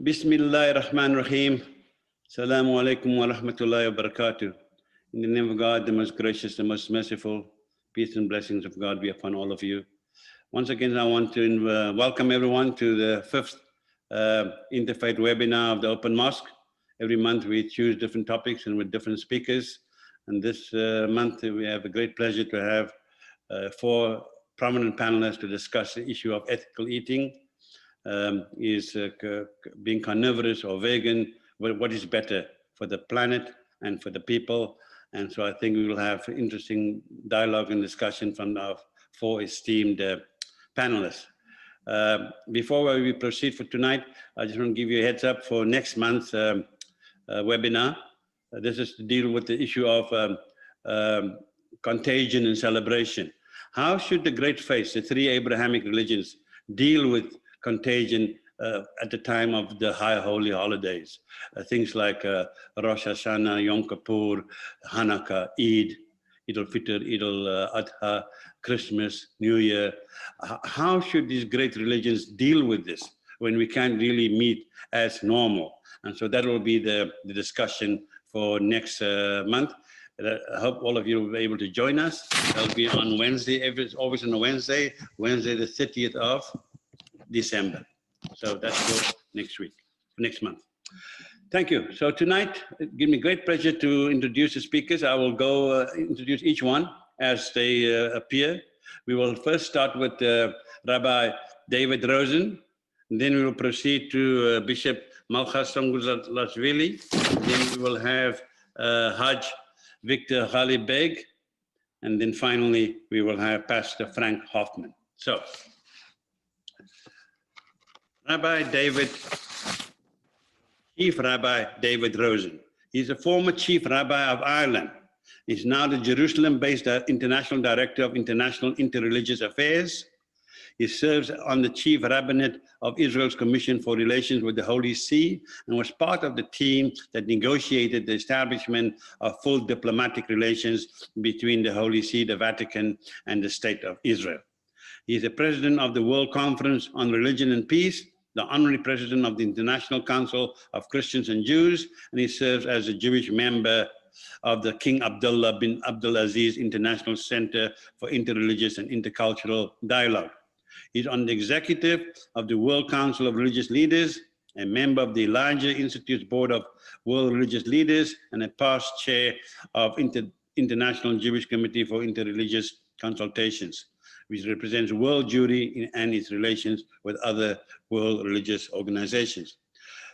Bismillahir Rahmanir Rahim. Assalamu alaikum wa rahmatullahi wa barakatuh. In the name of God, the most gracious, the most merciful, peace and blessings of God be upon all of you. Once again, I want to welcome everyone to the fifth Interfaith webinar of the Open Mosque. Every month we choose different topics and with different speakers. And this month we have a great pleasure to have four prominent panelists to discuss the issue of ethical eating. Is being carnivorous or vegan, what is better for the planet and for the people? And so I think we will have interesting dialogue and discussion from our four esteemed panelists. Before we proceed for tonight, I just want to give you a heads up for next month's webinar. This is to deal with the issue of contagion and celebration. How should the great faiths, the three Abrahamic religions, deal with contagion at the time of the high holy holidays? Things like Rosh Hashanah, Yom Kippur, Hanukkah, Eid, Eid al-Fitr, Eid al-Adha, Christmas, New Year. How should these great religions deal with this when we can't really meet as normal? And so that will be the discussion for next month. I hope all of you will be able to join us. That'll be on Wednesday, always on a Wednesday the 30th of December. So that's for next month. Thank you. So tonight, it gives me great pleasure to introduce the speakers. I will go introduce each one as they appear. We will first start with Rabbi David Rosen. Then we will proceed to Bishop Malchas Songuzlashvili. Then we will have Hajj Victor Ghali Beg. And then finally, we will have Pastor Frank Hoffman. So, Chief Rabbi David Rosen. He's a former Chief Rabbi of Ireland. He's now the Jerusalem-based International Director of International Interreligious Affairs. He serves on the Chief Rabbinate of Israel's Commission for Relations with the Holy See and was part of the team that negotiated the establishment of full diplomatic relations between the Holy See, the Vatican, and the State of Israel. He is the president of the World Conference on Religion and Peace, the honorary president of the International Council of Christians and Jews, and he serves as a Jewish member of the King Abdullah bin Abdulaziz International Center for Interreligious and Intercultural Dialogue. He's on the executive of the World Council of Religious Leaders, a member of the Elijah Institute's Board of World Religious Leaders, and a past chair of International Jewish Committee for Interreligious Consultations, which represents world Jewry and its relations with other world religious organizations.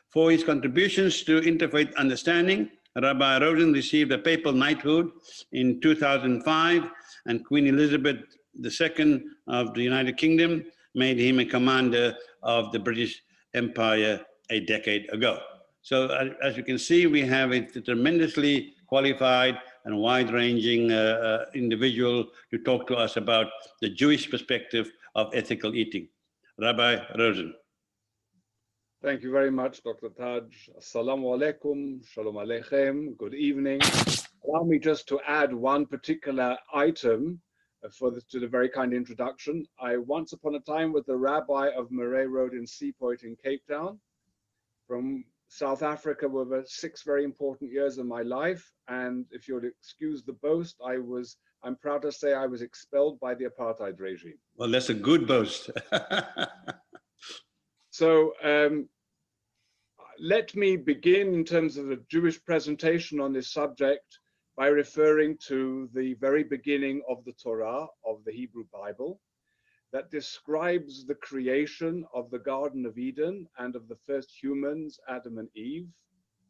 For his contributions to interfaith understanding, Rabbi Rosen received a papal knighthood in 2005, and Queen Elizabeth II of the United Kingdom made him a commander of the British Empire a decade ago. So as you can see, we have a tremendously qualified and wide-ranging individual to talk to us about the Jewish perspective of ethical eating. Rabbi Rosen. Thank you very much, Dr. Taj. Assalamu alaikum, shalom aleichem, good evening. Allow me just to add one particular item to the very kind introduction. I once upon a time was the rabbi of Murray Road in Seapoint in Cape Town. From South Africa were 6 very important years of my life, and if you'll excuse the boast, I'm proud to say I was expelled by the apartheid regime. Well, that's a good boast. So let me begin in terms of a Jewish presentation on this subject by referring to the very beginning of the Torah, of the Hebrew Bible. that describes the creation of the Garden of Eden and of the first humans, Adam and Eve,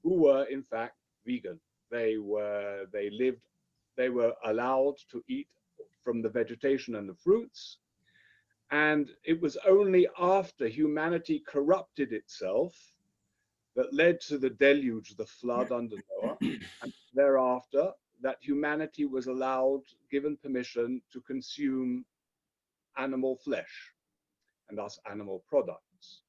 who were in fact vegan. They were allowed to eat from the vegetation and the fruits. And it was only after humanity corrupted itself that led to the deluge, the flood under Noah, and thereafter that humanity was given permission to consume animal flesh and thus animal products.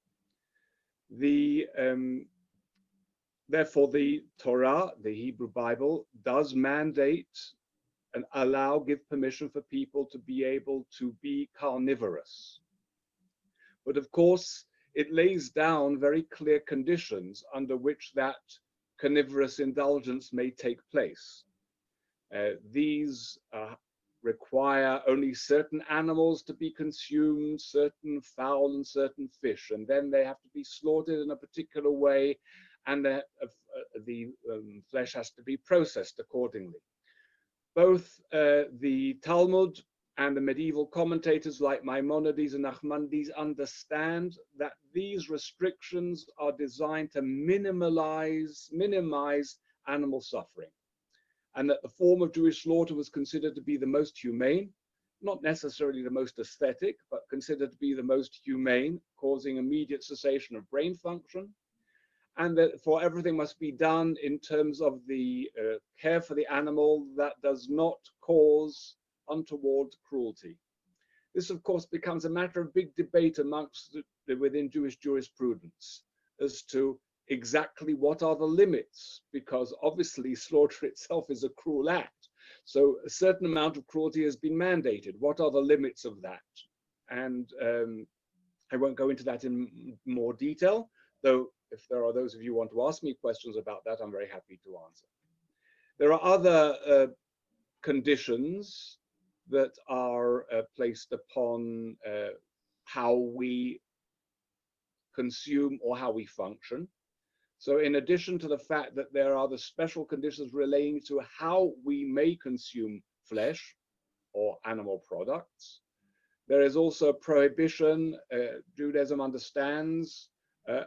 Therefore, the Torah, the Hebrew Bible, does mandate and give permission for people to be able to be carnivorous. But of course, it lays down very clear conditions under which that carnivorous indulgence may take place. These require only certain animals to be consumed, certain fowl and certain fish, and then they have to be slaughtered in a particular way, and the flesh has to be processed accordingly. Both the Talmud and the medieval commentators like Maimonides and Nachmanides understand that these restrictions are designed to minimize animal suffering, and that the form of Jewish slaughter was considered to be the most humane, not necessarily the most aesthetic, but considered to be the most humane, causing immediate cessation of brain function, and that for everything must be done in terms of the care for the animal that does not cause untoward cruelty. This, of course, becomes a matter of big debate within Jewish jurisprudence as to exactly what are the limits, because obviously slaughter itself is a cruel act. So a certain amount of cruelty has been mandated. What are the limits of that? And I won't go into that in more detail, though if there are those of you who want to ask me questions about that, I'm very happy to answer. There are other conditions that are placed upon how we consume or how we function. So in addition to the fact that there are the special conditions relating to how we may consume flesh or animal products, there is also a prohibition, Judaism understands,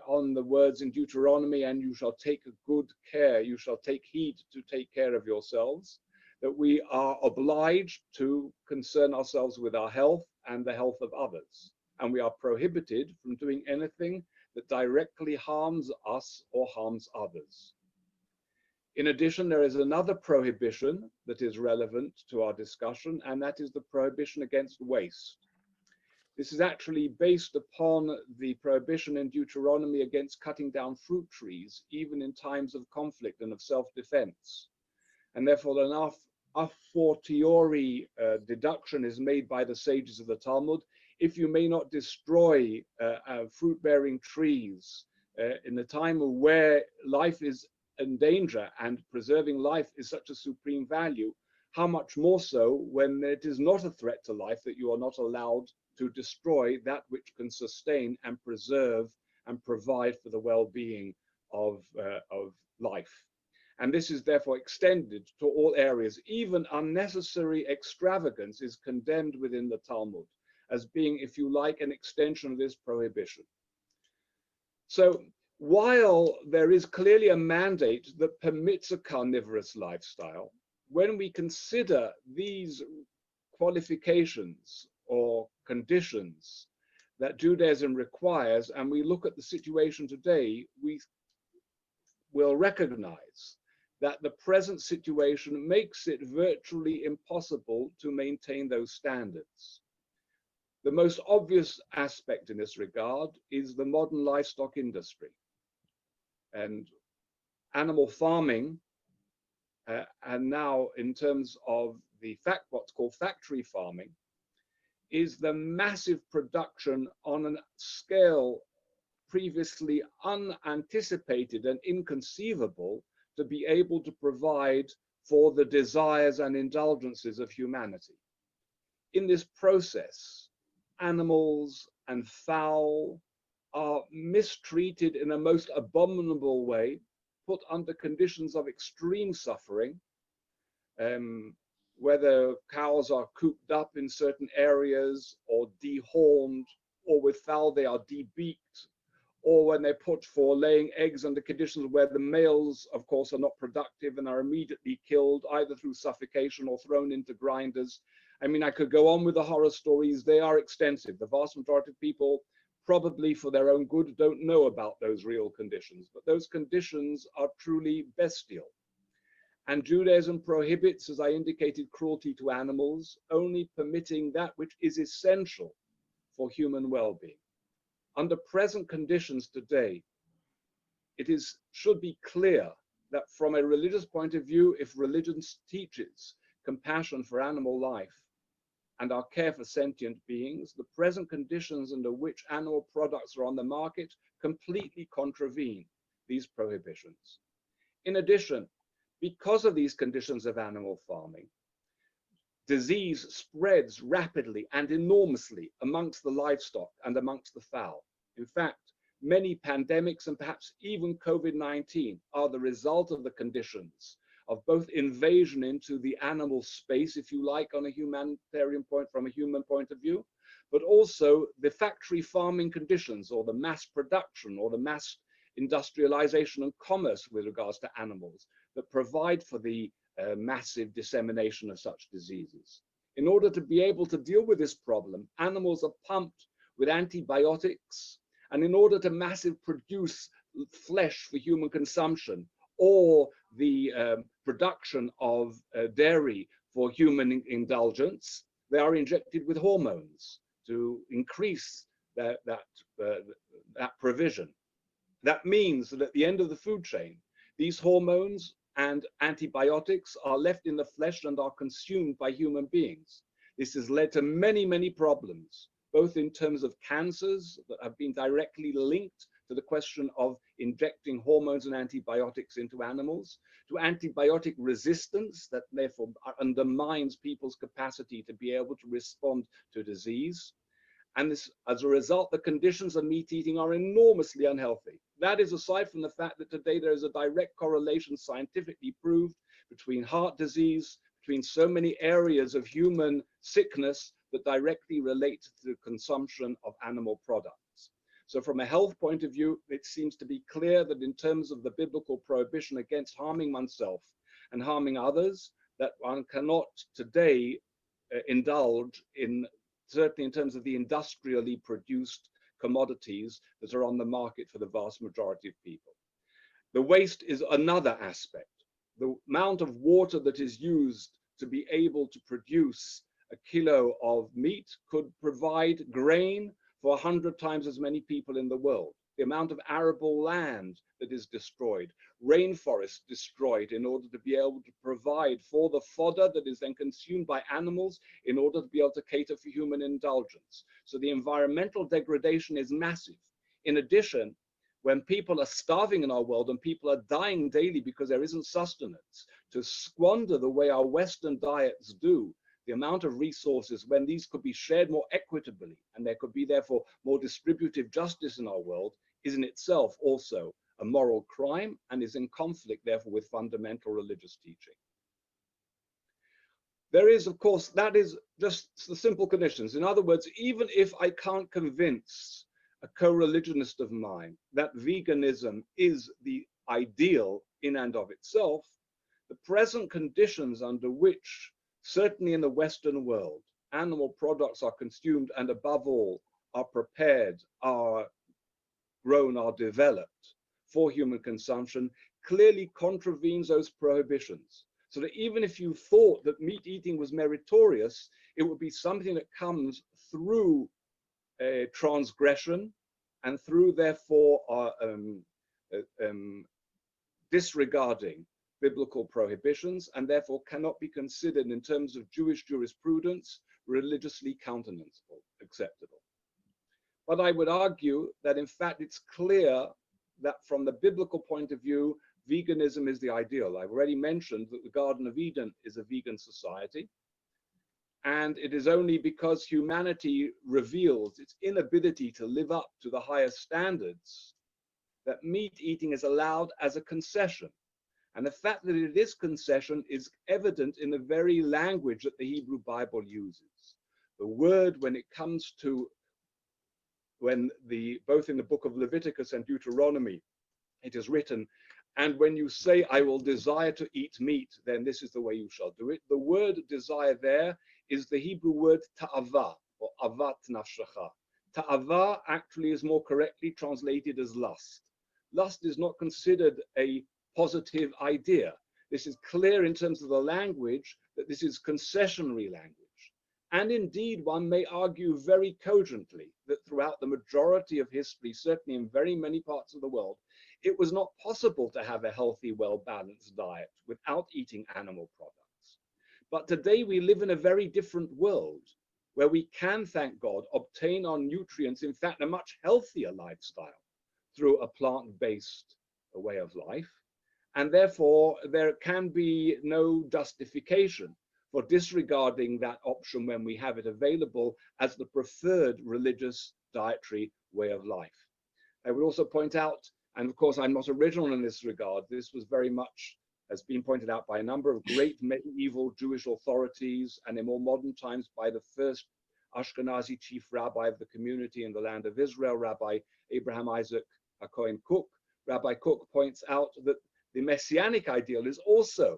on the words in Deuteronomy, and you shall take good care, you shall take heed to take care of yourselves, that we are obliged to concern ourselves with our health and the health of others. And we are prohibited from doing anything that directly harms us or harms others. In addition, there is another prohibition that is relevant to our discussion, and that is the prohibition against waste. This is actually based upon the prohibition in Deuteronomy against cutting down fruit trees, even in times of conflict and of self-defense. And therefore, an a fortiori deduction is made by the sages of the Talmud. If you may not destroy fruit-bearing trees in a time where life is in danger and preserving life is such a supreme value, how much more so when it is not a threat to life that you are not allowed to destroy that which can sustain and preserve and provide for the well-being of life. And this is therefore extended to all areas. Even unnecessary extravagance is condemned within the Talmud as being, if you like, an extension of this prohibition. So while there is clearly a mandate that permits a carnivorous lifestyle, when we consider these qualifications or conditions that Judaism requires, and we look at the situation today, we will recognize that the present situation makes it virtually impossible to maintain those standards. The most obvious aspect in this regard is the modern livestock industry. And animal farming, and now in terms of what's called factory farming, is the massive production on a scale previously unanticipated and inconceivable to be able to provide for the desires and indulgences of humanity. In this process, animals and fowl are mistreated in a most abominable way, put under conditions of extreme suffering, whether cows are cooped up in certain areas or dehorned, or with fowl they are debeaked, or when they're put for laying eggs under conditions where the males, of course, are not productive and are immediately killed either through suffocation or thrown into grinders. I mean, I could go on with the horror stories. They are extensive. The vast majority of people, probably for their own good, don't know about those real conditions, but those conditions are truly bestial. And Judaism prohibits, as I indicated, cruelty to animals, only permitting that which is essential for human well-being. Under present conditions today, should be clear that from a religious point of view, if religion teaches compassion for animal life and our care for sentient beings, the present conditions under which animal products are on the market completely contravene these prohibitions. In addition, because of these conditions of animal farming, disease spreads rapidly and enormously amongst the livestock and amongst the fowl. In fact, many pandemics and perhaps even COVID-19 are the result of the conditions of both invasion into the animal space, if you like, on a humanitarian point, from a human point of view, but also the factory farming conditions or the mass production or the mass industrialization and commerce with regards to animals that provide for the massive dissemination of such diseases. In order to be able to deal with this problem, animals are pumped with antibiotics, and in order to massively produce flesh for human consumption or the production of dairy for human indulgence, they are injected with hormones to increase that provision. That means that at the end of the food chain, these hormones and antibiotics are left in the flesh and are consumed by human beings. This has led to many, many problems, both in terms of cancers that have been directly linked to the question of injecting hormones and antibiotics into animals, to antibiotic resistance that therefore undermines people's capacity to be able to respond to disease. And this, as a result, the conditions of meat eating are enormously unhealthy. That is aside from the fact that today there is a direct correlation scientifically proved between heart disease, between so many areas of human sickness that directly relate to the consumption of animal products. So from a health point of view, it seems to be clear that in terms of the biblical prohibition against harming oneself and harming others, that one cannot today indulge in, certainly in terms of the industrially produced commodities that are on the market for the vast majority of people. The waste is another aspect. The amount of water that is used to be able to produce a kilo of meat could provide grain for 100 times as many people in the world. The amount of arable land that is destroyed, rainforests destroyed in order to be able to provide for the fodder that is then consumed by animals in order to be able to cater for human indulgence. So the environmental degradation is massive. In addition, when people are starving in our world and people are dying daily because there isn't sustenance, to squander the way our Western diets do, the amount of resources when these could be shared more equitably and there could be therefore more distributive justice in our world is in itself also a moral crime and is in conflict therefore with fundamental religious teaching. There is, of course, that is just the simple conditions. In other words, even if I can't convince a co-religionist of mine that veganism is the ideal in and of itself, the present conditions under which, certainly in the Western world, animal products are consumed and above all are prepared, are grown, are developed for human consumption, clearly contravenes those prohibitions. So that even if you thought that meat eating was meritorious, it would be something that comes through a transgression and through therefore disregarding biblical prohibitions, and therefore cannot be considered in terms of Jewish jurisprudence religiously countenanceable, acceptable. But I would argue that in fact it's clear that from the biblical point of view, veganism is the ideal. I've already mentioned that the Garden of Eden is a vegan society, and it is only because humanity reveals its inability to live up to the highest standards that meat eating is allowed as a concession. And the fact that it is concession is evident in the very language that the Hebrew Bible uses. The word, when it comes to, both in the book of Leviticus and Deuteronomy, it is written, and when you say, I will desire to eat meat, then this is the way you shall do it. The word desire there is the Hebrew word ta'ava, or avat nafshacha. Ta'ava actually is more correctly translated as lust. Lust is not considered a positive idea. This is clear in terms of the language that this is concessionary language. And indeed, one may argue very cogently that throughout the majority of history, certainly in very many parts of the world, it was not possible to have a healthy, well-balanced diet without eating animal products. But today we live in a very different world where we can, thank God, obtain our nutrients, in fact, a much healthier lifestyle through a plant-based way of life. And therefore, there can be no justification for disregarding that option when we have it available as the preferred religious dietary way of life. I would also point out, and of course I'm not original in this regard, this was very much, has been pointed out by a number of great medieval Jewish authorities, and in more modern times by the first Ashkenazi chief rabbi of the community in the land of Israel, Rabbi Abraham Isaac Cohen Cook. Rabbi Cook points out that the messianic ideal is also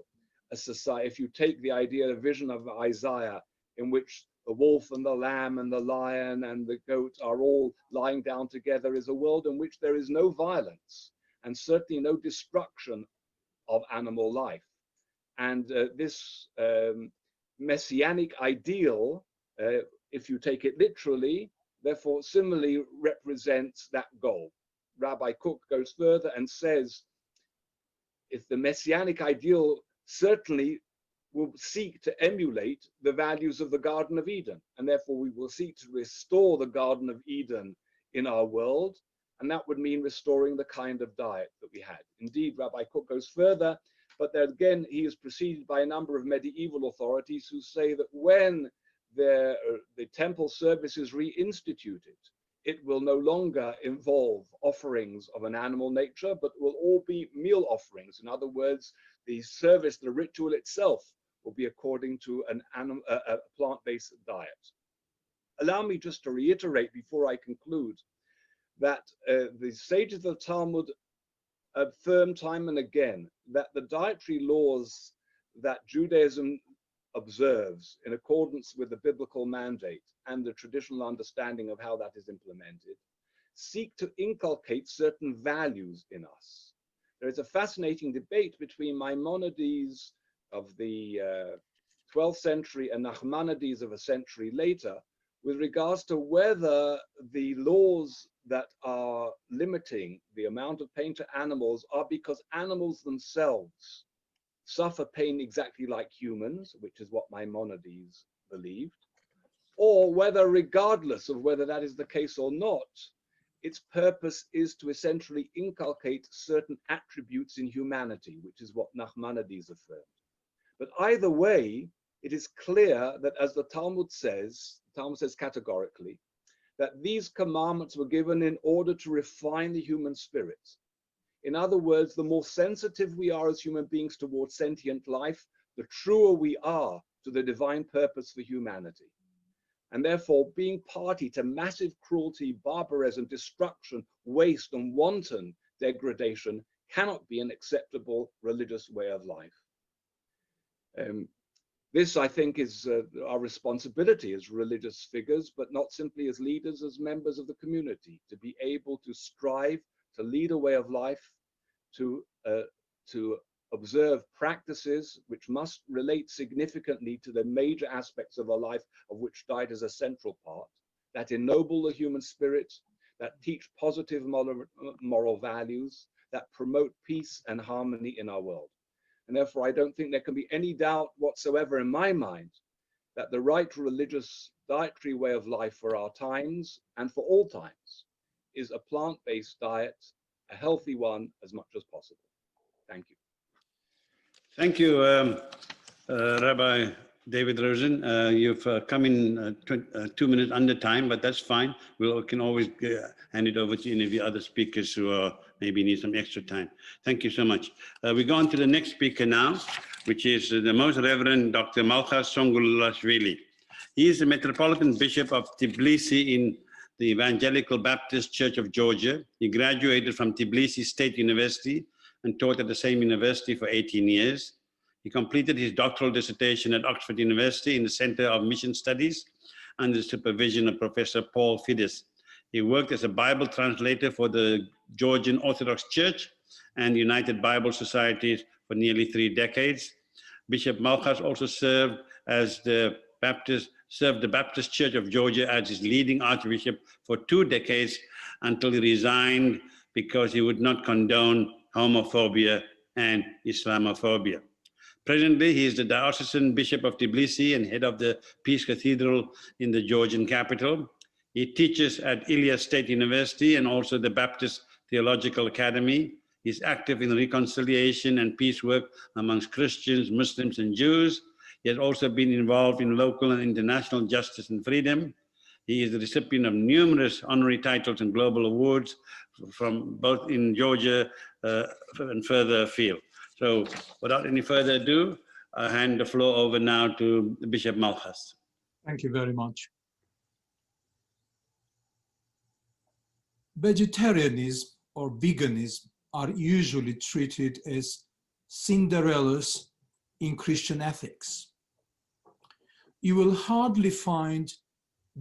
a society, if you take the idea, the vision of Isaiah, in which the wolf and the lamb and the lion and the goat are all lying down together, is a world in which there is no violence and certainly no destruction of animal life. And this messianic ideal, if you take it literally, therefore similarly represents that goal. Rabbi Cook goes further and says, if the messianic ideal certainly will seek to emulate the values of the Garden of Eden, and therefore we will seek to restore the Garden of Eden in our world, and that would mean restoring the kind of diet that we had. Indeed, Rabbi Cook goes further, but there again he is preceded by a number of medieval authorities who say that when the temple service is reinstituted, it will no longer involve offerings of an animal nature, but will all be meal offerings. In other words, the service, the ritual itself, will be according to a plant-based diet. Allow me just to reiterate before I conclude that the sages of the Talmud affirm time and again that the dietary laws that Judaism observes in accordance with the biblical mandate and the traditional understanding of how that is implemented seek to inculcate certain values in us. There is a fascinating debate between Maimonides of the 12th century and Nachmanides of a century later with regards to whether the laws that are limiting the amount of pain to animals are because animals themselves suffer pain exactly like humans, which is what Maimonides believed, or whether, regardless of whether that is the case or not, its purpose is to essentially inculcate certain attributes in humanity, which is what Nachmanides affirmed. But either way, it is clear that, as the Talmud says categorically, that these commandments were given in order to refine the human spirit. In other words, the more sensitive we are as human beings towards sentient life, the truer we are to the divine purpose for humanity. And therefore, being party to massive cruelty, barbarism, destruction, waste, and wanton degradation cannot be an acceptable religious way of life. This, I think, is our responsibility as religious figures, but not simply as leaders, as members of the community, to be able to strive to lead a way of life, to observe practices which must relate significantly to the major aspects of our life, of which diet is a central part, that ennoble the human spirit, that teach positive moral values, that promote peace and harmony in our world. And therefore, I don't think there can be any doubt whatsoever in my mind that the right religious dietary way of life for our times and for all times is a plant-based diet, a healthy one as much as possible. Thank you. Thank you, Rabbi David Rosen, you've come in 2 minutes under time, but that's fine. We can always hand it over to any of the other speakers who maybe need some extra time. Thank you so much. We go on to the next speaker now, which is the Most Reverend Dr. Malchas Songulashvili. He is the Metropolitan Bishop of Tbilisi in the Evangelical Baptist Church of Georgia. He graduated from Tbilisi State University and taught at the same university for 18 years. He completed his doctoral dissertation at Oxford University in the Center of Mission Studies under the supervision of Professor Paul Fides. He worked as a Bible translator for the Georgian Orthodox Church and United Bible Societies for nearly 3 decades. Bishop Malchas also served the Baptist Church of Georgia as his leading archbishop for 2 decades until he resigned because he would not condone homophobia and Islamophobia. Presently, he is the diocesan bishop of Tbilisi and head of the Peace Cathedral in the Georgian capital. He teaches at Ilia State University and also the Baptist Theological Academy. He's active in reconciliation and peace work amongst Christians, Muslims, and Jews. He has also been involved in local and international justice and freedom. He is the recipient of numerous honorary titles and global awards from both in Georgia and further afield. So without any further ado, I hand the floor over now to Bishop Malchas. Thank you very much. Vegetarianism or veganism are usually treated as Cinderellas in Christian ethics. You will hardly find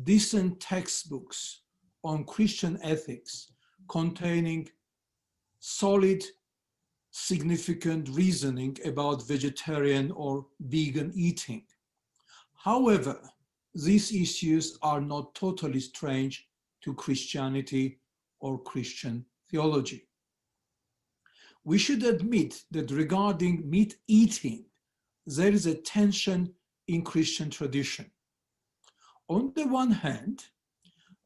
decent textbooks on Christian ethics containing solid, significant reasoning about vegetarian or vegan eating. However, these issues are not totally strange to Christianity or Christian theology. We should admit that regarding meat eating, there is a tension in Christian tradition. On the one hand,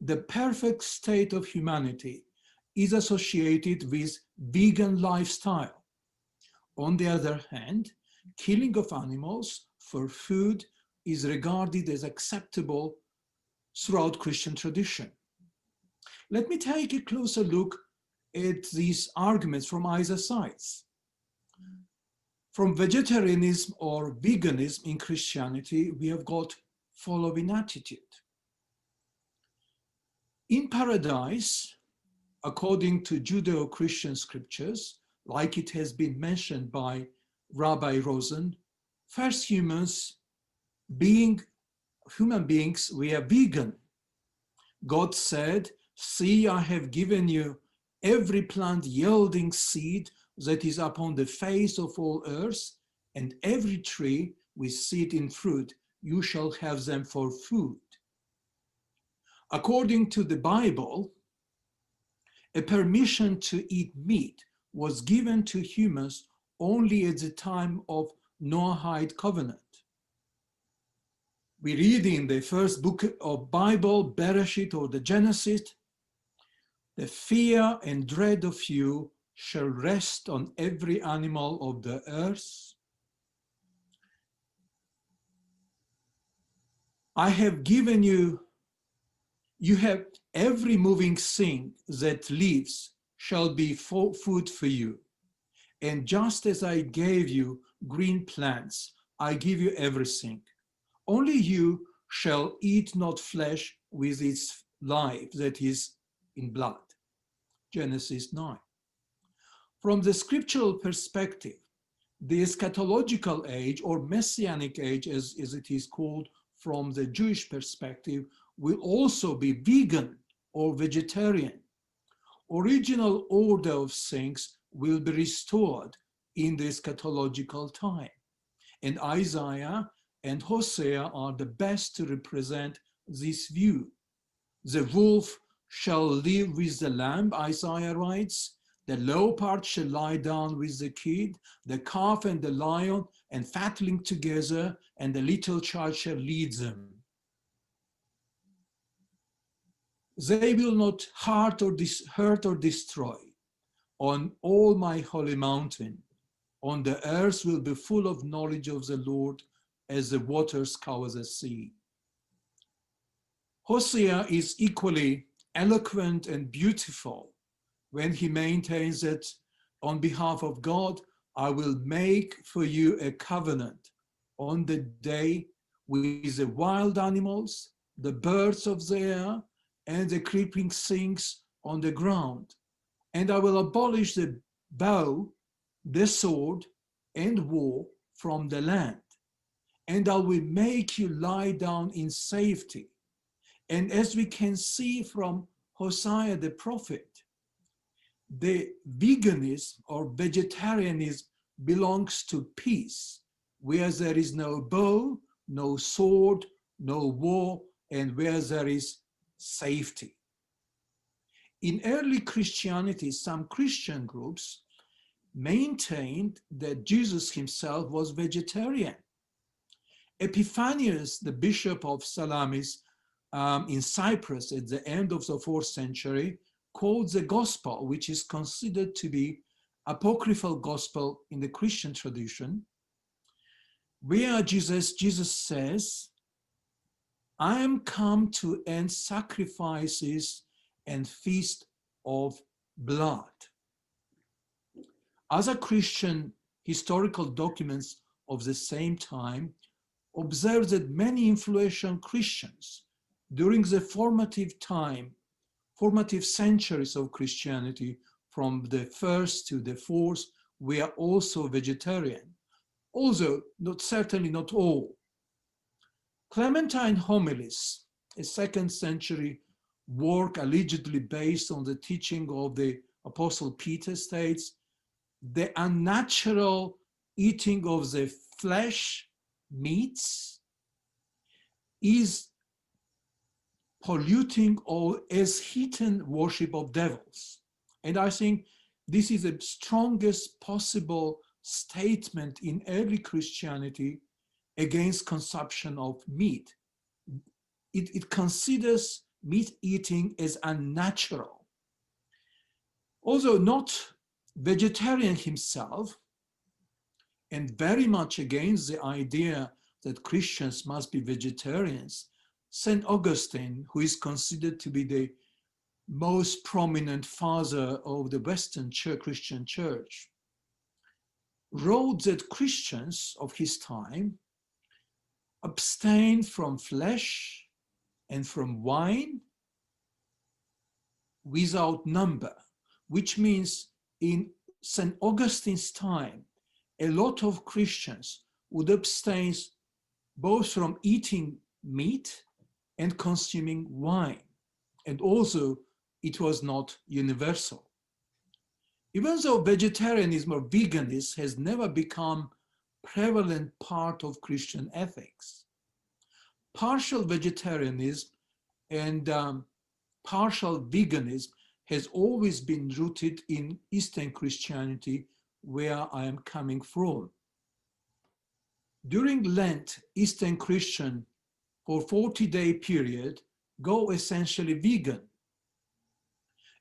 the perfect state of humanity is associated with vegan lifestyle. On the other hand, killing of animals for food is regarded as acceptable throughout Christian tradition. Let me take a closer look at these arguments from either sides. From vegetarianism or veganism in Christianity, we have got following attitude. In paradise, according to Judeo-Christian scriptures, like it has been mentioned by Rabbi Rosen, first human beings, we are vegan. God said, "See, I have given you every plant yielding seed that is upon the face of all earth, and every tree with seed in fruit, you shall have them for food." According to the Bible, a permission to eat meat was given to humans only at the time of Noahide covenant. We read in the first book of Bible, Bereshit or the Genesis, "The fear and dread of you shall rest on every animal of the earth. I have given you have every moving thing that lives shall be food for you. And just as I gave you green plants, I give you everything. Only you shall eat not flesh with its life that is in blood." Genesis 9. From the scriptural perspective, the eschatological age or messianic age, as it is called from the Jewish perspective, will also be vegan or vegetarian. Original order of things will be restored in the eschatological time. And Isaiah and Hosea are the best to represent this view. "The wolf shall live with the lamb," Isaiah writes. "The leopard shall lie down with the kid, the calf and the lion, and fatling together, and the little child shall lead them. They will not hurt or destroy on all my holy mountain. On the earth will be full of knowledge of the Lord as the waters cover the sea. Hosea is equally eloquent and beautiful when he maintains that on behalf of God, I will make for you a covenant on the day with the wild animals, the birds of the air, and the creeping things on the ground. And I will abolish the bow, the sword, and war from the land. And I will make you lie down in safety. And as we can see from Hosea the prophet, the veganism or vegetarianism belongs to peace, where there is no bow, no sword, no war, and where there is safety. In early Christianity, some Christian groups maintained that Jesus himself was vegetarian. Epiphanius, the bishop of Salamis in Cyprus at the end of the 4th century, called the gospel, which is considered to be apocryphal gospel in the Christian tradition, where Jesus says, I am come to end sacrifices and feast of blood. Other Christian historical documents of the same time observe that many influential Christians during the formative centuries of Christianity, from the 1st to the 4th, were also vegetarian, although certainly not all. Clementine Homilies, a 2nd century work allegedly based on the teaching of the Apostle Peter, states, the unnatural eating of the flesh, meats, is polluting or as heathen worship of devils. And I think this is the strongest possible statement in early Christianity against consumption of meat. It considers meat eating as unnatural. Although not vegetarian himself, and very much against the idea that Christians must be vegetarians, St. Augustine, who is considered to be the most prominent father of the Western Christian church, wrote that Christians of his time abstained from flesh and from wine without number, which means in St. Augustine's time, a lot of Christians would abstain both from eating meat and consuming wine. And also, it was not universal. Even though vegetarianism or veganism has never become a prevalent part of Christian ethics, partial vegetarianism and partial veganism has always been rooted in Eastern Christianity, where I am coming from. During Lent, Eastern Christian for 40-day period go essentially vegan.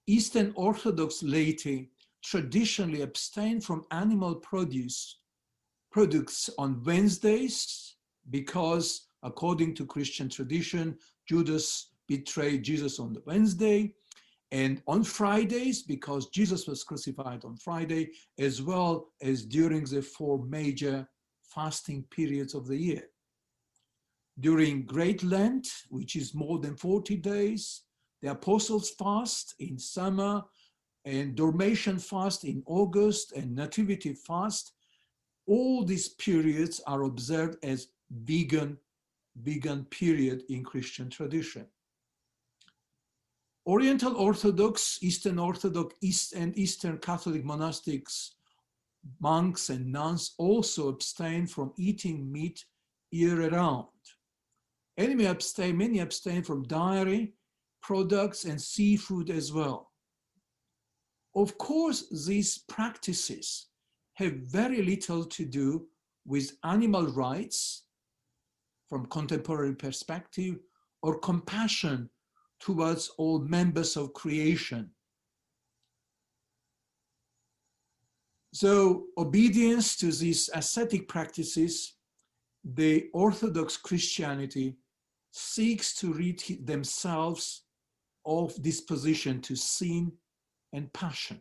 Eastern Orthodox laity traditionally abstain from animal products on Wednesdays because, according to Christian tradition, Judas betrayed Jesus on the Wednesday, and on Fridays because Jesus was crucified on Friday, as well as during the 4 major fasting periods of the year. During Great Lent, which is more than 40 days, the Apostles' Fast in summer, and Dormition Fast in August, and Nativity Fast, all these periods are observed as vegan period in Christian tradition. Oriental Orthodox, Eastern Orthodox, and Eastern Catholic monastics, monks and nuns also abstain from eating meat year-round. And many abstain from dairy products and seafood as well. Of course, these practices have very little to do with animal rights from contemporary perspective or compassion towards all members of creation. So obedience to these ascetic practices the Orthodox Christianity seeks to rid themselves of disposition to sin and passion.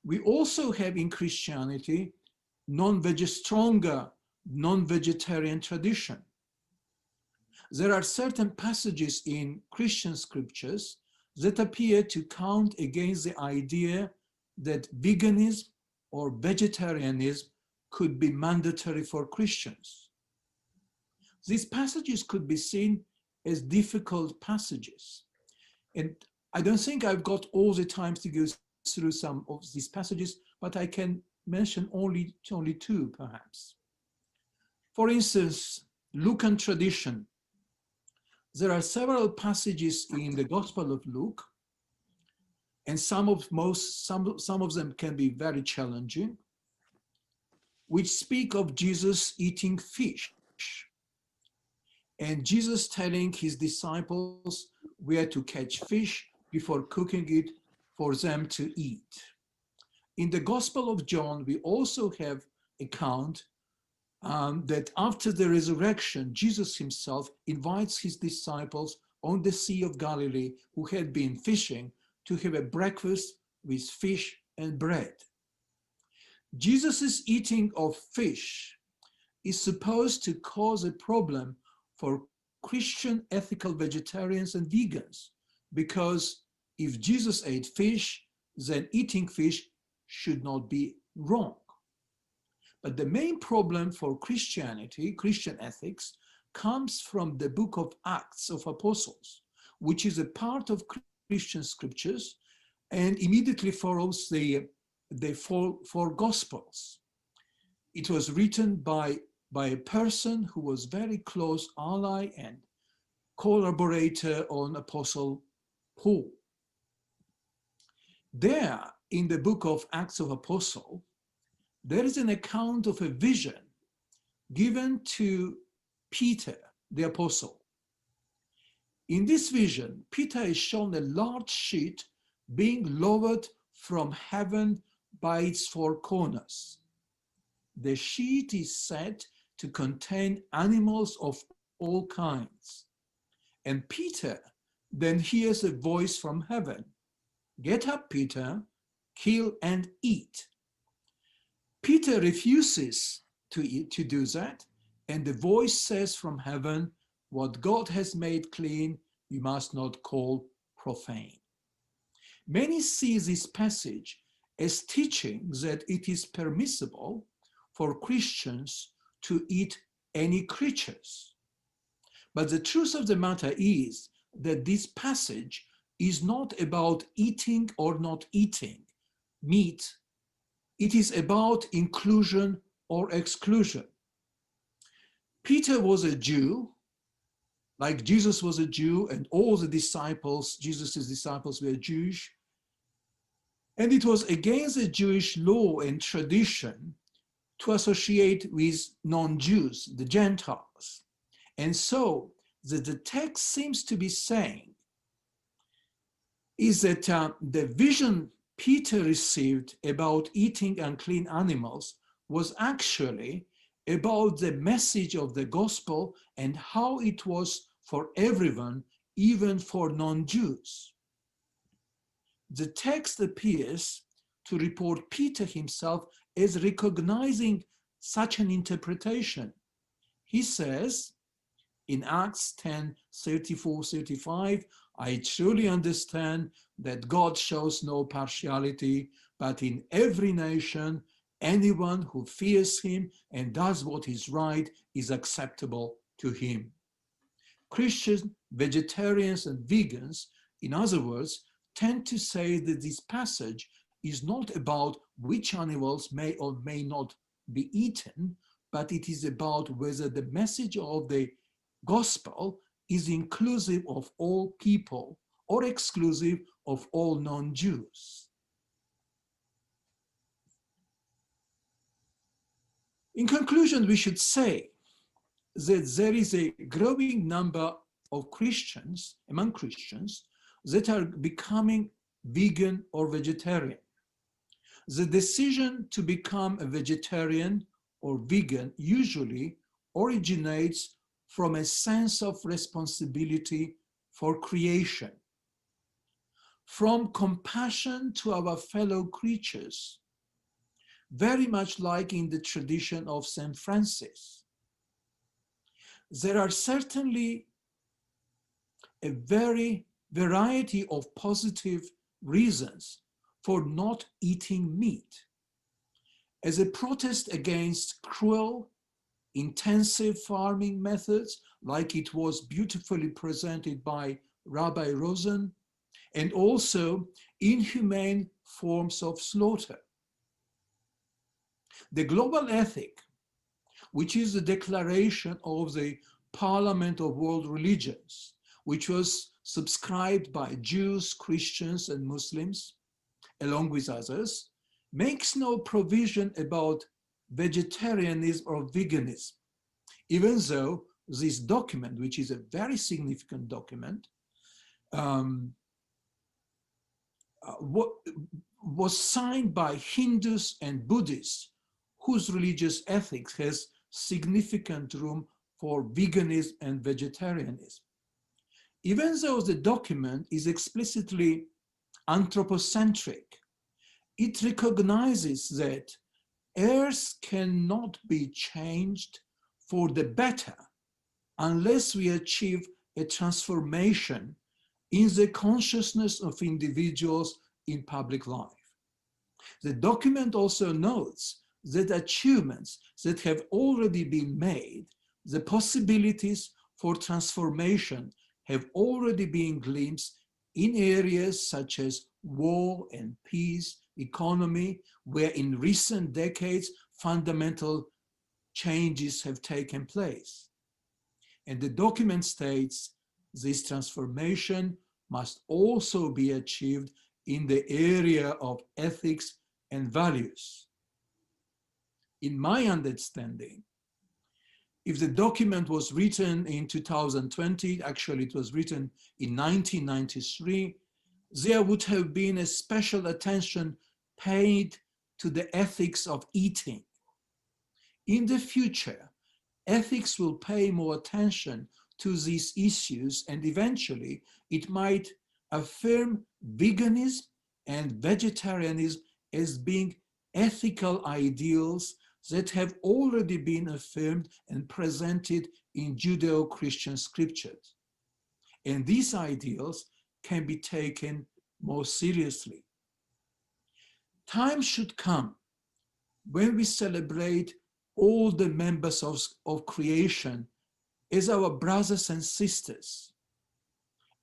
We also have in Christianity stronger non-vegetarian tradition. There are certain passages in Christian scriptures that appear to count against the idea that veganism or vegetarianism could be mandatory for Christians. These passages could be seen as difficult passages. And I don't think I've got all the time to go through some of these passages, but I can mention only two, perhaps. For instance, Lucan tradition. There are several passages in the Gospel of Luke, and some of them can be very challenging, which speak of Jesus eating fish, and Jesus telling his disciples where to catch fish before cooking it for them to eat. In the Gospel of John, we also have account that after the resurrection, Jesus himself invites his disciples on the Sea of Galilee who had been fishing to have a breakfast with fish and bread. Jesus' eating of fish is supposed to cause a problem for Christian ethical vegetarians and vegans, because if Jesus ate fish, then eating fish should not be wrong. But the main problem for Christianity, Christian ethics, comes from the book of Acts of Apostles, which is a part of Christian scriptures and immediately follows the four Gospels. It was written by a person who was very close ally and collaborator on Apostle Paul. There, in the book of Acts of Apostles, there is an account of a vision given to Peter, the apostle. In this vision, Peter is shown a large sheet being lowered from heaven by its four corners. The sheet is said to contain animals of all kinds. And Peter then hears a voice from heaven, "Get up, Peter, kill and eat." Peter refuses to do that, and the voice says from heaven, "What God has made clean, you must not call profane." Many see this passage as teaching that it is permissible for Christians to eat any creatures. But the truth of the matter is that this passage is not about eating or not eating meat. It is about inclusion or exclusion. Peter was a Jew, like Jesus was a Jew, and all the disciples, Jesus' disciples, were Jewish. And it was against the Jewish law and tradition to associate with non-Jews, the Gentiles. And so the text seems to be saying is that the vision Peter received about eating unclean animals was actually about the message of the gospel and how it was for everyone, even for non-Jews. The text appears to report Peter himself as recognizing such an interpretation. He says in Acts 10:34-35, "I truly understand that God shows no partiality, but in every nation, anyone who fears him and does what is right is acceptable to him." Christians, vegetarians, and vegans, in other words, tend to say that this passage is not about which animals may or may not be eaten, but it is about whether the message of the gospel is inclusive of all people or exclusive of all non-Jews. In conclusion, we should say that there is a growing number of Christians, among Christians, that are becoming vegan or vegetarian. The decision to become a vegetarian or vegan usually originates from a sense of responsibility for creation, from compassion to our fellow creatures, very much like in the tradition of St. Francis. There are certainly a very variety of positive reasons for not eating meat. As a protest against cruel, intensive farming methods, like it was beautifully presented by Rabbi Rosen, and also inhumane forms of slaughter. The global ethic, which is the declaration of the Parliament of World Religions, which was subscribed by Jews, Christians, and Muslims, along with others, makes no provision about vegetarianism or veganism, even though this document, which is a very significant document, was signed by Hindus and Buddhists whose religious ethics has significant room for veganism and vegetarianism. Even though the document is explicitly anthropocentric, it recognizes that Earth cannot be changed for the better unless we achieve a transformation in the consciousness of individuals in public life. The document also notes that achievements that have already been made, the possibilities for transformation have already been glimpsed in areas such as war and peace, economy, where in recent decades fundamental changes have taken place. And the document states this transformation must also be achieved in the area of ethics and values. In my understanding, if the document was written in 2020, actually it was written in 1993, there would have been a special attention paid to the ethics of eating. In the future, ethics will pay more attention to these issues, and eventually it might affirm veganism and vegetarianism as being ethical ideals that have already been affirmed and presented in Judeo-Christian scriptures. And these ideals can be taken more seriously. Time should come when we celebrate all the members of creation as our brothers and sisters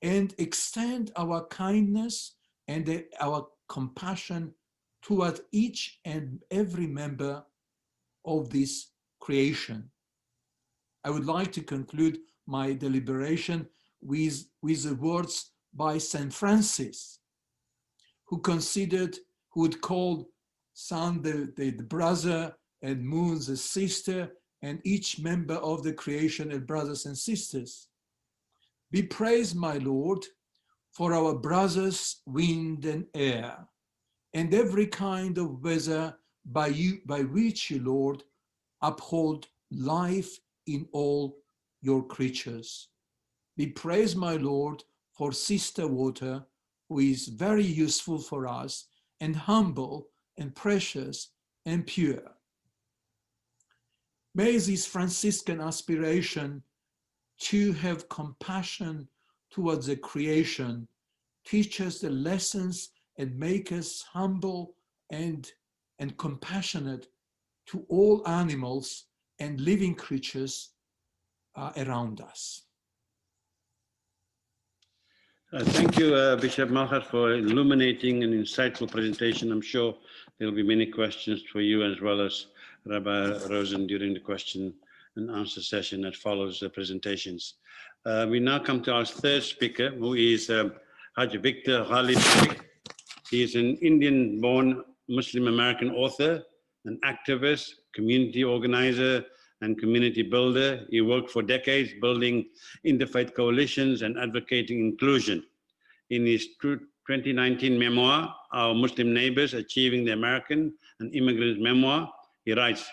and extend our kindness and our compassion toward each and every member of this creation. I would like to conclude my deliberation with the words by St. Francis, who would call sun the brother and moon the sister, and each member of the creation as brothers and sisters. Be praised, my Lord, for our brothers, wind and air, and every kind of weather by which you, Lord, uphold life in all your creatures. Be praised, my Lord, for sister water, who is very useful for us and humble and precious and pure. May this Franciscan aspiration to have compassion towards the creation teach us the lessons and make us humble and compassionate to all animals and living creatures around us. Thank you, Bishop Malchar, for illuminating and insightful presentation. I'm sure there will be many questions for you as well as Rabbi Rosen during the question and answer session that follows the presentations. We now come to our third speaker, who is Haj Victor Khalid. He is an Indian-born Muslim-American author, an activist, community organizer, and community builder. He worked for decades building interfaith coalitions and advocating inclusion. In his 2019 memoir, Our Muslim Neighbors, Achieving the American and Immigrant Memoir, he writes,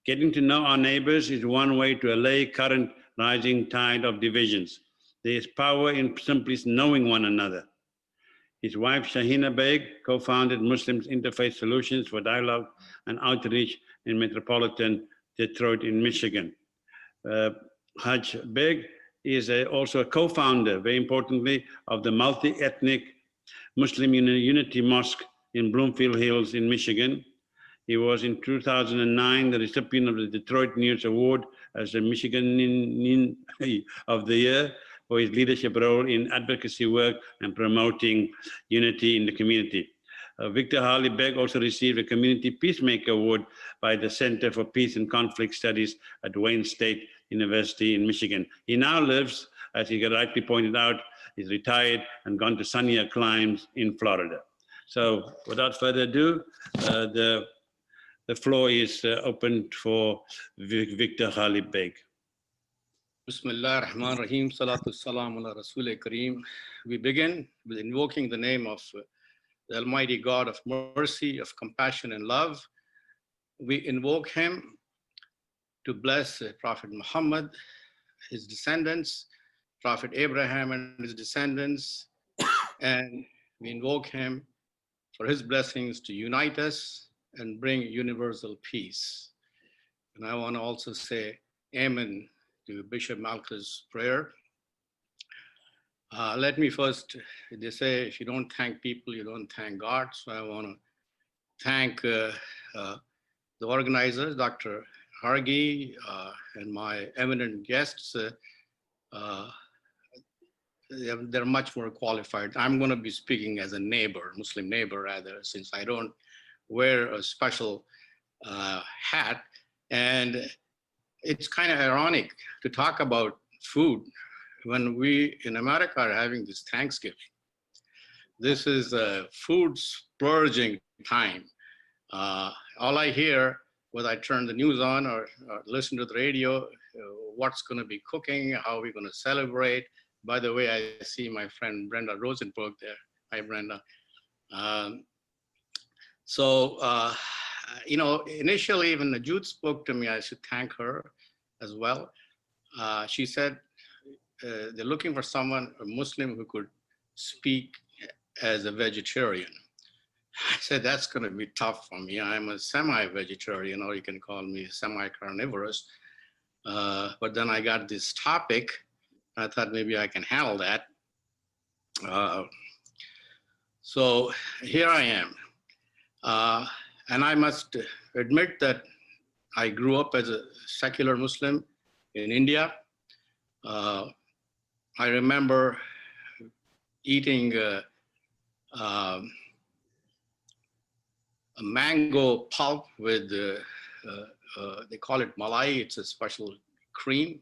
Getting to know our neighbors is one way to allay current rising tide of divisions. There is power in simply knowing one another. His wife, Shahina Beg, co-founded Muslims Interfaith Solutions for Dialogue and Outreach in metropolitan Detroit in Michigan. Haj Beg is also a co-founder, very importantly, of the multi-ethnic Muslim Unity Mosque in Bloomfield Hills in Michigan. He was in 2009 the recipient of the Detroit News Award as the Michigan of the Year for his leadership role in advocacy work and promoting unity in the community. Victor Harley Beg also received a Community Peacemaker Award by the Center for Peace and Conflict Studies at Wayne State University in Michigan. He now lives, as he rightly pointed out, he's retired and gone to sunnier climes in Florida. So without further ado, the floor is open for Victor Harley Beg. Bismillah ar-Rahman ar-Rahim, salatu salam ala Rasul Kareem. We begin with invoking the name of the Almighty God of mercy, of compassion and love. We invoke him to bless Prophet Muhammad, his descendants, Prophet Abraham and his descendants, and we invoke him for his blessings to unite us and bring universal peace. And I want to also say Amen to Bishop Malka's prayer. Let me first, they say if you don't thank people, you don't thank God. So I want to thank the organizers, Dr. Hargi, and my eminent guests. They're much more qualified. I'm going to be speaking as a neighbor, Muslim neighbor rather, since I don't wear a special hat. And it's kind of ironic to talk about food when we in America are having this Thanksgiving. This is a food splurging time. All I hear when I turn the news on or listen to the radio, what's going to be cooking, how are we going to celebrate. By the way, I see my friend Brenda Rosenberg there. Hi, Brenda. You know, initially when the Jude spoke to me, I should thank her as well. She said they're looking for someone, a Muslim, who could speak as a vegetarian. I said, that's going to be tough for me. I'm a semi-vegetarian, or you can call me semi-carnivorous. But then I got this topic. I thought maybe I can handle that. So here I am. And I must admit that I grew up as a secular Muslim in India. I remember eating a mango pulp with, they call it malai, it's a special cream,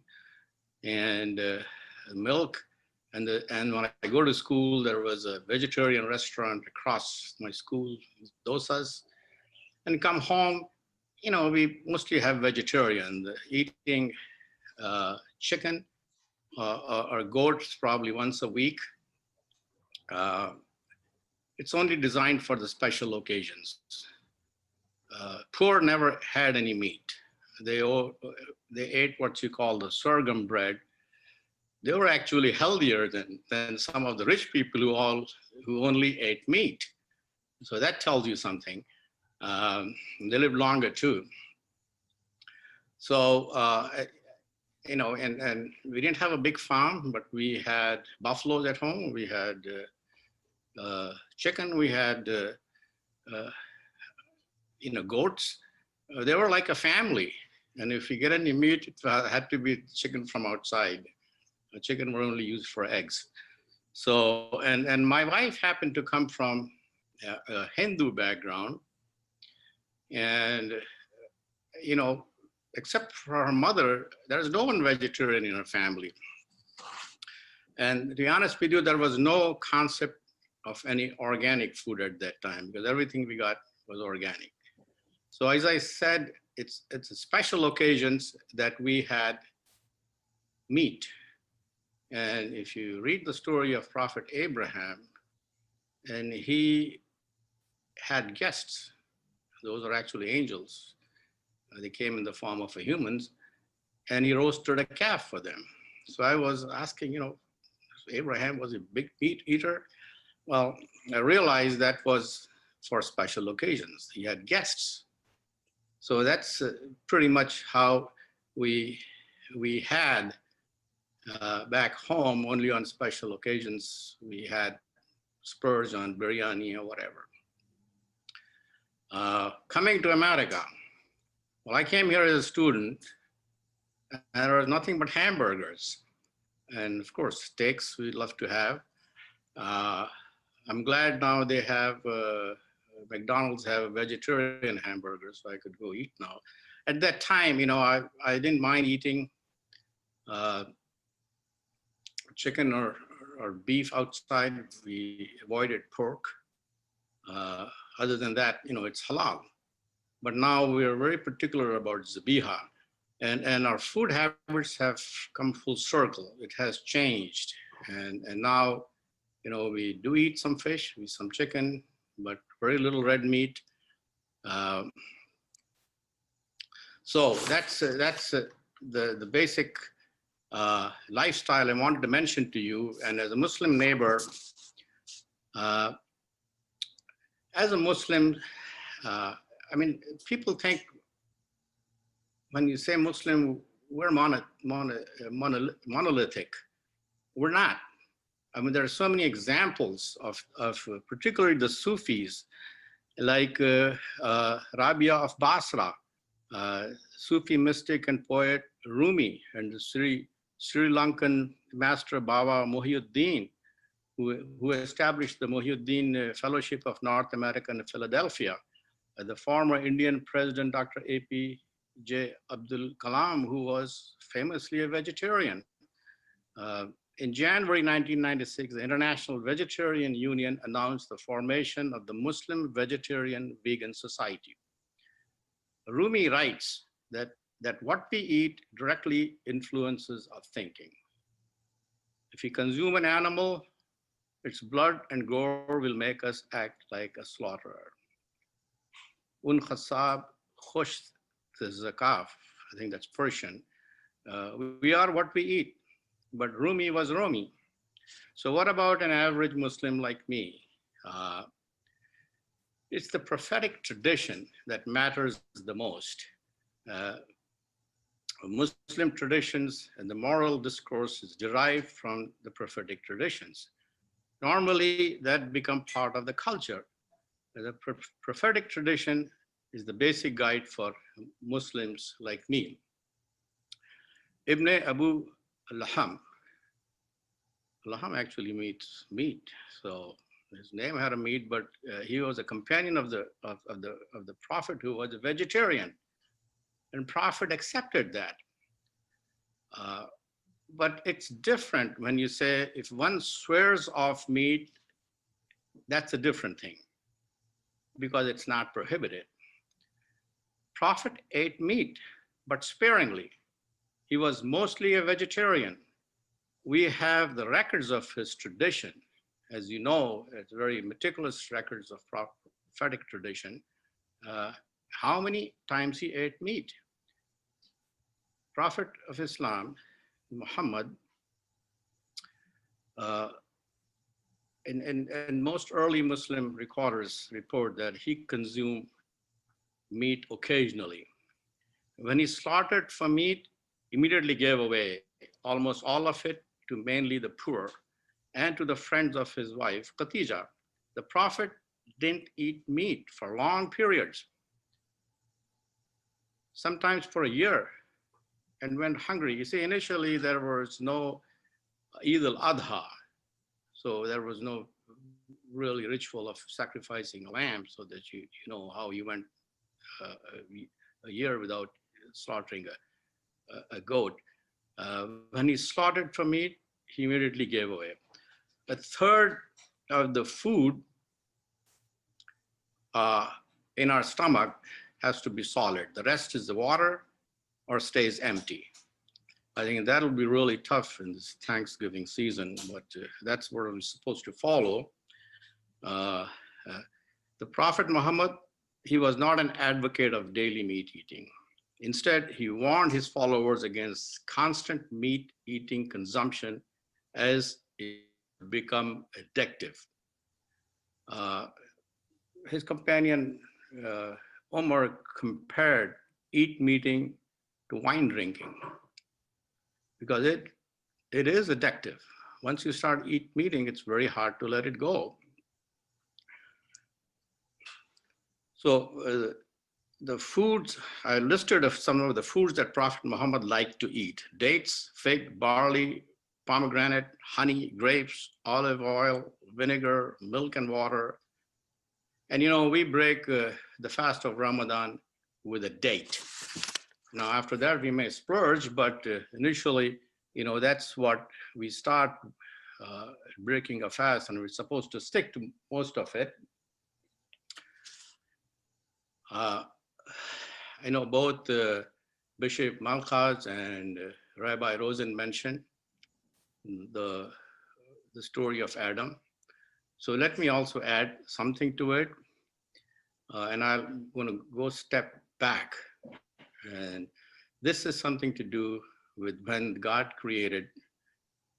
and milk. And when I go to school, there was a vegetarian restaurant across my school, dosas. And come home, you know, we mostly have vegetarian, eating chicken or goats probably once a week. It's only designed for the special occasions. Poor never had any meat. They ate what you call the sorghum bread. They were actually healthier than some of the rich people who only ate meat. So that tells you something. They lived longer too. So, you know, and we didn't have a big farm, but we had buffaloes at home. We had chicken. We had, you know, goats. They were like a family. And if you get any meat, it had to be chicken from outside. Chicken were only used for eggs. So, and my wife happened to come from a Hindu background. And, you know, except for her mother, there's no one vegetarian in her family. And to be honest with you, there was no concept of any organic food at that time because everything we got was organic. So as I said, it's special occasions that we had meat. And if you read the story of Prophet Abraham, and he had guests, those are actually angels. They came in the form of humans, and he roasted a calf for them. So I was asking, Abraham was a big meat eater. Well, I realized that was for special occasions. He had guests. So that's pretty much how we had back home. Only on special occasions we had spurs on biryani or whatever. Coming to America, well, I came here as a student, and there was nothing but hamburgers. And of course, steaks we love to have. I'm glad now they have, McDonald's have vegetarian hamburgers, so I could go eat now. At that time, I didn't mind eating chicken or beef outside. We avoided pork. Other than that, it's halal. But now we're very particular about zabiha. And our food habits have come full circle. It has changed. And now, we do eat some fish, some chicken, but very little red meat. So that's the basic lifestyle I wanted to mention to you. And as a Muslim neighbor, as a Muslim, people think when you say Muslim, we're monolithic. We're not. There are so many examples of particularly the Sufis, like Rabia of Basra, Sufi mystic and poet Rumi, and the Sri Lankan master Baba Muhyiddin, who established the Muhyiddin Fellowship of North America in Philadelphia. The former Indian President, Dr. APJ Abdul Kalam, who was famously a vegetarian. In January 1996, the International Vegetarian Union announced the formation of the Muslim Vegetarian Vegan Society. Rumi writes that what we eat directly influences our thinking. If we consume an animal, its blood and gore will make us act like a slaughterer. Un khasab khush zakaf, I think that's Persian. We are what we eat, but Rumi was Rumi. So what about an average Muslim like me? It's the prophetic tradition that matters the most. Muslim traditions and the moral discourse is derived from the prophetic traditions. Normally, that become part of the culture. The prophetic tradition is the basic guide for Muslims like me. Ibn Abu Laham actually means meat. So his name had a meat, but he was a companion of the Prophet, who was a vegetarian, and Prophet accepted that. But it's different when you say if one swears off meat, that's a different thing, because it's not prohibited. Prophet ate meat, but sparingly. He was mostly a vegetarian. We have the records of his tradition. As you know, it's very meticulous records of prophetic tradition. How many times he ate meat? Prophet of Islam, Muhammad, and most early Muslim recorders report that he consumed meat occasionally. When he slaughtered for meat, immediately gave away almost all of it to mainly the poor and to the friends of his wife, Khadija. The Prophet didn't eat meat for long periods, sometimes for a year, and went hungry. You see, initially there was no Eid al-Adha, so there was no really ritual of sacrificing a lamb, so that you know how you went a year without slaughtering a goat. When he slaughtered for meat, he immediately gave away. A third of the food in our stomach has to be solid. The rest is the water or stays empty. I think that'll be really tough in this Thanksgiving season, but that's what we're supposed to follow. The Prophet Muhammad, he was not an advocate of daily meat eating. Instead, he warned his followers against constant meat eating consumption as it become addictive. His companion Omar compared eat meeting to wine drinking because it is addictive. Once you start eat meeting, it's very hard to let it go. So the foods, I listed of some of the foods that Prophet Muhammad liked to eat: dates, fig, barley, pomegranate, honey, grapes, olive oil, vinegar, milk and water. And we break the fast of Ramadan with a date. Now after that we may splurge, but initially, that's what we start breaking a fast, and we're supposed to stick to most of it. I know both Bishop Malkaz and Rabbi Rosen mentioned the story of Adam. So let me also add something to it. And I'm going to go step back. And this is something to do with when God created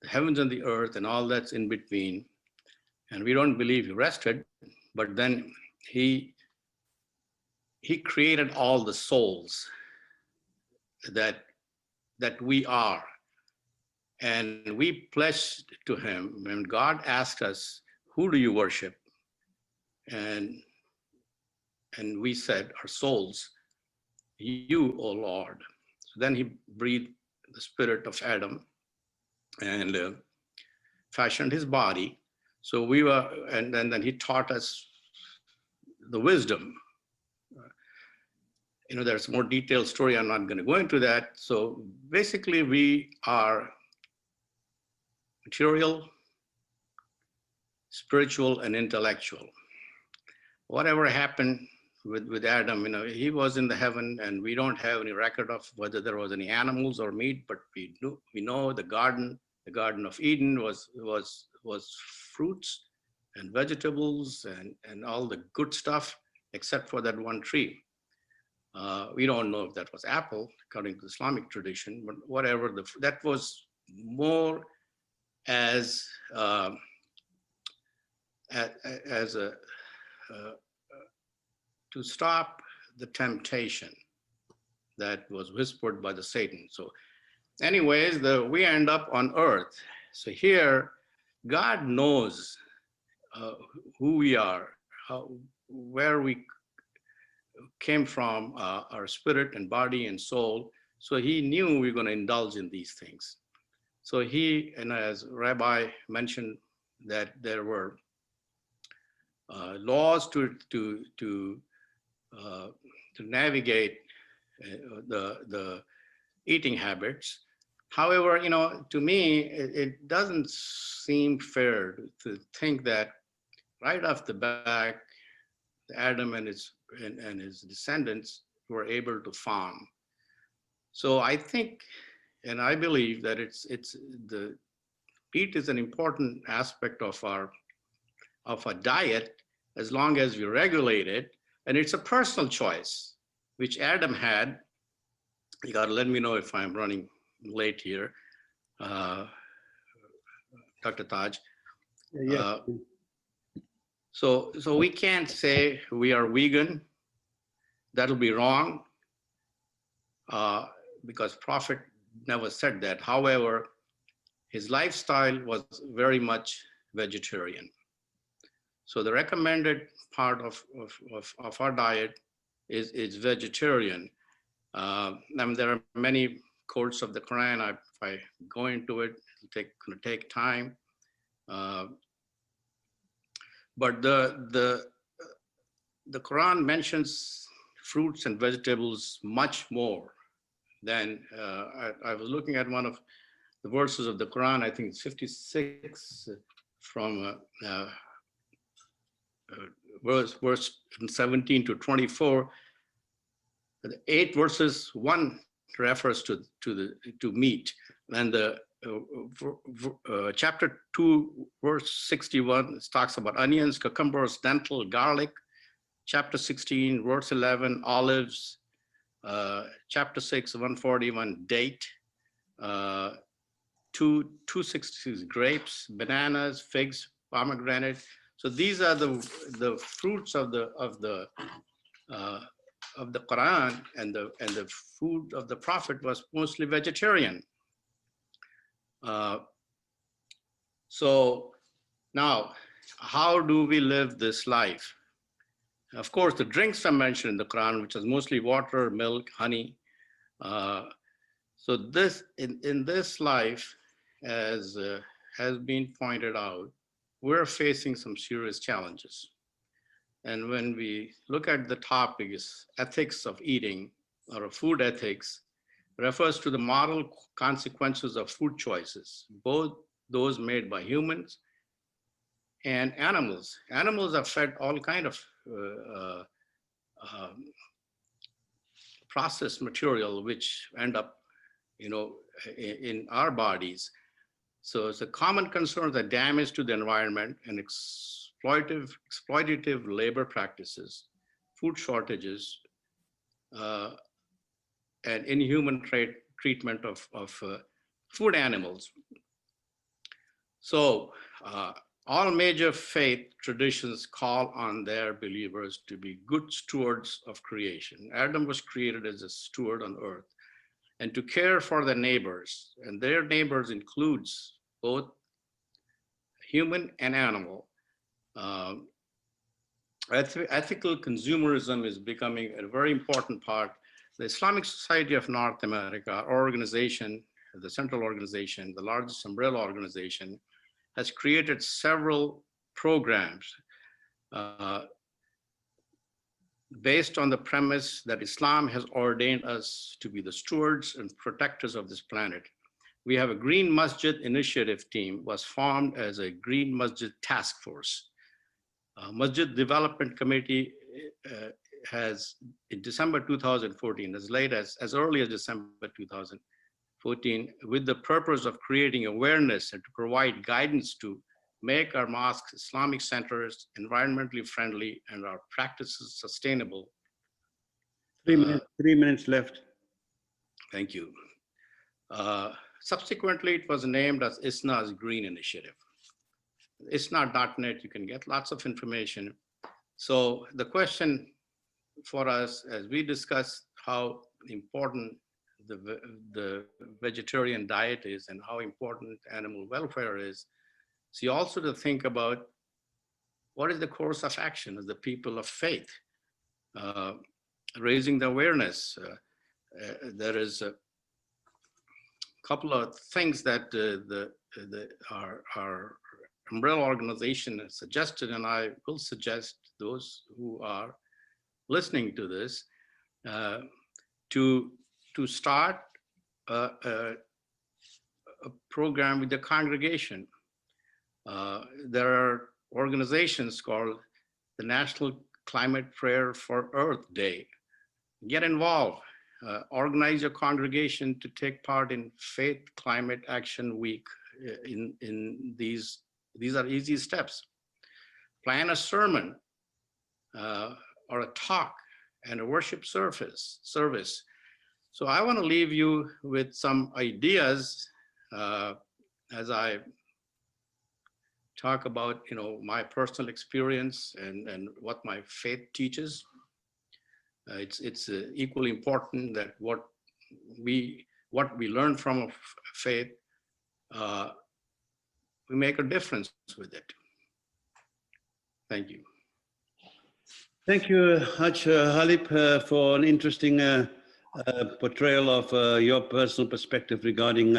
the heavens and the earth and all that's in between. And we don't believe he rested, but then he created all the souls that we are. And we pledged to him when God asked us, who do you worship? And we said, our souls, you, O Lord. So then he breathed the spirit of Adam and fashioned his body. So we were, and then he taught us the wisdom. There's a more detailed story. I'm not going to go into that. So basically, we are material, spiritual, and intellectual. Whatever happened with Adam, he was in the heaven, and we don't have any record of whether there was any animals or meat, but we know the Garden of Eden was fruits and vegetables and all the good stuff, except for that one tree. We don't know if that was apple, according to Islamic tradition, but whatever, that was more as to stop the temptation that was whispered by the Satan. So anyways, we end up on earth. So here, God knows who we are, where we came from, our spirit and body and soul. So he knew we were going to indulge in these things. So he, and as Rabbi mentioned, that there were laws to navigate the eating habits. However, to me, it doesn't seem fair to think that right off the back, Adam and his descendants were able to farm. So I think, and I believe that it's the meat is an important aspect of our diet, as long as we regulate it, and it's a personal choice, which Adam had. You got to let me know if I'm running late here, Dr. Taj. Yeah. So we can't say we are vegan. That'll be wrong, because Prophet never said that. However, his lifestyle was very much vegetarian. So the recommended part of our diet is vegetarian. I mean, there are many quotes of the Quran. If I go into it, it's going to take time. But the Quran mentions fruits and vegetables much more than, I was looking at one of the verses of the Quran, I think it's 56 from verse 17 to 24. The 8 verses, 1 refers to meat, and the chapter 2, verse 61 talks about onions, cucumbers, dental, garlic. Chapter 16, verse 11, olives. chapter 6, 141, date, 266, grapes, bananas, figs, pomegranate. So these are the fruits of the Quran, and the food of the Prophet was mostly vegetarian. So now, how do we live this life? Of course, the drinks are mentioned in the Quran, which is mostly water, milk, honey. So this in this life, as has been pointed out, we're facing some serious challenges. And when we look at the topic is ethics of eating, or food ethics, refers to the moral consequences of food choices, both those made by humans and animals. Animals are fed all kind of processed material, which end up, in our bodies. So it's a common concern that damage to the environment and exploitative labor practices, food shortages, and inhuman treatment of food animals. So all major faith traditions call on their believers to be good stewards of creation. Adam was created as a steward on earth, and to care for their neighbors, and their neighbors includes both human and animal. Ethical consumerism is becoming a very important part. The Islamic Society of North America, our organization, the central organization, the largest umbrella organization, has created several programs based on the premise that Islam has ordained us to be the stewards and protectors of this planet. We have a Green Masjid initiative team, was formed as a Green Masjid task force. Masjid Development Committee has, in December 2014, as early as December 2014, with the purpose of creating awareness and to provide guidance to make our mosques Islamic centers environmentally friendly and our practices sustainable. 3 minutes left. Thank you. Subsequently, it was named as ISNA's Green Initiative. ISNA.net, you can get lots of information. So the question for us, as we discuss how important the vegetarian diet is and how important animal welfare is, see also to think about what is the course of action of the people of faith, raising the awareness. There is a couple of things that our umbrella organization has suggested, and I will suggest those who are listening to this to start a program with the congregation. There are organizations called the National Climate Prayer for Earth Day. Get involved. Organize your congregation to take part in Faith Climate Action Week. In these are easy steps. Plan a sermon or a talk and a worship service. So I want to leave you with some ideas as I talk about my personal experience and what my faith teaches. It's equally important that what we learn from faith, we make a difference with it. Thank you. Thank you, Haj Halip, for an interesting portrayal of your personal perspective regarding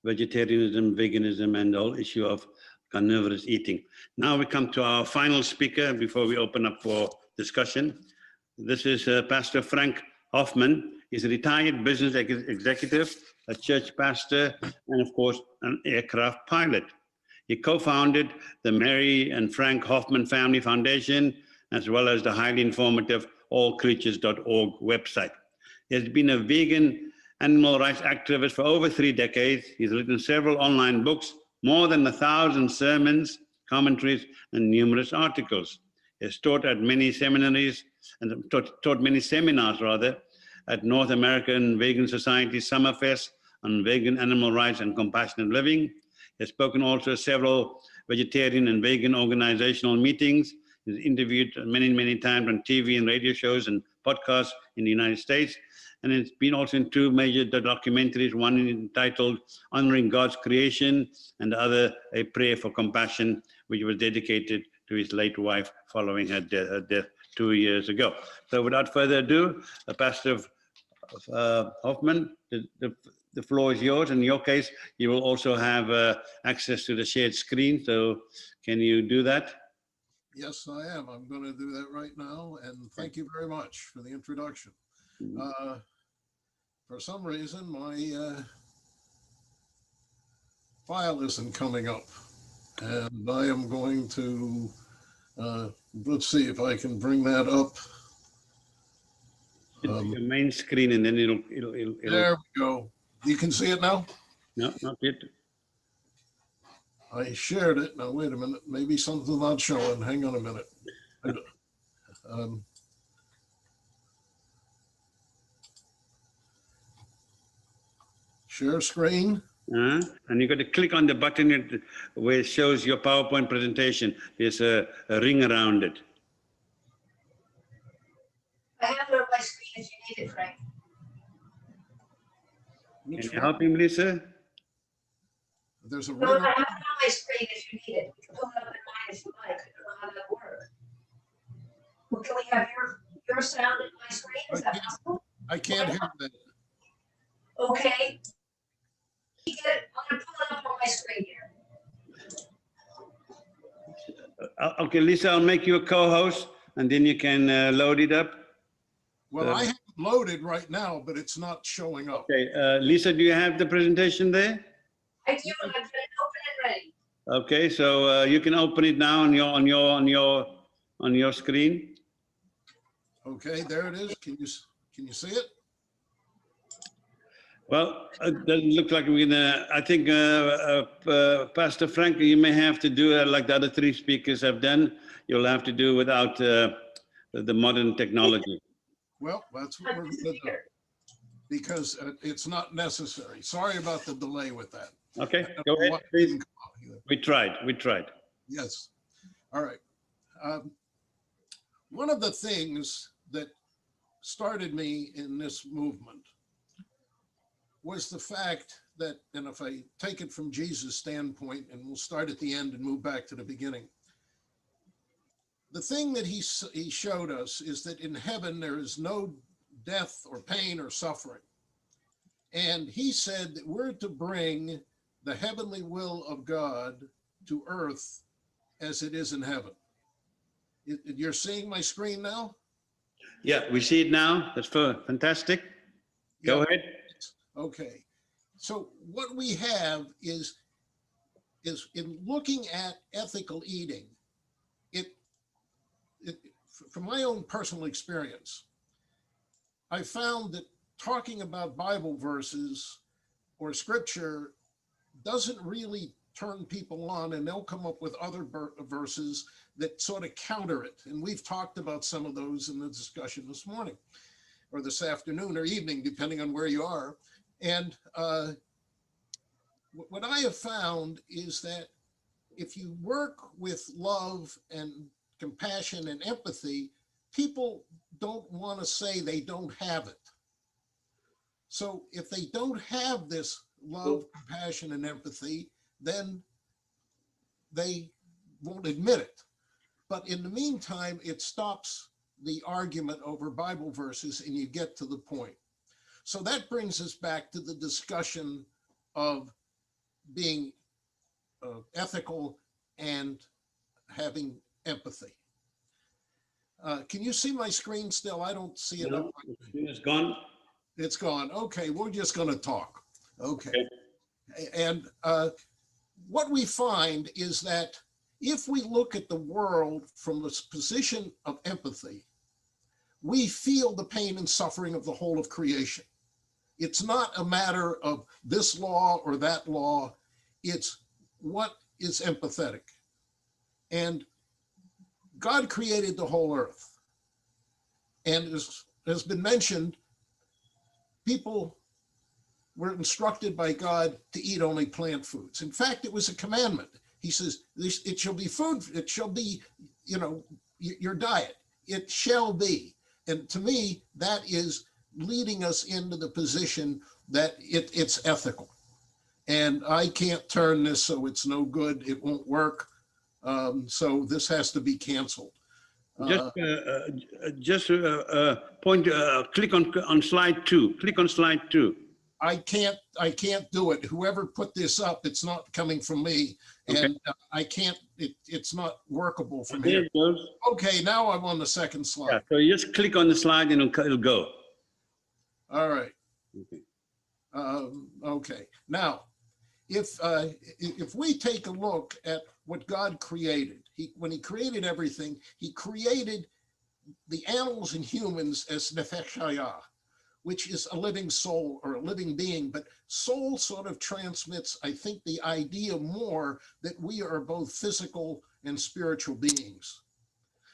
vegetarianism, veganism, and the whole issue of carnivorous eating. Now we come to our final speaker before we open up for discussion. This is Pastor Frank Hoffman. He's a retired business executive, a church pastor, and of course, an aircraft pilot. He co-founded the Mary and Frank Hoffman Family Foundation, as well as the highly informative allcreatures.org website. He has been a vegan animal rights activist for over 3 decades. He's written several online books, more than 1,000 sermons, commentaries, and numerous articles. He has taught at many seminaries and taught many seminars at North American Vegan Society Summerfest on vegan animal rights and compassionate living. He has spoken also at several vegetarian and vegan organizational meetings. He's interviewed many, many times on TV and radio shows and podcasts in the United States. And it's been also in two major documentaries, one entitled Honoring God's Creation and the other A Prayer for Compassion, which was dedicated to his late wife following her death 2 years ago. So without further ado, Pastor Hoffman, the floor is yours. In your case, you will also have access to the shared screen. So can you do that? Yes, I am. I'm going to do that right now. And thank you very much for the introduction. For some reason, my file isn't coming up. And I am going to, let's see if I can bring that up. Your main screen, and then it'll. There we go. You can see it now? No, not yet. I shared it. Now, wait a minute. Maybe something's not showing. Hang on a minute. Share screen. And you got to click on the button where it shows your PowerPoint presentation. There's a ring around it. I have it on my screen if you need it, Frank. Can you help him, Lisa? There's a No, ring. I have it on my screen if you need it. We can pull it up in mine if you like. I don't know how that works. Well, can we have your sound in my screen? Is that possible? I can't hear that. Okay. I'm going to pull it up on my screen here. Okay, Lisa, I'll make you a co-host, and then you can load it up. Well, I have it loaded right now, but it's not showing up. Okay, Lisa, do you have the presentation there? I do. I've got it open and ready. Okay, so you can open it now on your screen. Okay, there it is. Can you see it? Well, it doesn't look like we're gonna. I think Pastor Frank, you may have to do it like the other three speakers have done. You'll have to do without the modern technology. Well, that's what we're going to do because it's not necessary. Sorry about the delay with that. Okay, go ahead, please. We tried. Yes. All right. One of the things that started me in this movement was the fact that, and if I take it from Jesus' standpoint, and we'll start at the end and move back to the beginning, the thing that he showed us is that in heaven there is no death or pain or suffering. And he said that we're to bring the heavenly will of God to earth as it is in heaven. You're seeing my screen now? Yeah, we see it now. That's fantastic. Go ahead. Okay. So what we have is in looking at ethical eating, from my own personal experience, I found that talking about Bible verses or scripture doesn't really turn people on, and they'll come up with other verses that sort of counter it. And we've talked about some of those in the discussion this morning or this afternoon or evening, depending on where you are. And what I have found is that if you work with love and compassion and empathy, people don't want to say they don't have it. So if they don't have this love, compassion, and empathy, then they won't admit it. But in the meantime, it stops the argument over Bible verses and you get to the point. So that brings us back to the discussion of being ethical and having empathy. Can you see my screen still? I don't see it. No, it's gone. It's gone. Okay, we're just going to talk. Okay. And what we find is that if we look at the world from the position of empathy, we feel the pain and suffering of the whole of creation. It's not a matter of this law or that law. It's what is empathetic. And God created the whole earth. And as has been mentioned, people were instructed by God to eat only plant foods. In fact, it was a commandment. He says, it shall be food, it shall be, you know, your diet. It shall be. And to me, that is leading us into the position that it's ethical. And I can't turn this, so it's no good. It won't work. So this has to be canceled. Click on slide 2. Click on slide 2. I can't do it. Whoever put this up, it's not coming from me, and Okay. I can't. It's not workable from There here. it goes. Okay, now I'm on the second Yeah, slide. so you just click on the slide and it'll go. All right. Okay. Okay. Now, if we take a look at what God created, when He created everything, He created the animals and humans as nefesh hayah, which is a living soul or a living being. But soul sort of transmits, I think, the idea more that we are both physical and spiritual beings.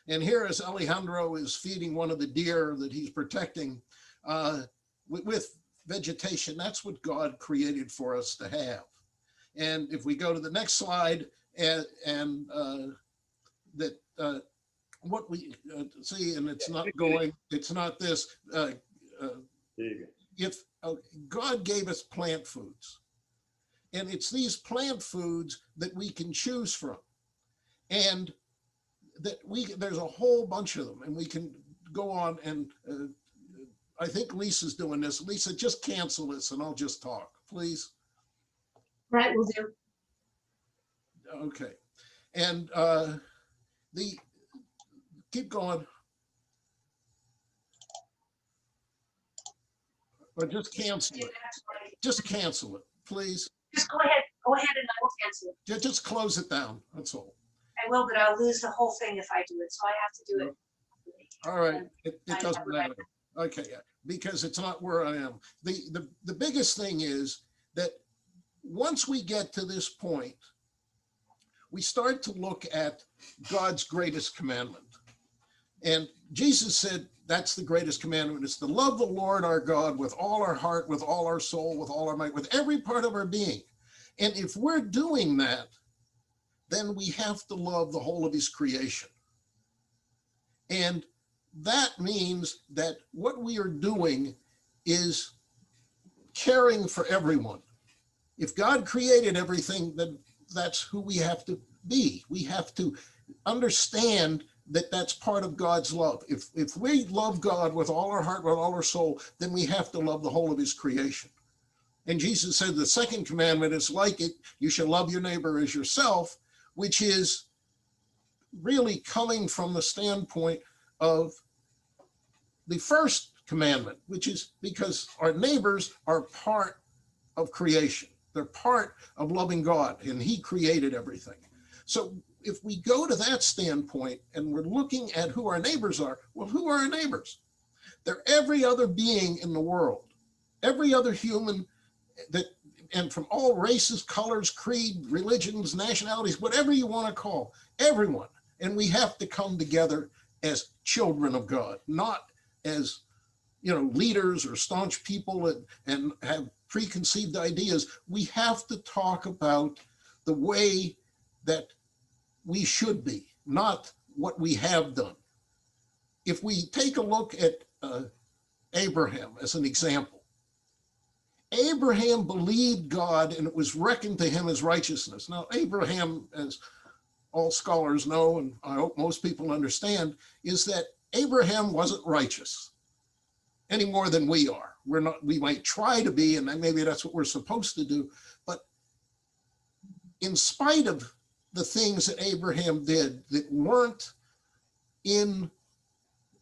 And here, as Alejandro is feeding one of the deer that he's protecting with vegetation, that's what God created for us to have. And if we go to the next slide, what we see, and it's not going, it's not this. If God gave us plant foods, and it's these plant foods that we can choose from, and that there's a whole bunch of them, and we can go on, and I think Lisa's doing this. Lisa, just cancel this and I'll just talk, please. Right, will do. Okay. And keep going. Or just cancel it. Just cancel it, please. Just go ahead and I will cancel it. Just close it down, that's all. I will, but I'll lose the whole thing if I do it, so I have to do it. All right, it doesn't matter. Okay, yeah, because it's not where I am. The biggest thing is that once we get to this point, we start to look at God's greatest commandment. And Jesus said, that's the greatest commandment. It's to love the Lord our God with all our heart, with all our soul, with all our might, with every part of our being. And if we're doing that, then we have to love the whole of His creation. And that means that what we are doing is caring for everyone. If God created everything, then that's who we have to be. We have to understand that that's part of God's love. If we love God with all our heart, with all our soul, then we have to love the whole of His creation. And Jesus said the second commandment is like it. You shall love your neighbor as yourself, which is really coming from the standpoint of the first commandment, which is because our neighbors are part of creation. They're part of loving God, and He created everything. So if we go to that standpoint and we're looking at who our neighbors are, well, who are our neighbors? They're every other being in the world, every other human and from all races, colors, creed, religions, nationalities, whatever you want to call, everyone. And we have to come together as children of God, not as, leaders or staunch people and have preconceived ideas. We have to talk about the way that we should be, not what we have done. If we take a look at Abraham as an example, Abraham believed God and it was reckoned to him as righteousness. Now, Abraham, as all scholars know, and I hope most people understand, is that Abraham wasn't righteous any more than we are. We're not, we might try to be, and maybe that's what we're supposed to do. But in spite of the things that Abraham did that weren't in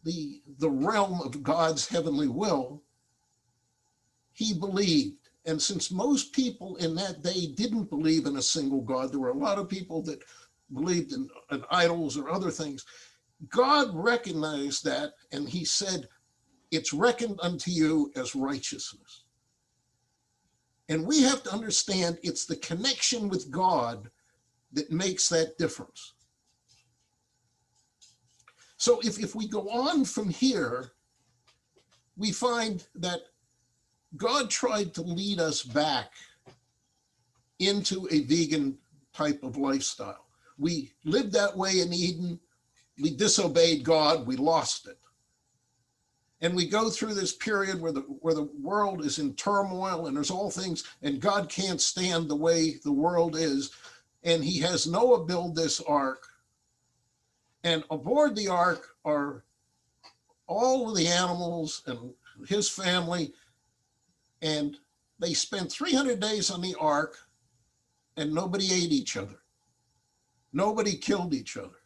the realm of God's heavenly will, he believed. And since most people in that day didn't believe in a single God, there were a lot of people that believed in idols or other things. God recognized that, and He said, it's reckoned unto you as righteousness. And we have to understand it's the connection with God that makes that difference. So if we go on from here, we find that God tried to lead us back into a vegan type of lifestyle. We lived that way in Eden. We disobeyed God. We lost it. And we go through this period where the world is in turmoil and there's all things, and God can't stand the way the world is. And he has Noah build this ark. And aboard the ark are all of the animals and his family. And they spent 300 days on the ark, and nobody ate each other. Nobody killed each other.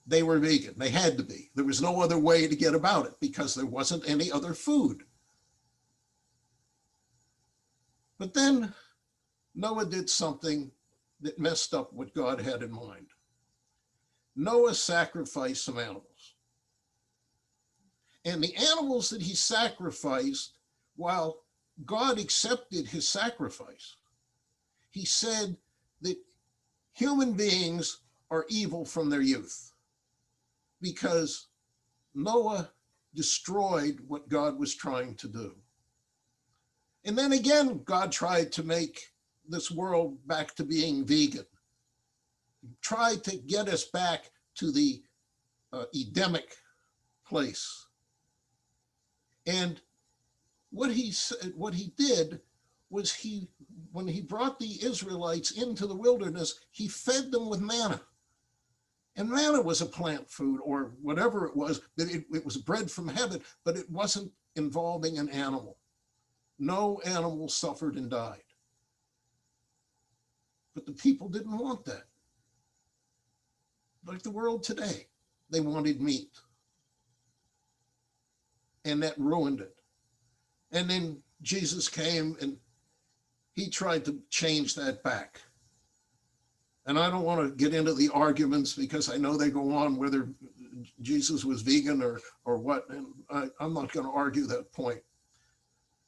They were vegan. They had to be. There was no other way to get about it because there wasn't any other food. But then Noah did something that messed up what God had in mind. Noah sacrificed some animals. And the animals that he sacrificed, while God accepted his sacrifice, he said that human beings are evil from their youth, because Noah destroyed what God was trying to do. And then again, God tried to make this world back to being vegan. He tried to get us back to the Edenic place. And what he did was when he brought the Israelites into the wilderness, he fed them with manna. And manna was a plant food or whatever it was, but it was bread from heaven, but it wasn't involving an animal. No animal suffered and died. But the people didn't want that. Like the world today, they wanted meat. And that ruined it. And then Jesus came and he tried to change that back. And I don't want to get into the arguments because I know they go on whether Jesus was vegan or what, and I'm not going to argue that point.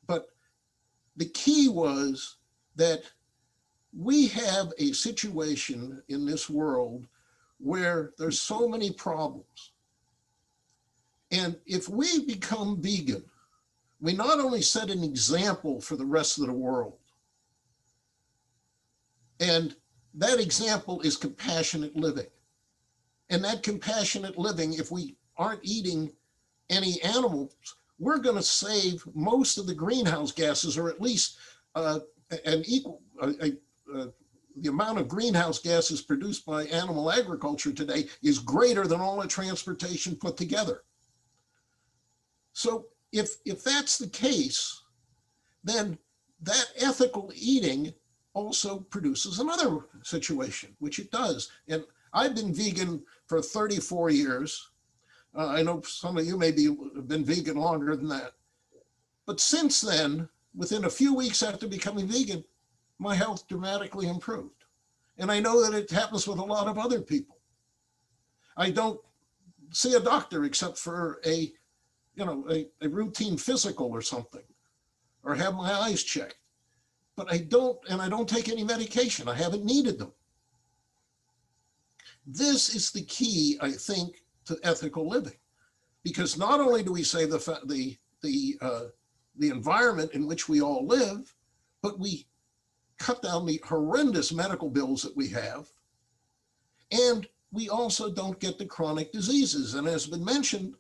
But the key was that we have a situation in this world where there's so many problems. And if we become vegan, we not only set an example for the rest of the world, and that example is compassionate living. And that compassionate living, if we aren't eating any animals, we're going to save most of the greenhouse gases, or at least the amount of greenhouse gases produced by animal agriculture today is greater than all the transportation put together. So if that's the case, then that ethical eating also produces another situation, which it does. And I've been vegan for 34 years. I know some of you maybe have been vegan longer than that. But since then, within a few weeks after becoming vegan, my health dramatically improved. And I know that it happens with a lot of other people. I don't see a doctor except for a routine physical or something, or have my eyes checked. But I don't take any medication. I haven't needed them. This is the key, I think, to ethical living, because not only do we save the environment in which we all live, but we cut down the horrendous medical bills that we have, and we also don't get the chronic diseases. And as has been mentioned,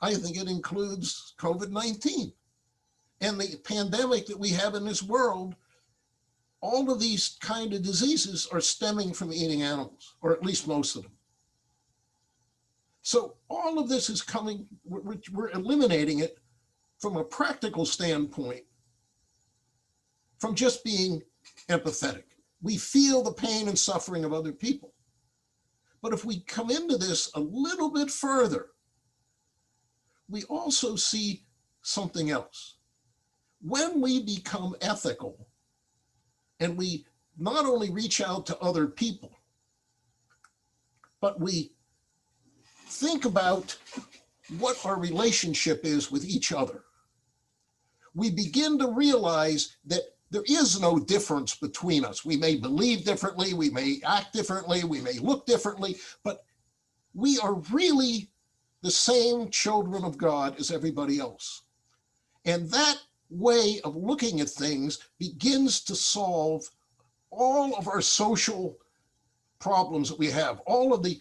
I think it includes COVID-19 and the pandemic that we have in this world. All of these kind of diseases are stemming from eating animals, or at least most of them. So all of this is coming, we're eliminating it from a practical standpoint, from just being empathetic. We feel the pain and suffering of other people. But if we come into this a little bit further, we also see something else. When we become ethical, and we not only reach out to other people, but we think about what our relationship is with each other, we begin to realize that there is no difference between us. We may believe differently, we may act differently, we may look differently, but we are really the same children of God as everybody else. And that way of looking at things begins to solve all of our social problems that we have, all of the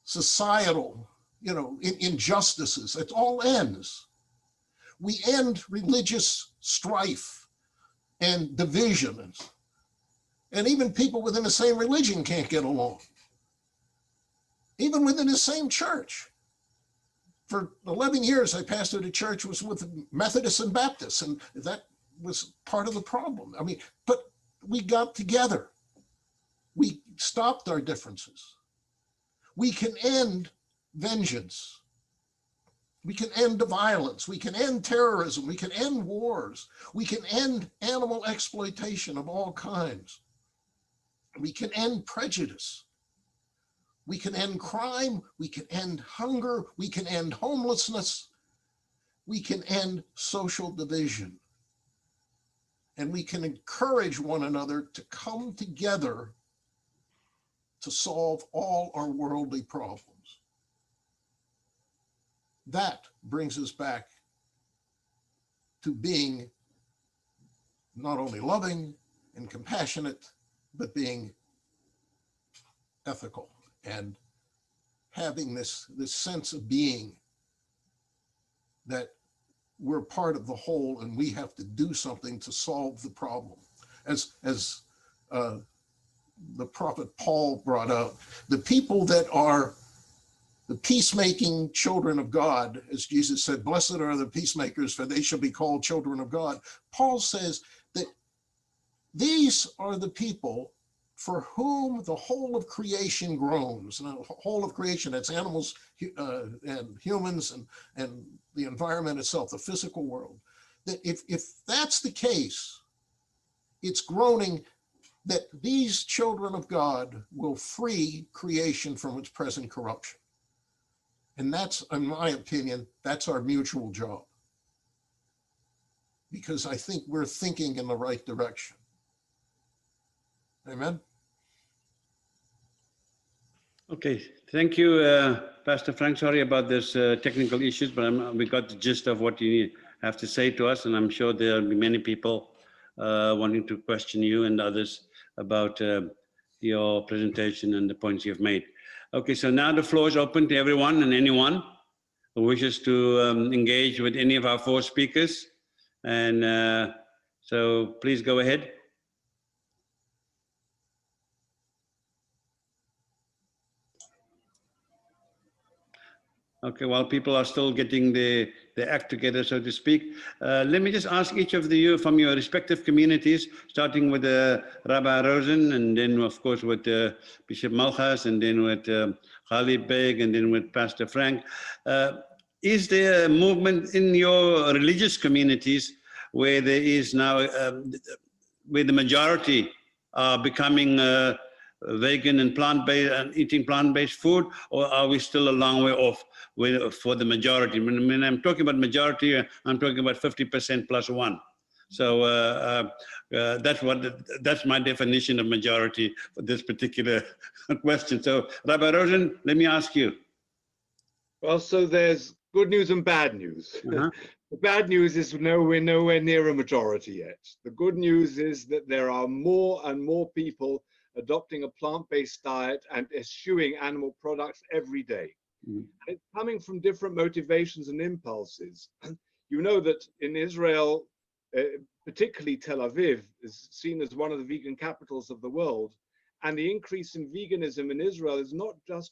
societal, injustices. It all ends. We end religious strife and division. And even people within the same religion can't get along. Even within the same church. For 11 years, I pastored a church was with Methodists and Baptists, and that was part of the problem. I mean, but we got together. We stopped our differences. We can end vengeance. We can end the violence. We can end terrorism. We can end wars. We can end animal exploitation of all kinds. We can end prejudice. We can end crime. We can end hunger. We can end homelessness. We can end social division. And we can encourage one another to come together to solve all our worldly problems. That brings us back to being not only loving and compassionate, but being ethical and having this sense of being that we're part of the whole and we have to do something to solve the problem. As the prophet Paul brought out, the people that are the peacemaking children of God, as Jesus said, blessed are the peacemakers, for they shall be called children of God. Paul says that these are the people for whom the whole of creation groans. And the whole of creation, that's animals and humans and the environment itself, the physical world. That if that's the case, it's groaning that these children of God will free creation from its present corruption. And that's, in my opinion, that's our mutual job. Because I think we're thinking in the right direction. Amen? Okay, thank you, Pastor Frank. Sorry about this technical issues, but we got the gist of what you have to say to us, and I'm sure there will be many people wanting to question you and others about your presentation and the points you've made. Okay, so now the floor is open to everyone and anyone who wishes to engage with any of our four speakers. And so please go ahead. Okay, while people are still getting the act together, so to speak, let me just ask each of you from your respective communities, starting with Rabbi Rosen, and then of course with Bishop Malchus, and then with Khalid Beg, and then with Pastor Frank. Is there a movement in your religious communities where there is now, where the majority are becoming vegan and plant-based and eating plant-based food, or are we still a long way off for the majority? When I'm talking about majority, I'm talking about 50% plus one. So that's my definition of majority for this particular question. So Rabbi Rosen, let me ask you. Well, so there's good news and bad news. The bad news is we're nowhere near a majority yet. The good news is that there are more and more people adopting a plant-based diet and eschewing animal products every day. It's coming from different motivations and impulses. You know that in Israel, particularly Tel Aviv, is seen as one of the vegan capitals of the world. And the increase in veganism in Israel is not just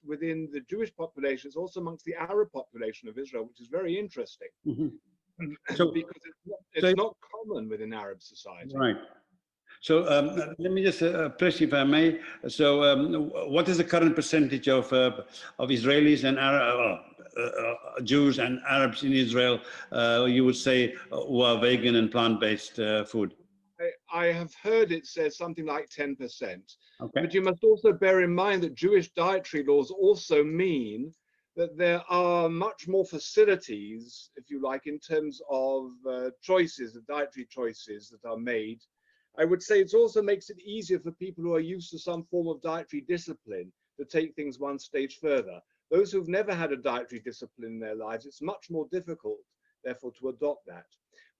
within the Jewish population, it's also amongst the Arab population of Israel, which is very interesting. So, because it's not common within Arab society. Right. So let me just press, if I may. So what is the current percentage of Israelis and Jews and Arabs in Israel, you would say, who are vegan and plant-based food? I have heard it says something like 10%. Okay. But you must also bear in mind that Jewish dietary laws also mean that there are much more facilities, if you like, in terms of choices, the dietary choices that are made. I would say it also makes it easier for people who are used to some form of dietary discipline to take things one stage further. Those who've never had a dietary discipline in their lives, it's much more difficult, therefore, to adopt that.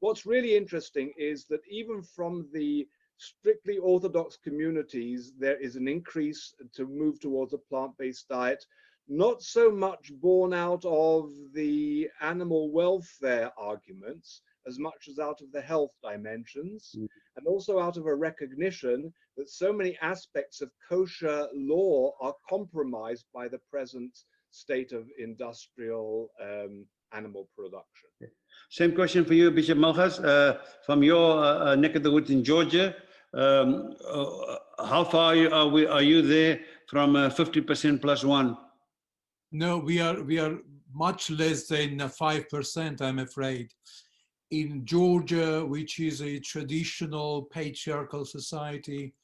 What's really interesting is that even from the strictly orthodox communities, there is an increase to move towards a plant-based diet, not so much born out of the animal welfare arguments, as much as out of the health dimensions, and also out of a recognition that so many aspects of kosher law are compromised by the present state of industrial animal production. Same question for you, Bishop Malchus, from your neck of the woods in Georgia. How far are you there from 50% plus one? No, we are much less than 5%, I'm afraid. In Georgia, which is a traditional patriarchal society,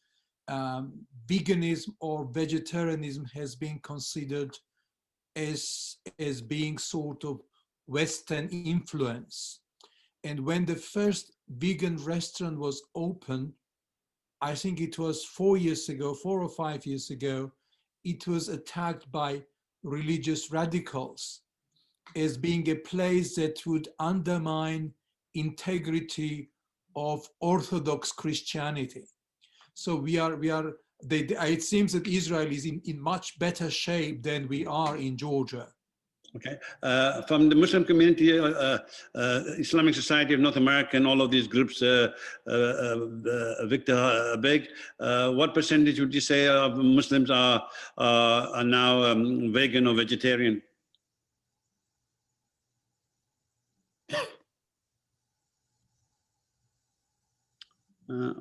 veganism or vegetarianism has been considered as being sort of Western influence. And when the first vegan restaurant was opened, I think it was 4 or 5 years ago, it was attacked by religious radicals as being a place that would undermine integrity of Orthodox Christianity. So it seems that Israel is in much better shape than we are in Georgia. Okay. From the Muslim community, Islamic Society of North America, and all of these groups, Victor Beg, what percentage would you say of Muslims are now vegan or vegetarian?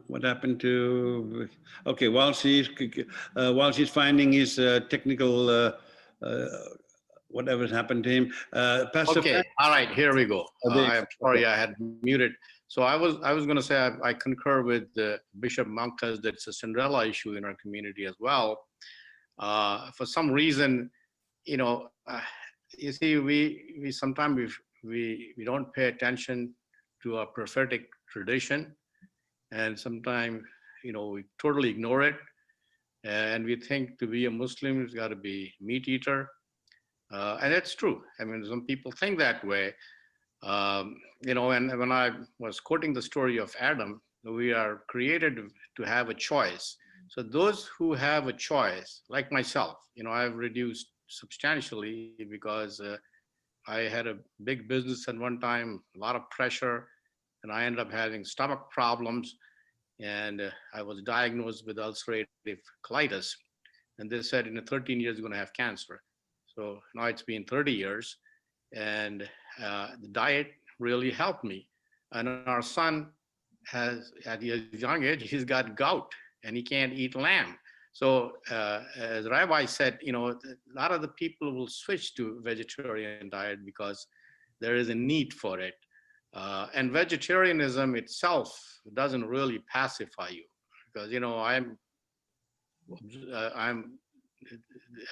What happened to? Okay, while she's finding his technical. Whatever's happened to him. Pastor. Okay, all right, here we go. I'm sorry, I had muted. So I was going to say I concur with Bishop Malchus that it's a Cinderella issue in our community as well. For some reason, you see, we sometimes we don't pay attention to our prophetic tradition, and sometimes we totally ignore it, and we think to be a Muslim you've got to be meat eater. And it's true. I mean, some people think that way. And when I was quoting the story of Adam, we are created to have a choice. So those who have a choice, like myself, I've reduced substantially because I had a big business at one time, a lot of pressure, and I ended up having stomach problems. And I was diagnosed with ulcerative colitis. And they said in 13 years, you're going to have cancer. So now it's been 30 years, and the diet really helped me. And our son has, at a young age, he's got gout, and he can't eat lamb. So as Rabbi said, a lot of the people will switch to vegetarian diet because there is a need for it. And vegetarianism itself doesn't really pacify you, because I'm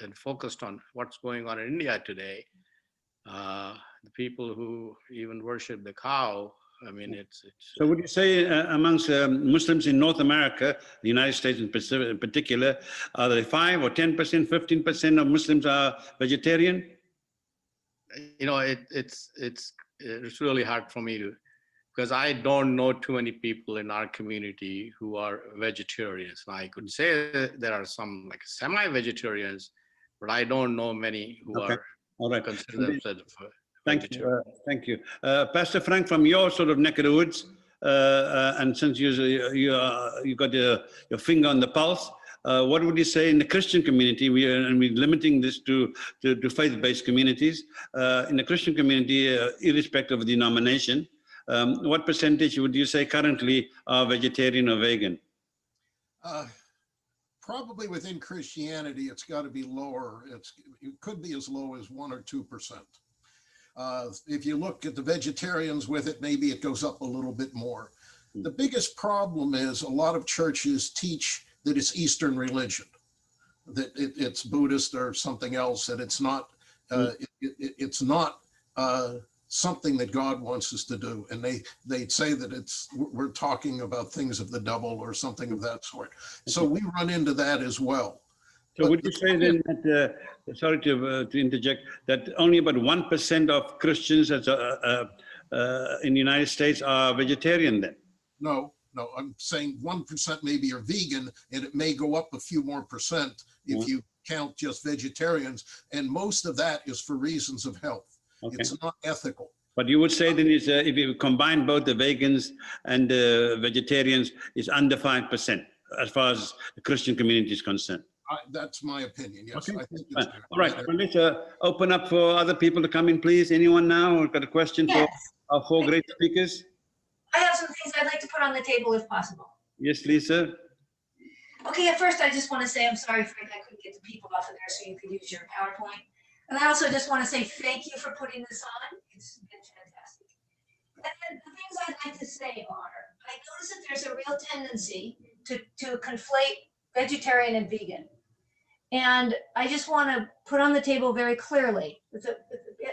and focused on what's going on in India today. The people who even worship the cow, I mean, it's. So would you say amongst Muslims in North America, the United States in particular, are they 5 or 10%, 15% of Muslims are vegetarian? It's really hard for me to, because I don't know too many people in our community who are vegetarians. I could say there are some like semi-vegetarians, but I don't know many who are considered themselves vegetarian. Thank you. Pastor Frank, from your sort of neck of the woods, and since you got your finger on the pulse, what would you say in the Christian community? We're limiting this to faith-based communities. In the Christian community, irrespective of denomination, what percentage would you say currently are vegetarian or vegan? Probably within Christianity, it's got to be lower. It could be as low as 1 or 2%. If you look at the vegetarians with it, maybe it goes up a little bit more. The biggest problem is a lot of churches teach that it's Eastern religion, that it's Buddhist or something else, and it's not. It's not something that God wants us to do. And they say that we're talking about things of the devil or something of that sort. So we run into that as well. So But would the you say then that, sorry to interject, that only about 1% of Christians in the United States are vegetarian then? No, I'm saying 1% maybe are vegan, and it may go up a few more percent if you count just vegetarians. And most of that is for reasons of health. Okay. It's not ethical. But you would say then is if you combine both the vegans and the vegetarians, it's under 5% as far as the Christian community is concerned. That's my opinion. Yes, Okay. I think it's Fine. All right. Well, let's open up for other people to come in, please. Anyone now who's got a question for Yes. our four great speakers? I have some things I'd like to put on the table if possible. Yes, Lisa. Okay, at first I just want to say I'm sorry, Frank, I couldn't get the people off of there so you could use your PowerPoint. And I also just want to say thank you for putting this on. It's been fantastic. And the things I'd like to say are, I notice that there's a real tendency to conflate vegetarian and vegan. And I just want to put on the table very clearly,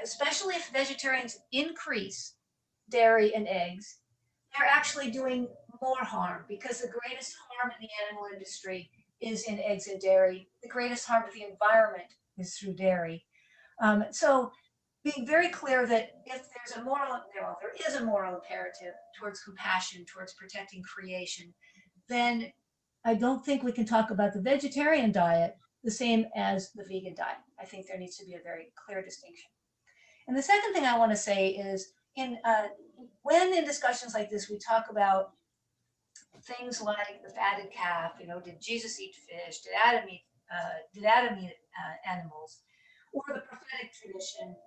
especially if vegetarians increase dairy and eggs, they're actually doing more harm, because the greatest harm in the animal industry is in eggs and dairy. The greatest harm to the environment is through dairy. So being very clear that if there's a moral, there is a moral imperative towards compassion, towards protecting creation, then I don't think we can talk about the vegetarian diet the same as the vegan diet. I think there needs to be a very clear distinction. And the second thing I want to say is, when in discussions like this, we talk about things like the fatted calf, did Jesus eat fish? Did Adam eat animals? Or the prophetic tradition,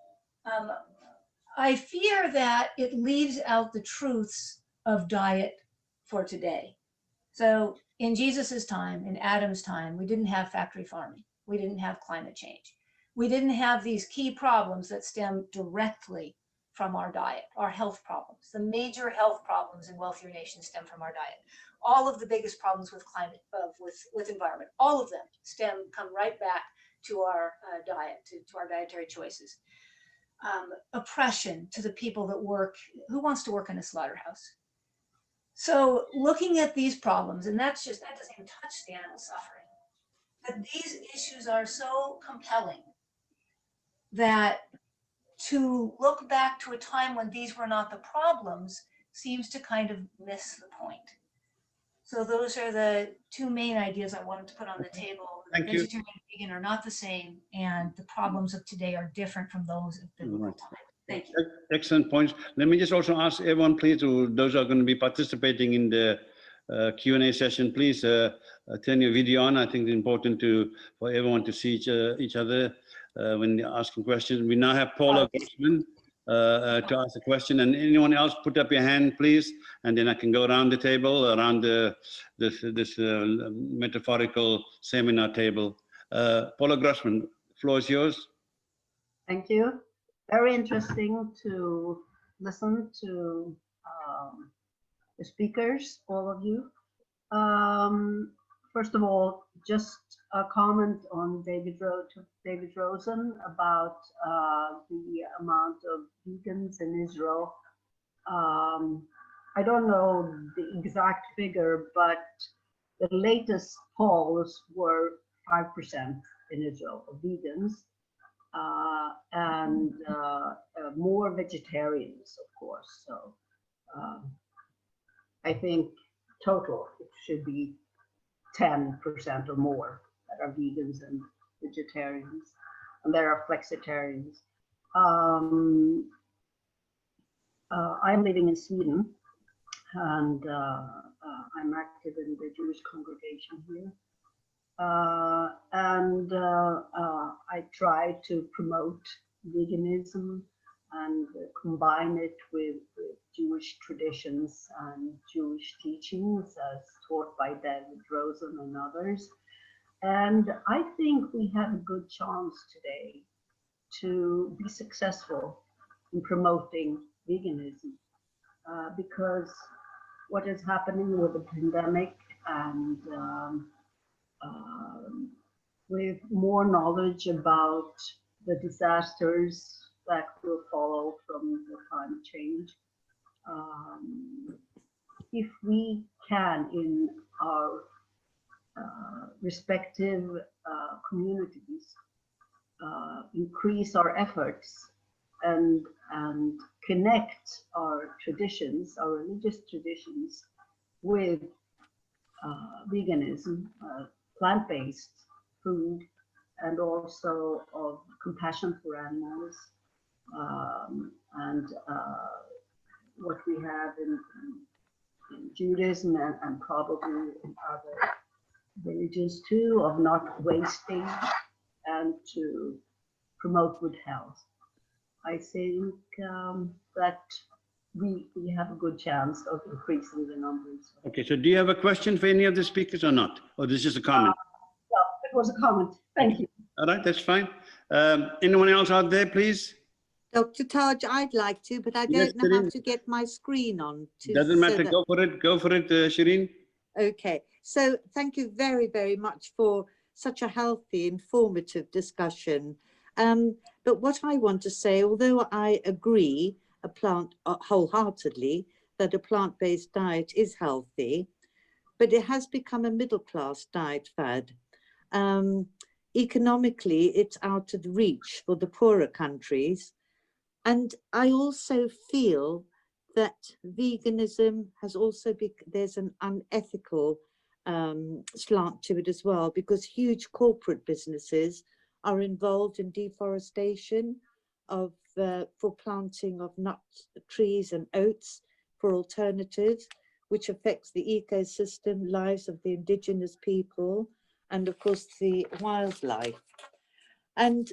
I fear that it leaves out the truths of diet for today. So in Jesus's time, in Adam's time, we didn't have factory farming. We didn't have climate change. We didn't have these key problems that stem directly from our diet, our health problems. The major health problems in wealthier nations stem from our diet. All of the biggest problems with climate, with environment, all of them come right back to our diet, to our dietary choices. Oppression to the people that work, who wants to work in a slaughterhouse? So looking at these problems, and that doesn't even touch the animal suffering, but these issues are so compelling that to look back to a time when these were not the problems seems to kind of miss the point. So those are the two main ideas I wanted to put on the table. Thank you. Vegetarian and vegan are not the same, and the problems of today are different from those of biblical time. Thank you. Excellent points. Let me just also ask everyone, please, those who are going to be participating in the Q&A session, please turn your video on. I think it's important for everyone to see each other when they're asking questions. We now have Paula Grossman to ask a question, and anyone else put up your hand, please, and then I can go around the table, around this metaphorical seminar table. Paula Grossman, the floor is yours. Thank you. Very interesting to listen to the speakers, all of you. First of all, just a comment on David Rosen about the amount of vegans in Israel. I don't know the exact figure, but the latest polls were 5% in Israel of vegans. And more vegetarians, of course. So I think total it should be 10% or more that are vegans and vegetarians, and there are flexitarians. I'm living in Sweden, and I'm active in the Jewish congregation here. I try to promote veganism and combine it with Jewish traditions and Jewish teachings as taught by David Rosen and others. And I think we have a good chance today to be successful in promoting veganism because what is happening with the pandemic and with more knowledge about the disasters that will follow from the climate change. If we can, in our respective communities increase our efforts and connect our traditions, our religious traditions, with veganism, plant-based food, and also of compassion for animals, and what we have in Judaism and probably in other religions too, of not wasting and to promote good health. I think that we have a good chance of increasing the numbers. Okay, so do you have a question for any of the speakers or not? Or this is just a comment? Well, it was a comment. Thank you. All right, that's fine. Anyone else out there, please? Dr. Taj, I'd like to, but I Yes, don't know how Shireen. to get my screen on. Doesn't matter, go for it, Shireen. Okay, so thank you very, very much for such a healthy, informative discussion. But what I want to say, although I agree wholeheartedly that a plant-based diet is healthy, but it has become a middle-class diet fad. Economically, it's out of reach for the poorer countries. And I also feel that veganism has also there's an unethical slant to it as well, because huge corporate businesses are involved in deforestation of for planting of nut trees and oats for alternatives, which affects the ecosystem, lives of the indigenous people, and of course the wildlife. And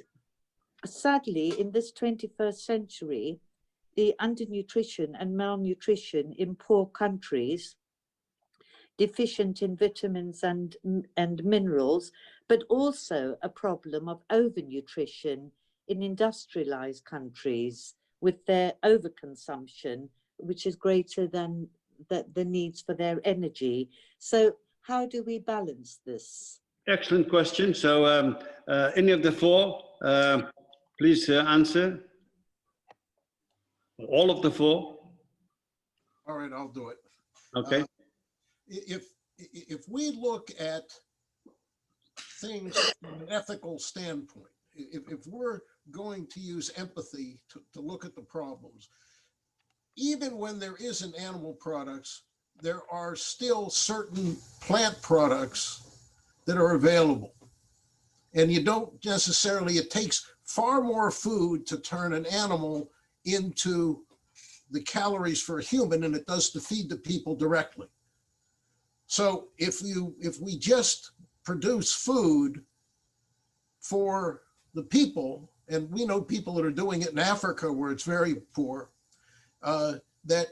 sadly, in this 21st century, the undernutrition and malnutrition in poor countries, deficient in vitamins and minerals, but also a problem of overnutrition in industrialized countries with their overconsumption, which is greater than the needs for their energy. So how do we balance this? Excellent question. So any of the four, please answer. All of the four. All right, I'll do it. Okay. If we look at things from an ethical standpoint, if we're going to use empathy to look at the problems, even when there isn't animal products, there are still certain plant products that are available. And you don't necessarily, it takes far more food to turn an animal into the calories for a human than it does to feed the people directly. So if we just produce food for the people, and we know people that are doing it in Africa where it's very poor, that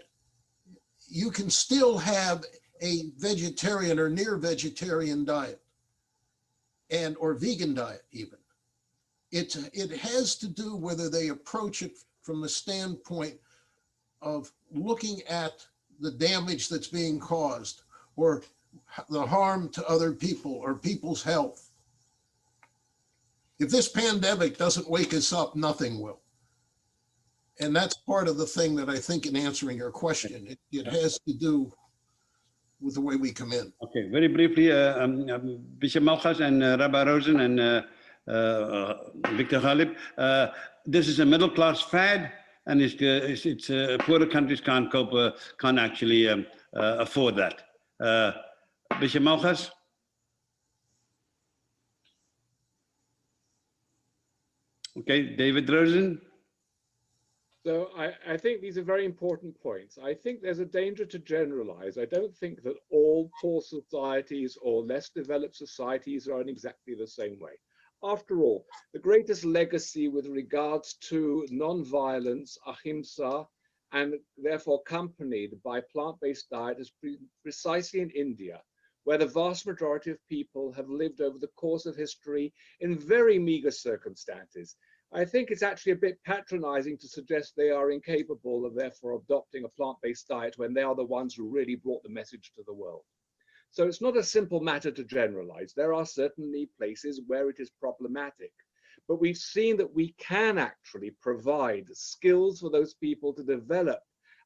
you can still have a vegetarian or near vegetarian diet, and or vegan diet even. It has to do whether they approach it from the standpoint of looking at the damage that's being caused or the harm to other people or people's health. If this pandemic doesn't wake us up, nothing will. And that's part of the thing that I think in answering your question, it has to do with the way we come in. Okay, very briefly, Bishop Malchus and Rabbi Rosen and Victor Ghalib, this is a middle-class fad, and it's poorer countries can't cope, can't actually afford that. Bishop Malchus? Okay, David Rosen? So I think these are very important points. I think there's a danger to generalize. I don't think that all poor societies or less developed societies are in exactly the same way. After all, the greatest legacy with regards to non-violence, ahimsa, and therefore accompanied by plant-based diet is precisely in India, where the vast majority of people have lived over the course of history in very meager circumstances. I think it's actually a bit patronizing to suggest they are incapable of therefore adopting a plant-based diet when they are the ones who really brought the message to the world. So it's not a simple matter to generalize. There are certainly places where it is problematic, but we've seen that we can actually provide skills for those people to develop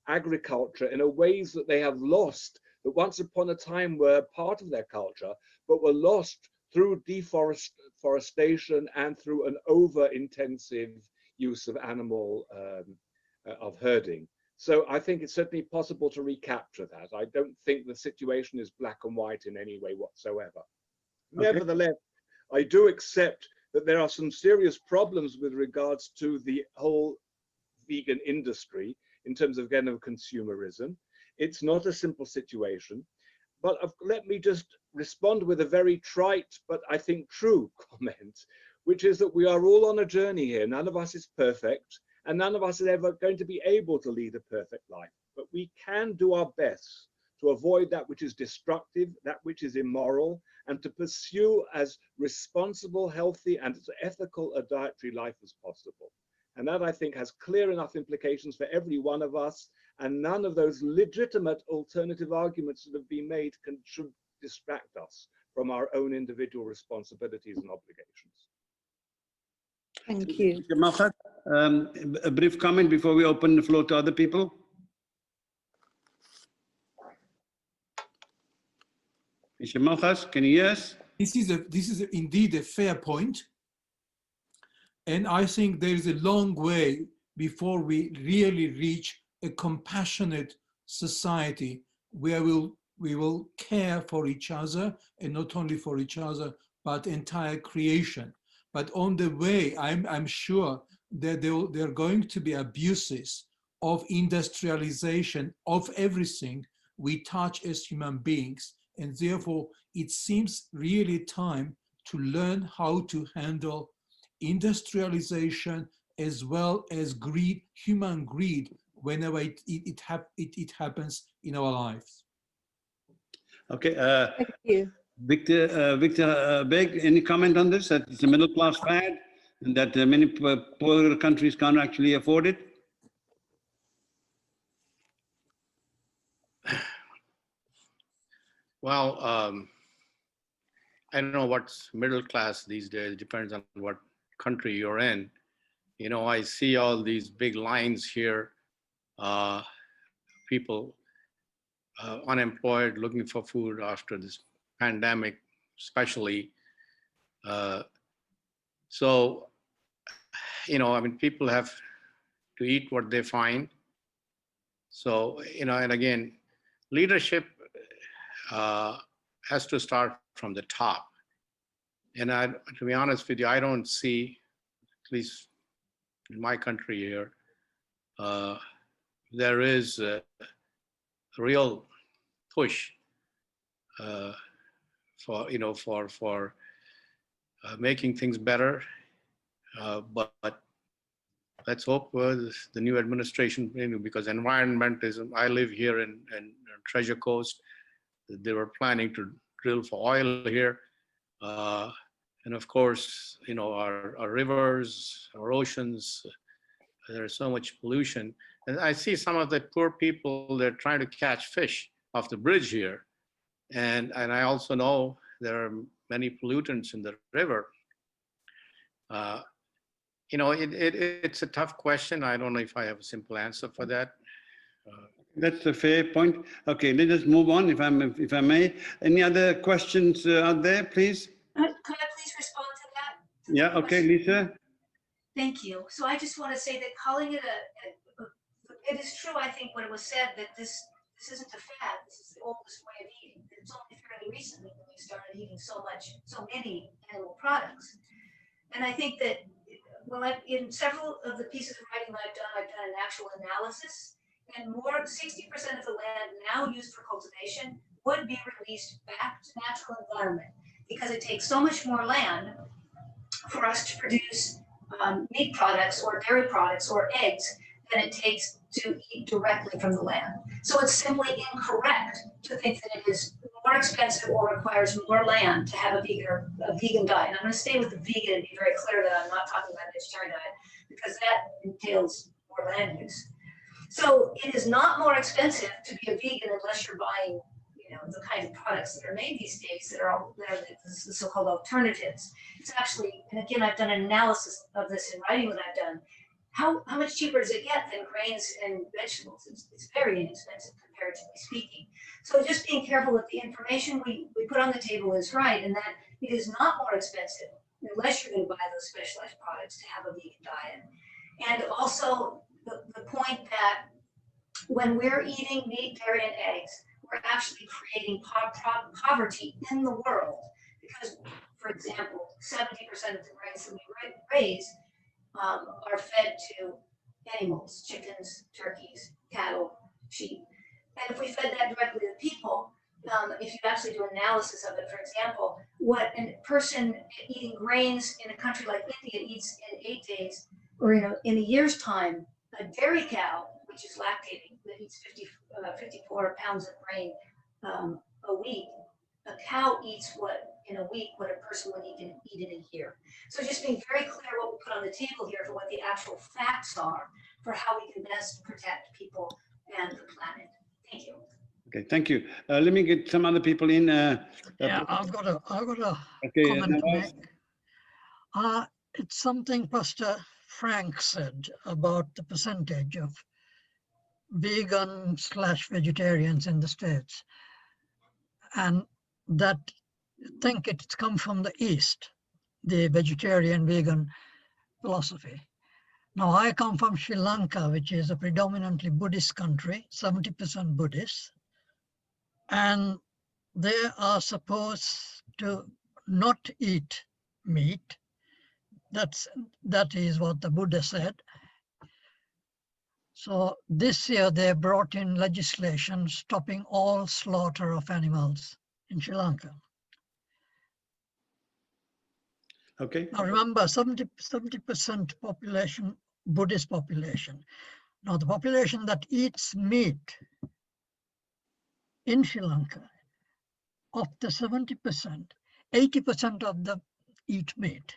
agriculture in a ways that they have lost, that once upon a time were part of their culture, but were lost through deforestation and through an over-intensive use of animal of herding. So I think it's certainly possible to recapture that. I don't think the situation is black and white in any way whatsoever. Okay. Nevertheless, I do accept that there are some serious problems with regards to the whole vegan industry in terms of, again, of consumerism. It's not a simple situation. But let me just respond with a very trite, but I think true comment, which is that we are all on a journey here. None of us is perfect, and none of us is ever going to be able to lead a perfect life. But we can do our best to avoid that which is destructive, that which is immoral, and to pursue as responsible, healthy, and as ethical a dietary life as possible. And that, I think, has clear enough implications for every one of us, and none of those legitimate alternative arguments that have been made should distract us from our own individual responsibilities and obligations. Thank you. Mr. Malkhat, a brief comment before we open the floor to other people. Mr. Malkhat, can you hear us? This is indeed a fair point. And I think there is a long way before we really reach a compassionate society where we will care for each other, and not only for each other, but entire creation. But on the way, I'm sure that there are going to be abuses of industrialization of everything we touch as human beings. And therefore, it seems really time to learn how to handle industrialization as well as greed, human greed, whenever it happens in our lives. Okay. Thank you. Victor Beg, any comment on this? That it's a middle class fad and that many poorer countries can't actually afford it? Well, I don't know what's middle class these days. It depends on what country you're in. You know, I see all these big lines here, people unemployed, looking for food after this pandemic, especially. So, you know, I mean, people have to eat what they find. So, you know, and again, leadership has to start from the top. And to be honest with you, I don't see, at least in my country here, there is a real push for, you know, for making things better. But let's hope the new administration, you know, because environmentalism, I live here in Treasure Coast, they were planning to drill for oil here. And of course, you know, our rivers, our oceans, there's so much pollution. And I see some of the poor people, they're trying to catch fish off the bridge here. And I also know there are many pollutants in the river. You know, it's a tough question. I don't know if I have a simple answer for that. That's a fair point. Okay, let us move on, if I may. Any other questions out there, please? Could I please respond to that? Yeah, okay, Lisa. Thank you. So I just want to say that calling it it is true, I think, when it was said that this isn't a fad, this is the oldest way of eating. It's only fairly recently when we started eating so many animal products. And I think that, well, in several of the pieces of writing that I've done an actual analysis, and 60% of the land now used for cultivation would be released back to natural environment, because it takes so much more land for us to produce meat products or dairy products or eggs than it takes to eat directly from the land. So it's simply incorrect to think that it is more expensive or requires more land to have a vegan diet. And I'm going to stay with the vegan and be very clear that I'm not talking about a vegetarian diet, because that entails more land use. So it is not more expensive to be a vegan unless you're buying, you know, the kind of products that are made these days that are the so-called alternatives. It's actually, and again, I've done an analysis of this in writing that I've done. How much cheaper does it get than grains and vegetables? It's very inexpensive comparatively speaking. So just being careful that the information we put on the table is right, and that it is not more expensive, unless you're going to buy those specialized products, to have a vegan diet. And also the point that when we're eating meat, dairy, and eggs, we're actually creating poverty in the world. Because, for example, 70% of the grains that we raise are fed to animals, chickens, turkeys, cattle, sheep. And if we fed that directly to people, if you actually do analysis of it, for example, what a person eating grains in a country like India eats in 8 days, or in a year's time, a dairy cow, which is lactating, that eats 54 pounds of grain a week, a cow eats in a week what a person would eat in a year. So just being very clear what we put on the table here for what the actual facts are for how we can best protect people and the planet. Thank you. Okay, thank you. Let me get some other people in. Yeah, I've got a comment to make. It's something Pastor Frank said about the percentage of vegan/vegetarians in the States, and that I think it's come from the East, the vegetarian vegan philosophy. Now, I come from Sri Lanka, which is a predominantly Buddhist country, 70% Buddhist, and they are supposed to not eat meat. That is what the Buddha said. So this year they brought in legislation stopping all slaughter of animals in Sri Lanka. Okay. Now remember, 70% population, Buddhist population. Now the population that eats meat in Sri Lanka, of the 70%, 80% of them eat meat.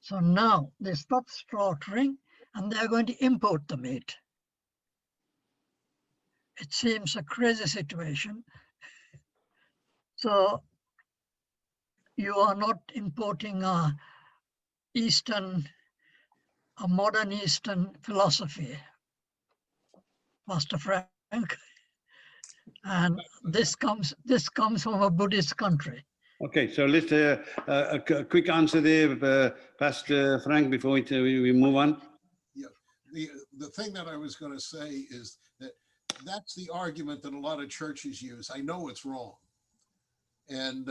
So now they stop slaughtering and they're going to import the meat. It seems a crazy situation. So you are not importing a modern Eastern philosophy, Pastor Frank, and this comes from a Buddhist country. Okay, so let's a quick answer there, Pastor Frank, before we move on. Yeah, the thing that I was going to say is that that's the argument that a lot of churches use. I know it's wrong, and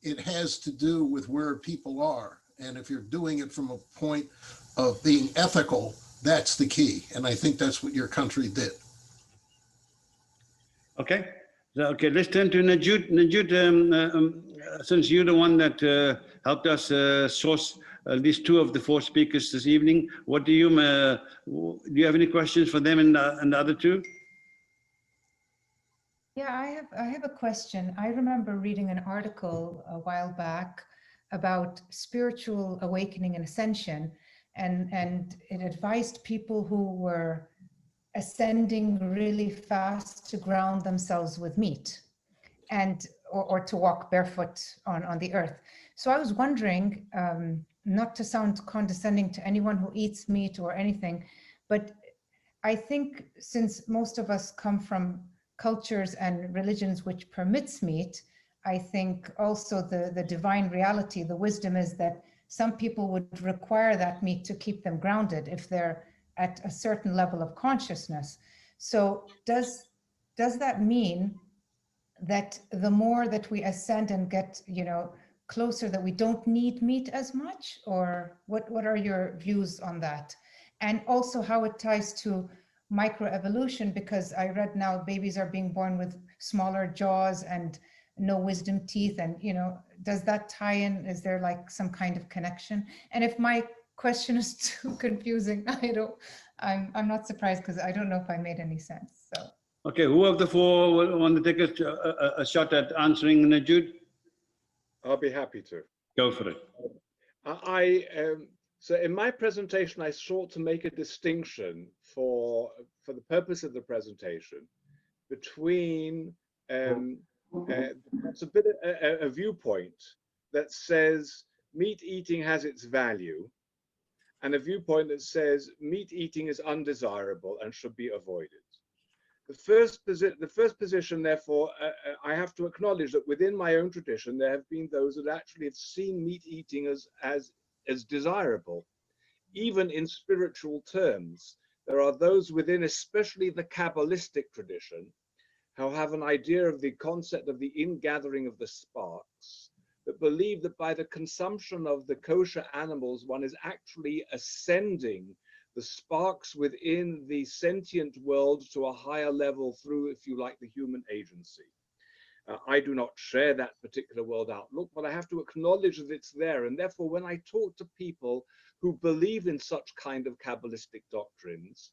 it has to do with where people are. And if you're doing it from a point of being ethical, that's the key. And I think that's what your country did. Okay. So, okay, let's turn to Najud. Najud, since you're the one that helped us source at least 2 of the 4 speakers this evening, what do you have any questions for them and the other 2? Yeah, I have a question. I remember reading an article a while back about spiritual awakening and ascension, and it advised people who were ascending really fast to ground themselves with meat and or to walk barefoot on the earth. So I was wondering, not to sound condescending to anyone who eats meat or anything, but I think since most of us come from cultures and religions which permits meat, I think also the divine reality, the wisdom is that some people would require that meat to keep them grounded if they're at a certain level of consciousness. So does that mean that the more that we ascend and get, closer, that we don't need meat as much? Or what are your views on that? And also how it ties to microevolution, because I read now babies are being born with smaller jaws and no wisdom teeth, and does that tie in? Is there like some kind of connection? And if my question is too confusing, I'm not surprised, because I don't know if I made any sense. So okay, who of the 4 will want to take a shot at answering, Najud? I'll be happy to. Go for it. So in my presentation, I sought to make a distinction for the purpose of the presentation between it's a bit a viewpoint that says meat eating has its value, and a viewpoint that says meat eating is undesirable and should be avoided. The first position, therefore, I have to acknowledge that within my own tradition, there have been those that actually have seen meat eating as desirable, even in spiritual terms. There are those within, especially the Kabbalistic tradition, who have an idea of the concept of the ingathering of the sparks, that believe that by the consumption of the kosher animals, one is actually ascending the sparks within the sentient world to a higher level through, if you like, the human agency. I do not share that particular world outlook, but I have to acknowledge that it's there. And therefore, when I talk to people who believe in such kind of Kabbalistic doctrines,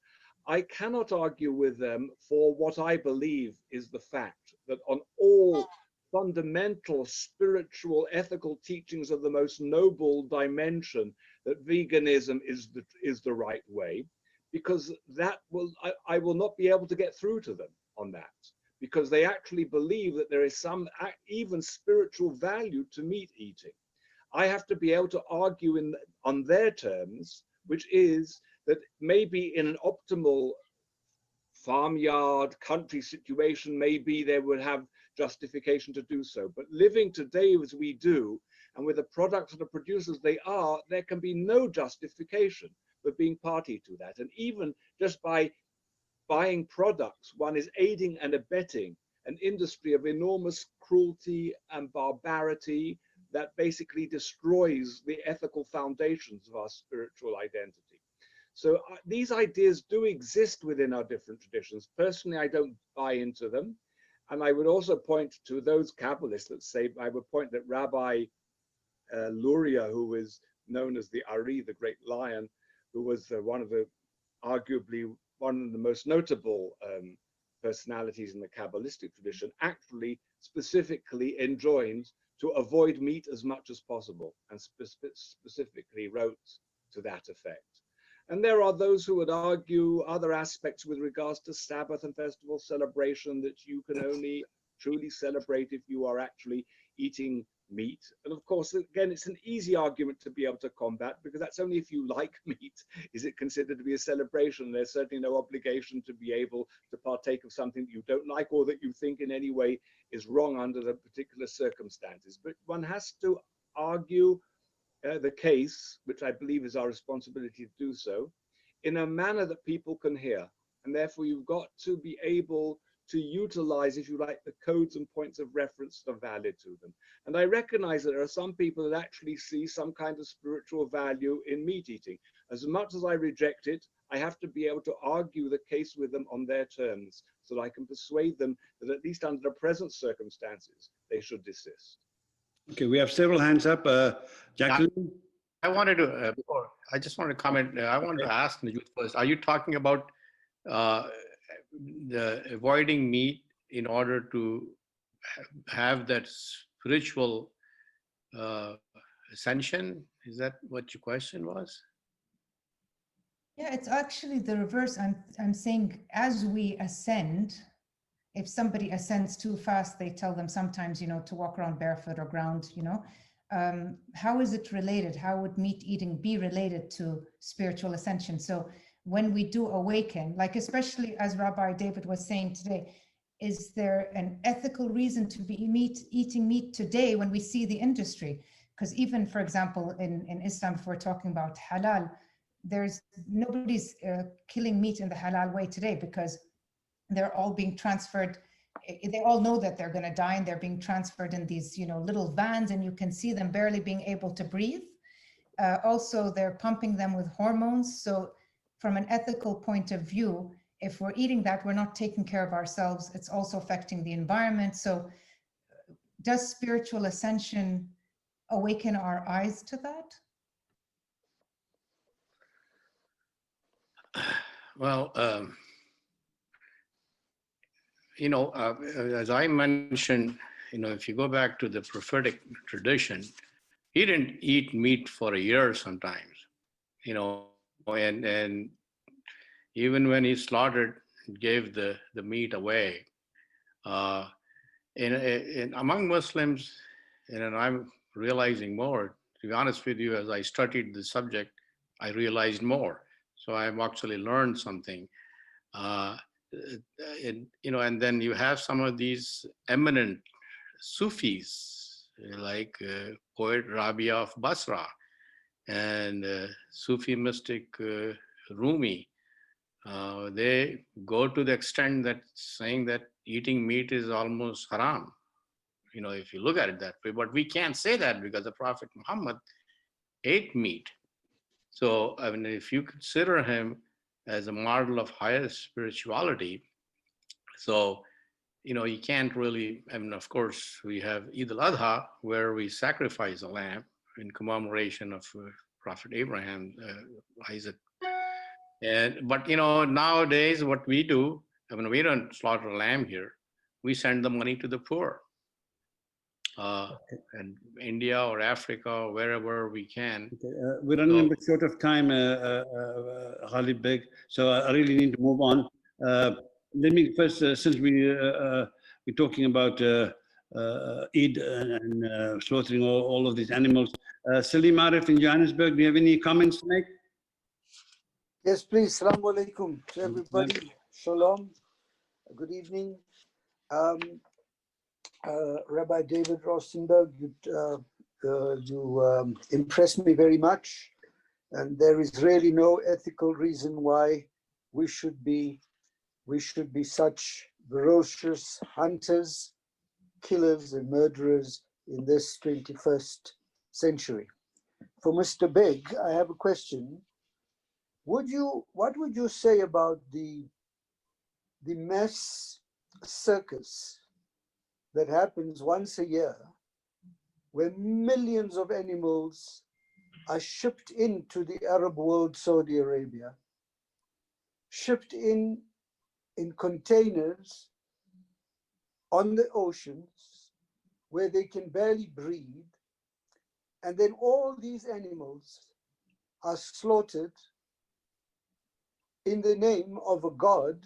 I cannot argue with them for what I believe is the fact that on all fundamental spiritual ethical teachings of the most noble dimension, that veganism is the right way, because that will I will not be able to get through to them on that, because they actually believe that there is some even spiritual value to meat eating. I have to be able to argue on their terms, which is that maybe in an optimal farmyard country situation, maybe they would have justification to do so. But living today as we do, and with the products and the producers they are, there can be no justification for being party to that. And even just by buying products, one is aiding and abetting an industry of enormous cruelty and barbarity that basically destroys the ethical foundations of our spiritual identity. So these ideas do exist within our different traditions. Personally, I don't buy into them. And I would also point to those Kabbalists that say, I would point that Rabbi Luria, who is known as the Ari, the great lion, who was arguably one of the most notable personalities in the Kabbalistic tradition, actually specifically enjoined to avoid meat as much as possible, and specifically wrote to that effect. And there are those who would argue other aspects with regards to Sabbath and festival celebration, that you can only truly celebrate if you are actually eating meat. And of course, again, it's an easy argument to be able to combat, because that's only if you like meat is it considered to be a celebration. There's certainly no obligation to be able to partake of something that you don't like or that you think in any way is wrong under the particular circumstances. But one has to argue the case, which I believe is our responsibility to do so, in a manner that people can hear. And therefore, you've got to be able to utilize, if you like, the codes and points of reference that are valid to them. And I recognize that there are some people that actually see some kind of spiritual value in meat eating. As much as I reject it, I have to be able to argue the case with them on their terms, so that I can persuade them that at least under the present circumstances, they should desist. Okay, we have several hands up. Jacqueline? I wanted to, I just wanted to comment. I wanted to ask Najut first, are you talking about the avoiding meat in order to have that spiritual ascension? Is that what your question was? Yeah, it's actually the reverse. I'm saying as we ascend, if somebody ascends too fast, they tell them sometimes, to walk around barefoot or ground, how is it related? How would meat eating be related to spiritual ascension? So when we do awaken, like especially as Rabbi David was saying today, is there an ethical reason to be eating meat today when we see the industry? Because even, for example, in Islam, if we're talking about halal, nobody's killing meat in the halal way today, because they're all being transferred. They all know that they're going to die, and they're being transferred in these, little vans, and you can see them barely being able to breathe. Also, they're pumping them with hormones. So from an ethical point of view, if we're eating that, we're not taking care of ourselves. It's also affecting the environment. So does spiritual ascension awaken our eyes to that? Well, as I mentioned, if you go back to the prophetic tradition, he didn't eat meat for a year sometimes, and even when he slaughtered, gave the meat away. And among Muslims, and I'm realizing more, to be honest with you, as I studied the subject, I realized more. So I've actually learned something. and then you have some of these eminent Sufis, like poet Rabia of Basra and Sufi mystic Rumi. They go to the extent that saying that eating meat is almost haram, if you look at it that way. But we can't say that because the Prophet Muhammad ate meat. So, I mean, if you consider him as a model of higher spirituality, so, you can't really, I mean, of course, we have Eid al-Adha, where we sacrifice a lamb in commemoration of Prophet Abraham, Isaac. But nowadays, what we do, I mean, we don't slaughter a lamb here. We send the money to the poor. And India or Africa or wherever we can. Okay. We're running a bit short of time, Khalid Beg, so I really need to move on. Let me first, since we're talking about Eid and slaughtering all of these animals, Salim Arif in Johannesburg, do you have any comments to make? Yes, please. Assalamu alaikum to everybody. Shalom. Good evening. Rabbi David Rosenberg, you impressed me very much, and there is really no ethical reason why we should be such ferocious hunters, killers, and murderers in this 21st century. For Mr. Beg, I have a question. What would you say about the mass circus that happens once a year, where millions of animals are shipped into the Arab world, Saudi Arabia, shipped in containers on the oceans where they can barely breathe, and then all these animals are slaughtered in the name of a God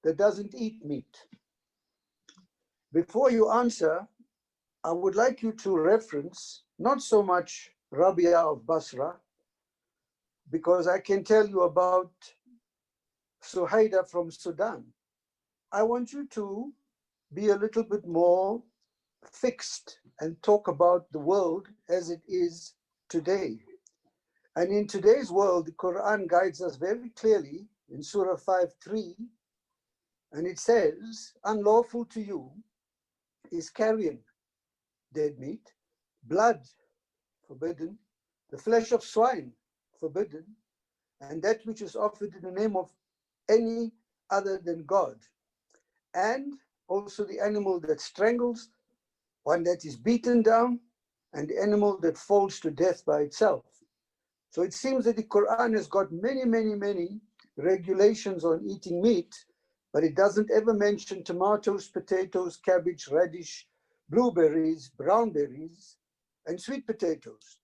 that doesn't eat meat? Before you answer, I would like you to reference not so much Rabia of Basra, because I can tell you about Suhaida from Sudan. I want you to be a little bit more fixed and talk about the world as it is today. And in today's world, the Quran guides us very clearly in Surah 5:3, and it says, unlawful to you is carrion, dead meat, blood, forbidden, the flesh of swine, forbidden, and that which is offered in the name of any other than God, and also the animal that strangles, one that is beaten down, and the animal that falls to death by itself. So it seems that the Quran has got many, many, many regulations on eating meat, but it doesn't ever mention tomatoes, potatoes, cabbage, radish, blueberries, brown berries, and sweet potatoes.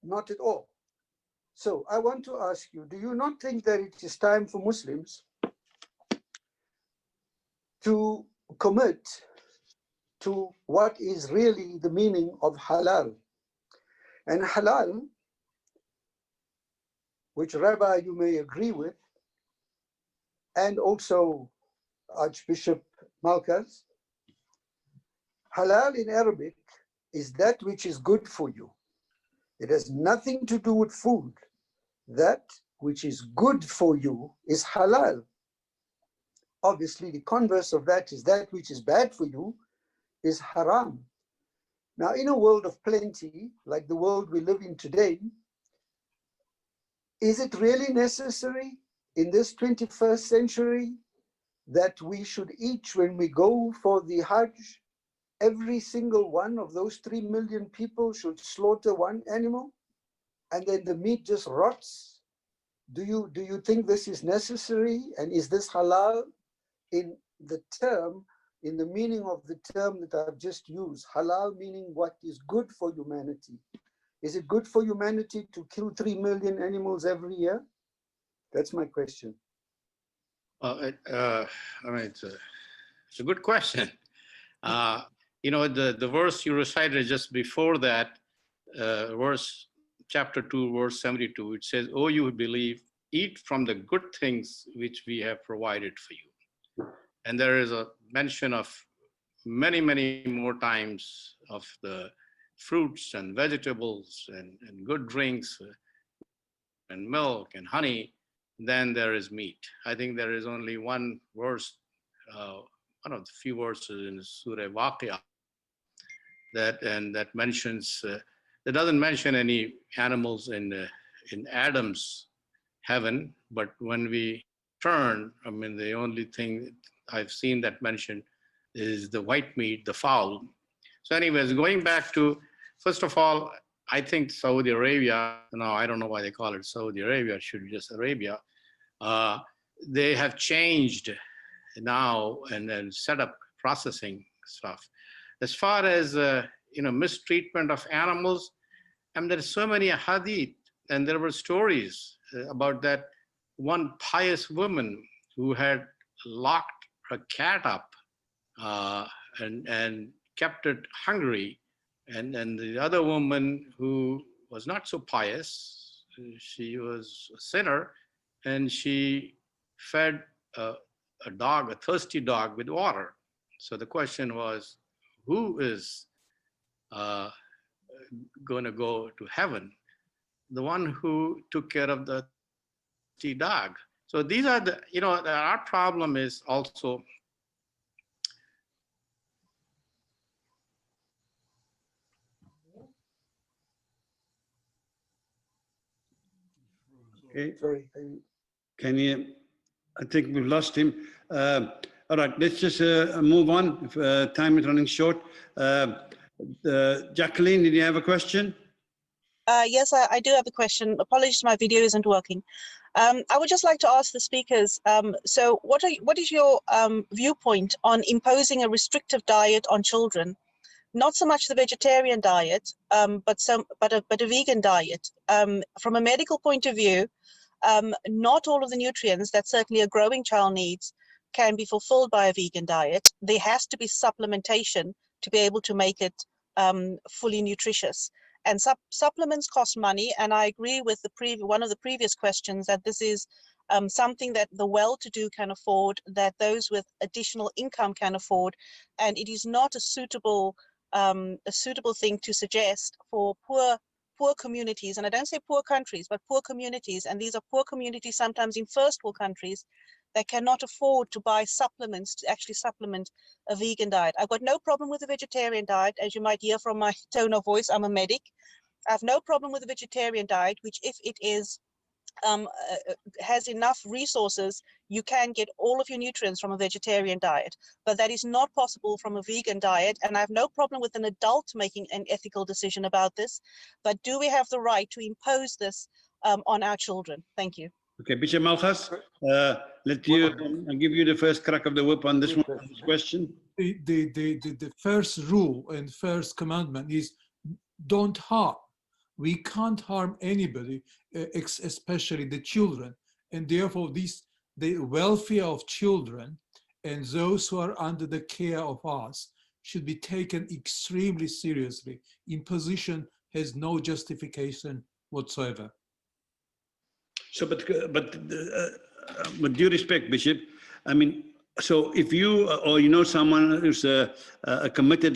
Not at all. So I want to ask you, do you not think that it is time for Muslims to commit to what is really the meaning of halal? And halal, which Rabbi you may agree with, and also Archbishop Malkas, halal in Arabic is that which is good for you. It has nothing to do with food. That which is good for you is halal. Obviously, the converse of that is that which is bad for you is haram. Now, in a world of plenty, like the world we live in today, is it really necessary in this 21st century that we should each, when we go for the Hajj, every single one of those 3 million people should slaughter one animal, and then the meat just rots? Do you think this is necessary? And is this halal in the meaning of the term that I've just used? Halal meaning what is good for humanity. Is it good for humanity to kill 3 million animals every year? That's my question. I mean, it's a good question. The verse you recited just before that, chapter 2, verse 72, it says, "Oh, you who believe, eat from the good things which we have provided for you. And there is a mention of many, many more times of the fruits and vegetables and good drinks and milk and honey than there is meat. I think there is only one verse, one of the few verses in Surah Waqia that mentions, that doesn't mention any animals in Adam's heaven, but when we turn, I mean, the only thing I've seen that mentioned is the white meat, the fowl. So anyways, going back to, first of all, I think Saudi Arabia, no, I don't know why they call it Saudi Arabia, it should be just Arabia. They have changed now and set up processing stuff. As far as mistreatment of animals, I mean, there's so many hadith, and there were stories about that one pious woman who had locked her cat up and kept it hungry, and the other woman who was not so pious, she was a sinner, and she fed a dog, a thirsty dog, with water. So the question was, who is going to go to heaven? The one who took care of the thirsty dog. So these are the, our problem is also Okay. Sorry. Can you, I think we've lost him. All right, let's just move on. Time is running short. Jacqueline, did you have a question? Yes, I do have a question. Apologies, my video isn't working. I would just like to ask the speakers, so what is your viewpoint on imposing a restrictive diet on children? Not so much the vegetarian diet, but a vegan diet. From a medical point of view, not all of the nutrients that certainly a growing child needs can be fulfilled by a vegan diet. There has to be supplementation to be able to make it fully nutritious. And supplements cost money, and I agree with one of the previous questions that this is something that the well-to-do can afford, that those with additional income can afford, and it is not a suitable thing to suggest for poor communities. And I don't say poor countries, but poor communities, and these are poor communities sometimes in first world countries that cannot afford to buy supplements to actually supplement a vegan diet. I've got no problem with a vegetarian diet. As you might hear from my tone of voice, I'm a medic. I have no problem with a vegetarian diet, which if it is has enough resources, you can get all of your nutrients from a vegetarian diet, but that is not possible from a vegan diet. And I have no problem with an adult making an ethical decision about this, but do we have the right to impose this on our children? Thank you. Okay, Bishop Malchus, let you I'll give you the first crack of the whip on this one, this question. The first rule and first commandment is don't harm. We can't harm anybody, especially the children. And therefore, the welfare of children and those who are under the care of us should be taken extremely seriously. Imposition has no justification whatsoever. So, but with due respect, Bishop, I mean, so if you or someone who's a committed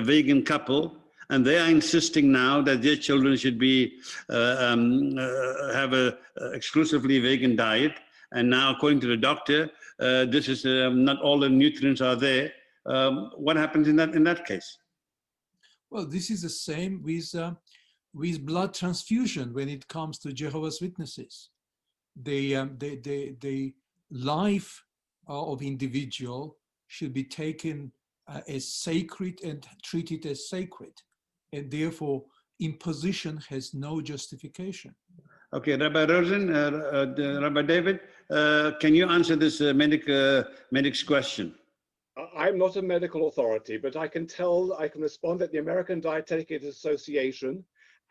vegan couple, and they are insisting now that their children should be have a exclusively vegan diet, and now according to the doctor, this is not all the nutrients are there. What happens in that case? Well, this is the same with blood transfusion when it comes to Jehovah's Witnesses. The life of individual should be taken as sacred and treated as sacred, and therefore imposition has no justification. Okay, Rabbi Rosen, Rabbi David, can you answer this medic's question? I'm not a medical authority, but I can respond that the American Dietetic Association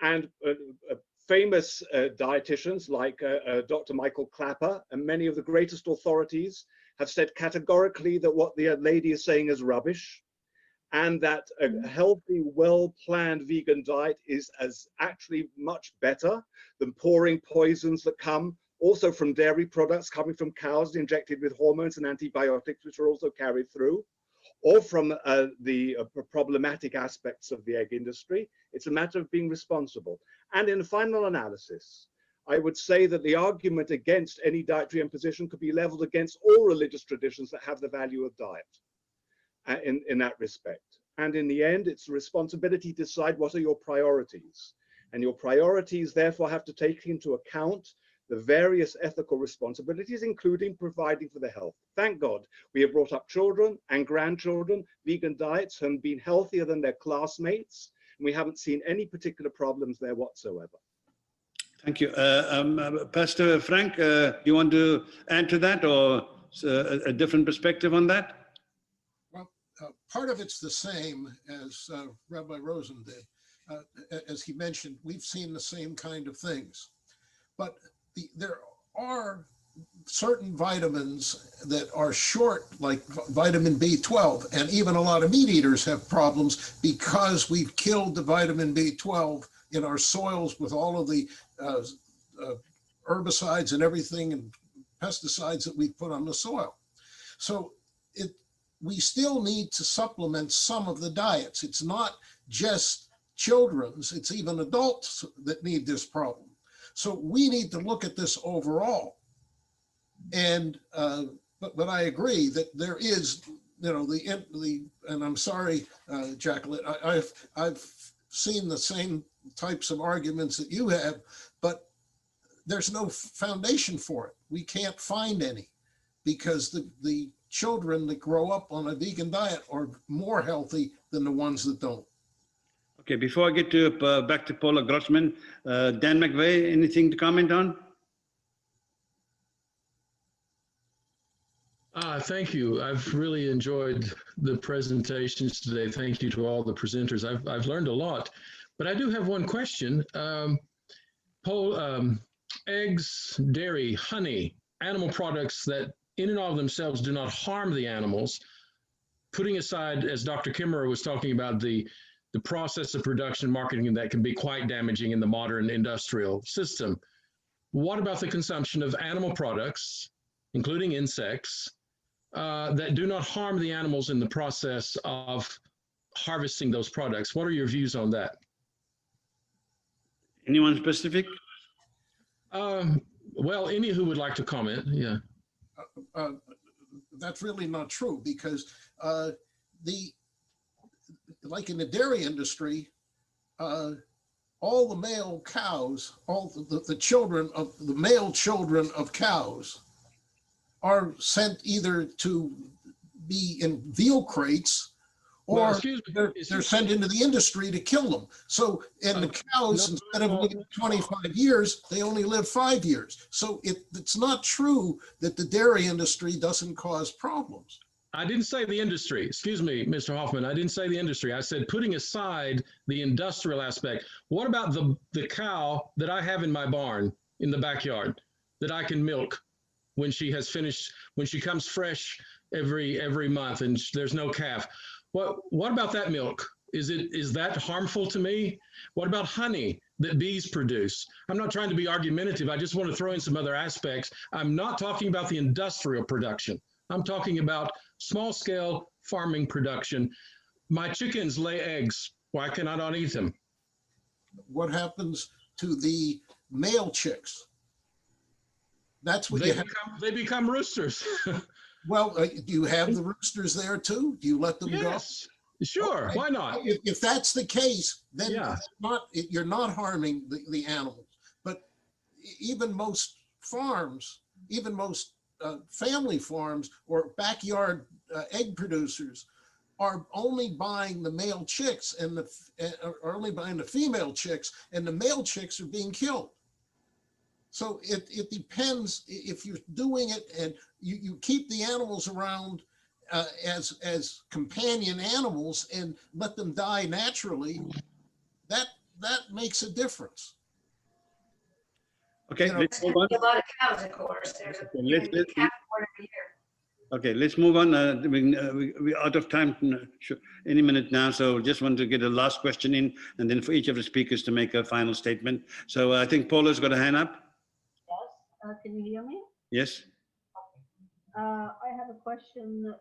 and famous dietitians like Dr. Michael Clapper and many of the greatest authorities have said categorically that what the lady is saying is rubbish, and that a healthy, well-planned vegan diet is actually much better than pouring poisons that come also from dairy products coming from cows injected with hormones and antibiotics, which are also carried through, or from the problematic aspects of the egg industry. It's a matter of being responsible. And in a final analysis, I would say that the argument against any dietary imposition could be leveled against all religious traditions that have the value of diet in that respect. And in the end, it's a responsibility to decide what are your priorities. And your priorities therefore have to take into account the various ethical responsibilities, including providing for the health. Thank God, we have brought up children and grandchildren, vegan diets, and been healthier than their classmates. And we haven't seen any particular problems there whatsoever. Thank you. Pastor Frank, you want to add to that, or a different perspective on that? Well, part of it's the same as Rabbi Rosen did. As he mentioned, we've seen the same kind of things. But there are certain vitamins that are short, like vitamin B12, and even a lot of meat eaters have problems because we've killed the vitamin B12 in our soils with all of the herbicides and everything and pesticides that we put on the soil. So we still need to supplement some of the diets. It's not just children's, it's even adults that need this problem. So we need to look at this overall. And but I agree that there is, you know, and I'm sorry, Jacqueline, I've seen the same types of arguments that you have, but there's no foundation for it. We can't find any, because the children that grow up on a vegan diet are more healthy than the ones that don't. Okay, before I get to back to Paula Grossman, Dan McVeigh, anything to comment on? Thank you. I've really enjoyed the presentations today. Thank you to all the presenters. I've learned a lot, but I do have one question. Eggs, dairy, honey, animal products that in and of themselves do not harm the animals, putting aside, as Dr. Kimmerer was talking about, the process of production marketing that can be quite damaging in the modern industrial system. What about the consumption of animal products, including insects, that do not harm the animals in the process of harvesting those products? What are your views on that? Anyone specific? Well, any who would like to comment, yeah. That's really not true, because like in the dairy industry, all the male cows, all the children of the male children of cows are sent either to be in veal crates, or they're sent into the industry to kill them. So, and the cows, instead of living 25 years, they only live 5 years. So it's not true that the dairy industry doesn't cause problems. I didn't say the industry. Excuse me, Mr. Hoffman. I didn't say the industry. I said putting aside the industrial aspect. What about the cow that I have in my barn in the backyard that I can milk when she has finished, when she comes fresh every month and there's no calf? What about that milk? Is that harmful to me? What about honey that bees produce? I'm not trying to be argumentative. I just want to throw in some other aspects. I'm not talking about the industrial production. I'm talking about small-scale farming production. My chickens lay eggs. Why can I not eat them? What happens to the male chicks? That's what they become roosters. Well, do you have the roosters there too? Do you let them go? Yes, sure. Okay. Why not? If that's the case, then you're not harming the animals. But even most farms, even most family farms or backyard egg producers are only buying the male chicks and are only buying the female chicks, and the male chicks are being killed. So it depends if you're doing it and you keep the animals around as companion animals and let them die naturally, that makes a difference. Okay, let's move on. A lot of cows, of course. There's a calf born every year. Okay, let's move on. We're out of time any minute now, so just want to get a last question in, and then for each of the speakers to make a final statement. So I think Paula's got a hand up. Yes, Can you hear me? Yes. I have a question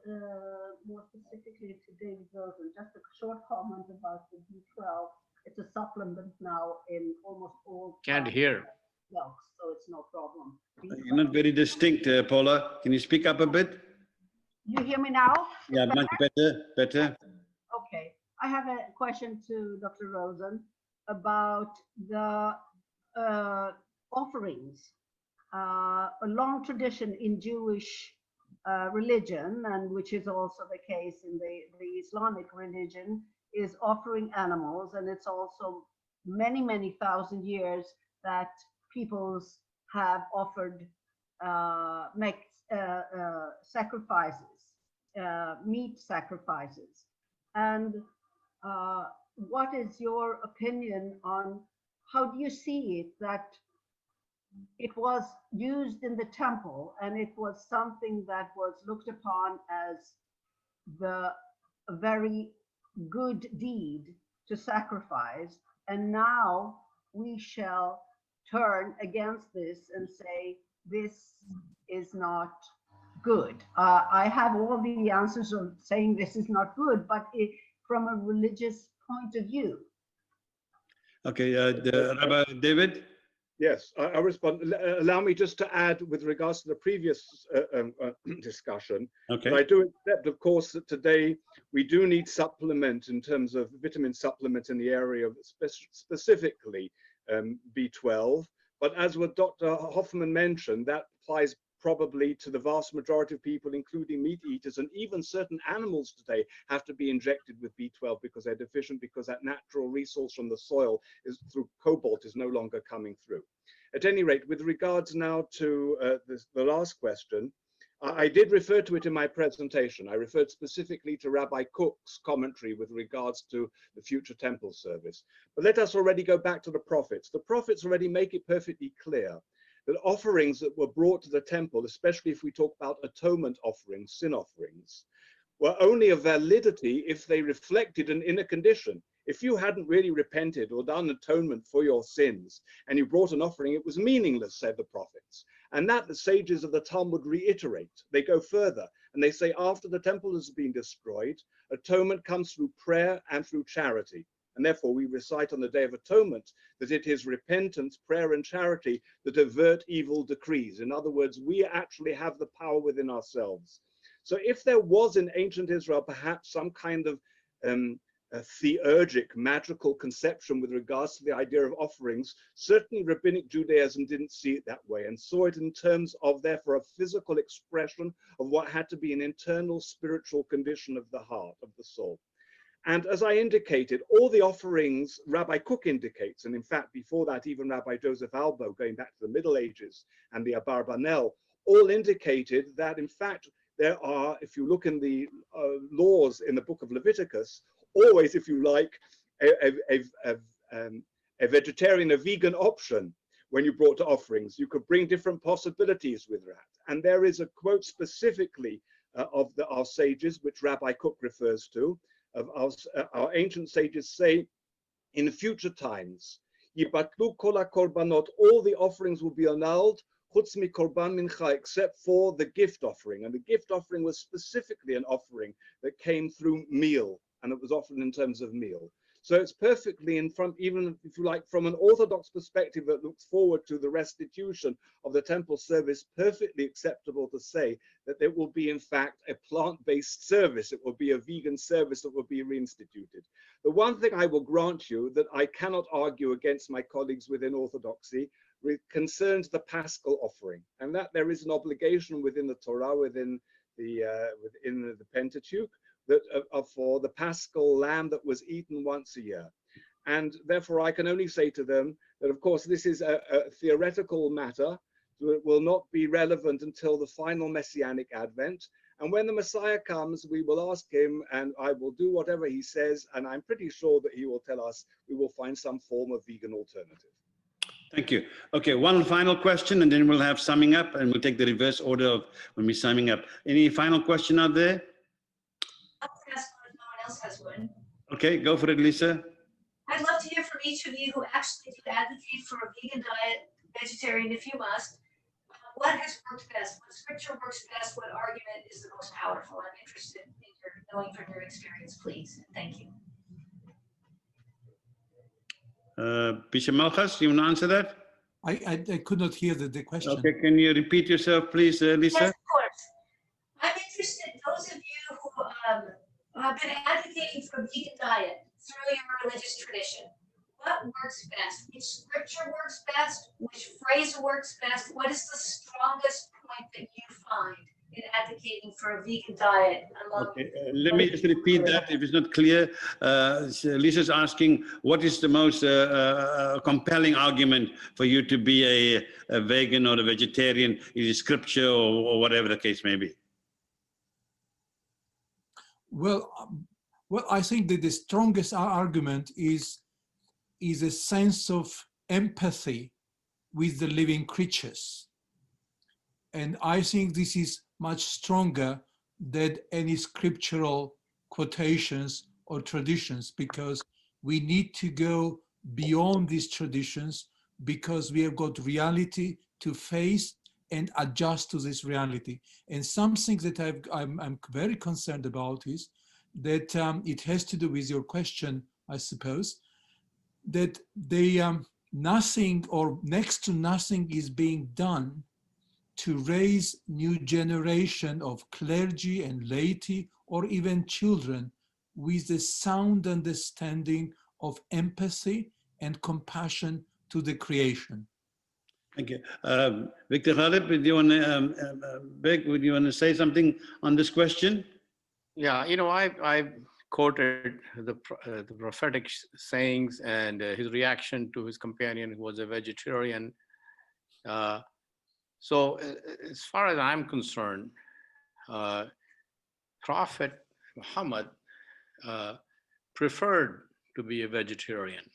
more specifically to David Rosen. Just a short comment about the B12. It's a supplement now in almost all. Can't hear. Milk, so it's no problem. You're not very distinct, Paula. Can you speak up a bit? You hear me now? Yeah, much better, better. Okay. I have a question to Dr. Rosen about the offerings. A long tradition in Jewish religion, and which is also the case in the Islamic religion, is offering animals, and it's also many, many thousand years that peoples have offered sacrifices, meat sacrifices. And what is your opinion on how do you see it that it was used in the temple and it was something that was looked upon as a very good deed to sacrifice, and now we shall turn against this and say this is not good? I have all the answers of saying this is not good, but from a religious point of view. Okay, Rabbi David? Yes, I'll respond. Allow me just to add with regards to the previous discussion. Okay. I do accept, of course, that today we do need supplement in terms of vitamin supplement in the area of specifically B12. But as what Dr. Hoffman mentioned, that applies probably to the vast majority of people, including meat eaters, and even certain animals today have to be injected with B12 because they're deficient, because that natural resource from the soil is through cobalt is no longer coming through. At any rate, with regards now to the last question, I did refer to it in my presentation. I referred specifically to Rabbi Cook's commentary with regards to the future temple service. But let us already go back to the prophets. The prophets already make it perfectly clear that offerings that were brought to the temple, especially if we talk about atonement offerings, sin offerings, were only of validity if they reflected an inner condition. If you hadn't really repented or done atonement for your sins and you brought an offering, it was meaningless, said the prophets. And that the sages of the Talmud reiterate. They go further and they say after the temple has been destroyed, atonement comes through prayer and through charity. And therefore we recite on the Day of Atonement that it is repentance, prayer, and charity that avert evil decrees. In other words, we actually have the power within ourselves. So if there was in ancient Israel perhaps some kind of a theurgic, magical conception with regards to the idea of offerings, certainly Rabbinic Judaism didn't see it that way and saw it in terms of, therefore, a physical expression of what had to be an internal spiritual condition of the heart, of the soul. And as I indicated, all the offerings Rabbi Cook indicates, and in fact, before that, even Rabbi Joseph Albo, going back to the Middle Ages, and the Abarbanel, all indicated that, in fact, there are, if you look in the laws in the book of Leviticus, always, if you like, a vegetarian, a vegan option when you brought to offerings. You could bring different possibilities with that. And there is a quote specifically of our sages, which Rabbi Cook refers to, of our ancient sages say, in future times, Yibatlu kol korbanot, all the offerings will be annulled, chutz mi korban mincha, except for the gift offering. And the gift offering was specifically an offering that came through meal, and it was offered in terms of meal. So it's perfectly in front, even if you like, from an Orthodox perspective that looks forward to the restitution of the temple service, perfectly acceptable to say that there will be, in fact, a plant-based service. It will be a vegan service that will be reinstituted. The one thing I will grant you that I cannot argue against my colleagues within Orthodoxy concerns the Paschal offering, and that there is an obligation within the Torah, within the Pentateuch, that for the Paschal lamb that was eaten once a year. And therefore I can only say to them that, of course, this is a theoretical matter, so it will not be relevant until the final Messianic Advent. And when the Messiah comes, we will ask him, and I will do whatever he says, and I'm pretty sure that he will tell us we will find some form of vegan alternative. Thank you. Okay, one final question, and then we'll have summing up, and we'll take the reverse order of when we're summing up. Any final question out there? No one else has one. Okay, go for it, Lisa. I'd love to hear from each of you who actually do advocate for a vegan diet, vegetarian if you must. what has worked best? What scripture works best? What argument is the most powerful? I'm interested in your knowing from your experience, please. Thank you. Bishop Malchus, you want to answer that? I could not hear the question. Okay, can you repeat yourself, please, Lisa? Yes, of course. I'm interested, those of you who have been advocating for a vegan diet through your religious tradition, what works best? Which scripture works best? Which phrase works best? What is the strongest point that you find in advocating for a vegan diet among? Okay, let me just repeat that if it's not clear. So Lisa's asking, what is the most compelling argument for you to be a vegan or a vegetarian? Is it scripture or whatever the case may be? Well, I think that the strongest argument is a sense of empathy with the living creatures. And I think this is much stronger than any scriptural quotations or traditions, because we need to go beyond these traditions, because we have got reality to face and adjust to this reality. And something that I'm very concerned about is that it has to do with your question, I suppose, that nothing or next to nothing is being done to raise new generation of clergy and laity or even children with a sound understanding of empathy and compassion to the creation. Thank you. Victor Khalid, would you want to, Beg, would you want to say something on this question? Yeah, you know, I quoted the prophetic sayings and his reaction to his companion who was a vegetarian. So as far as I'm concerned, Prophet Muhammad preferred to be a vegetarian.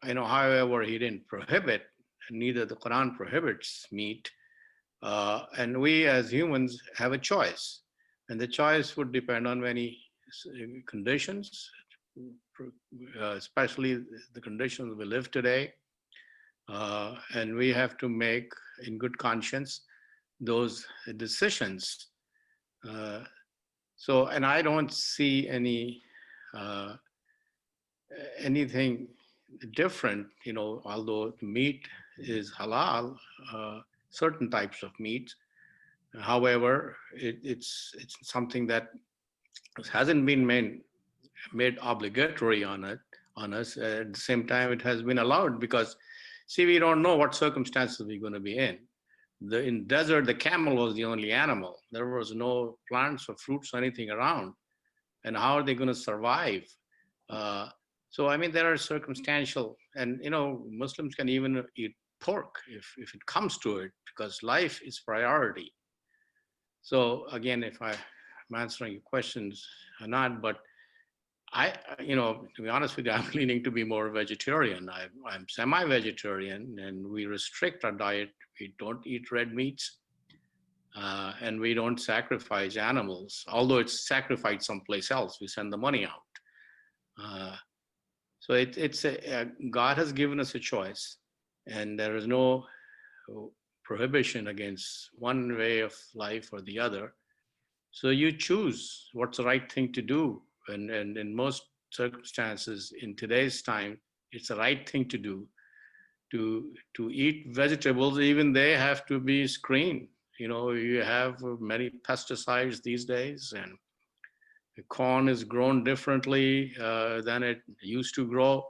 I know, however, he didn't prohibit, neither the Quran prohibits meat. And we as humans have a choice. And the choice would depend on many conditions, especially the conditions we live today. And we have to make, in good conscience, those decisions. So, and I don't see anything different, you know, although meat is halal, certain types of meat. However, it's something that hasn't been made obligatory on us. At the same time, it has been allowed because, see, we don't know what circumstances we're going to be in. In desert, the camel was the only animal. There was no plants or fruits or anything around. And how are they going to survive? So, I mean, there are circumstantial, and, you know, Muslims can even eat pork if it comes to it, because life is priority. So again, if I'm answering your questions or not, but you know, to be honest with you, I'm leaning to be more vegetarian. I'm semi-vegetarian, and we restrict our diet. We don't eat red meats, and we don't sacrifice animals, although it's sacrificed someplace else. We send the money out. So God has given us a choice, and there is no prohibition against one way of life or the other. So you choose what's the right thing to do. And in most circumstances in today's time, it's the right thing to do. To eat vegetables, even they have to be screened. You know, you have many pesticides these days, and the corn is grown differently than it used to grow.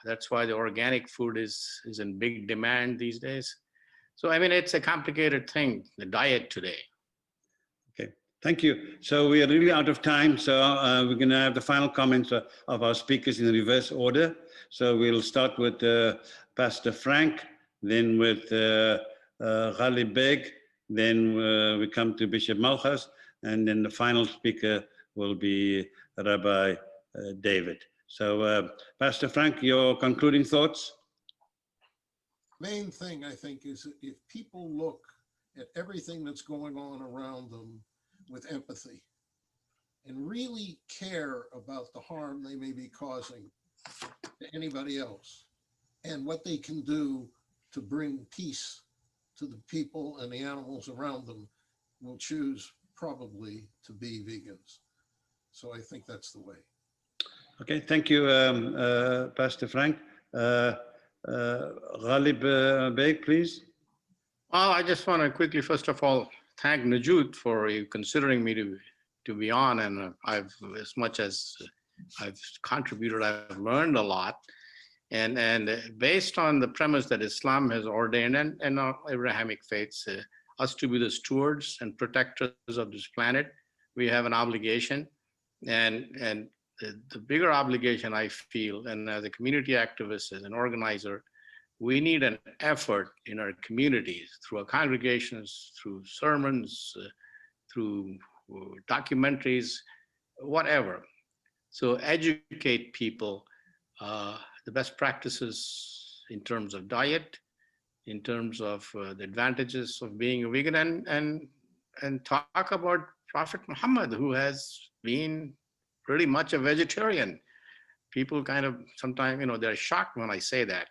That's why the organic food is in big demand these days. So, I mean, it's a complicated thing, the diet today. Okay, thank you. So we are really out of time. So we're going to have the final comments of our speakers in reverse order. So we'll start with Pastor Frank, then with Khalid Beg, then we come to Bishop Malchus, and then the final speaker will be Rabbi David. So Pastor Frank, your concluding thoughts? Main thing, I think, is if people look at everything that's going on around them with empathy and really care about the harm they may be causing to anybody else and what they can do to bring peace to the people and the animals around them will choose probably to be vegans. So I think that's the way. Okay, thank you, Pastor Frank. Ghalib Beg, please. Well, I just want to quickly, first of all, thank Najud for considering me to be on, and I've, as much as I've contributed, I've learned a lot. And based on the premise that Islam has ordained and our Abrahamic faiths, us to be the stewards and protectors of this planet, we have an obligation. And the bigger obligation I feel, and as a community activist, as an organizer, we need an effort in our communities, through our congregations, through sermons, through documentaries, whatever. So educate people the best practices in terms of diet, in terms of the advantages of being a vegan, and talk about Prophet Muhammad, who has been pretty much a vegetarian. People kind of sometimes, they're shocked when I say that.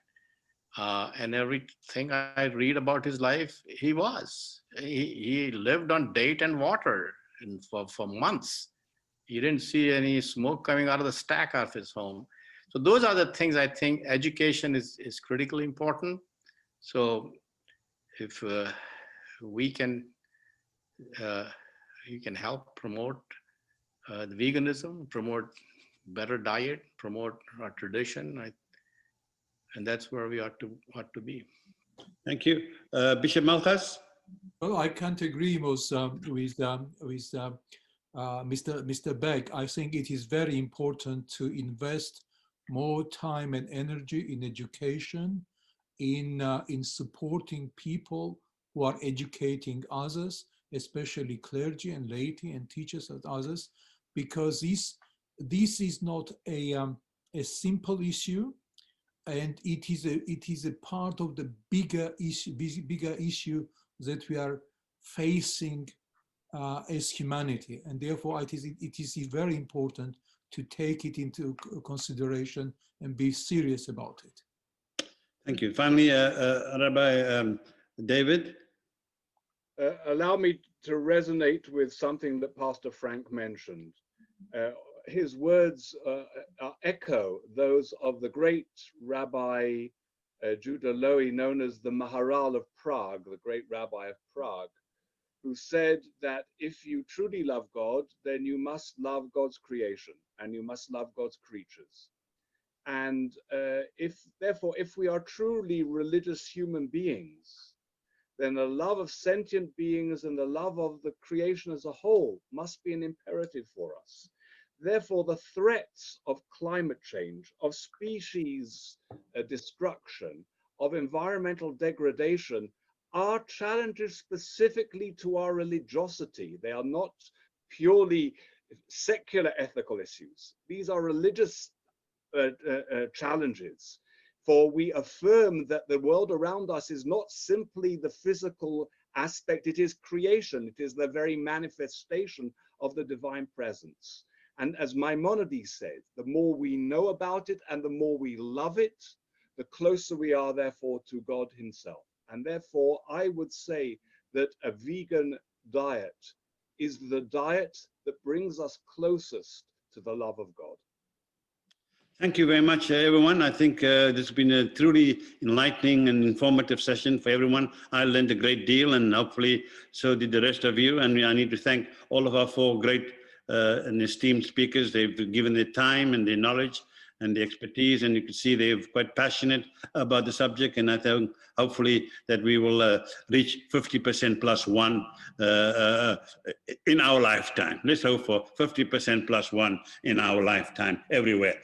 And everything I read about his life, he was. He lived on date and water for months. You didn't see any smoke coming out of the stack of his home. So those are the things I think education is critically important. So if we can, you can help promote the veganism, promote better diet, promote our tradition, and that's where we ought to be. Thank you. Bishop Malchus? Well, I can't agree with Mr. Beck. I think it is very important to invest more time and energy in education, in supporting people who are educating others, especially clergy and laity and teachers and others, because this is not a simple issue, and it is a part of the bigger issue that we are facing as humanity, and therefore it is very important to take it into consideration and be serious about it. Thank you. Finally, Rabbi David. Allow me to resonate with something that Pastor Frank mentioned. His words echo those of the great Rabbi Judah Lowy, known as the Maharal of Prague, the great rabbi of Prague, who said that if you truly love God, then you must love God's creation and you must love God's creatures. And therefore, if we are truly religious human beings, then the love of sentient beings and the love of the creation as a whole must be an imperative for us. Therefore, the threats of climate change, of species destruction, of environmental degradation are challenges specifically to our religiosity. They are not purely secular ethical issues. These are religious challenges. For we affirm that the world around us is not simply the physical aspect, it is creation, it is the very manifestation of the divine presence. And as Maimonides said, the more we know about it and the more we love it, the closer we are, therefore, to God himself. And therefore, I would say that a vegan diet is the diet that brings us closest to the love of God. Thank you very much, everyone. I think this has been a truly enlightening and informative session for everyone. I learned a great deal, and hopefully so did the rest of you. And I need to thank all of our four great and esteemed speakers. They've given their time and their knowledge and the expertise, and you can see they're quite passionate about the subject. And I think hopefully that we will reach 50% plus one in our lifetime. Let's hope for 50% plus one in our lifetime everywhere.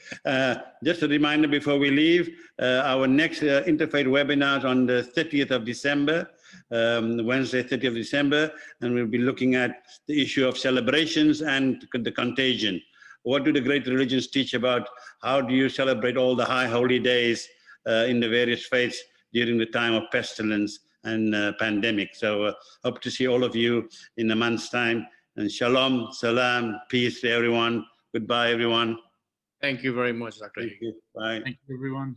Just a reminder before we leave, our next Interfaith webinar is on the 30th of December, Wednesday, 30th of December, and we'll be looking at the issue of celebrations and the contagion. What do the great religions teach about how do you celebrate all the high holy days in the various faiths during the time of pestilence and pandemic? So hope to see all of you in a month's time. And shalom, salam, peace to everyone. Goodbye, everyone. Thank you very much, Dr. Thank you. Bye. Thank you, everyone.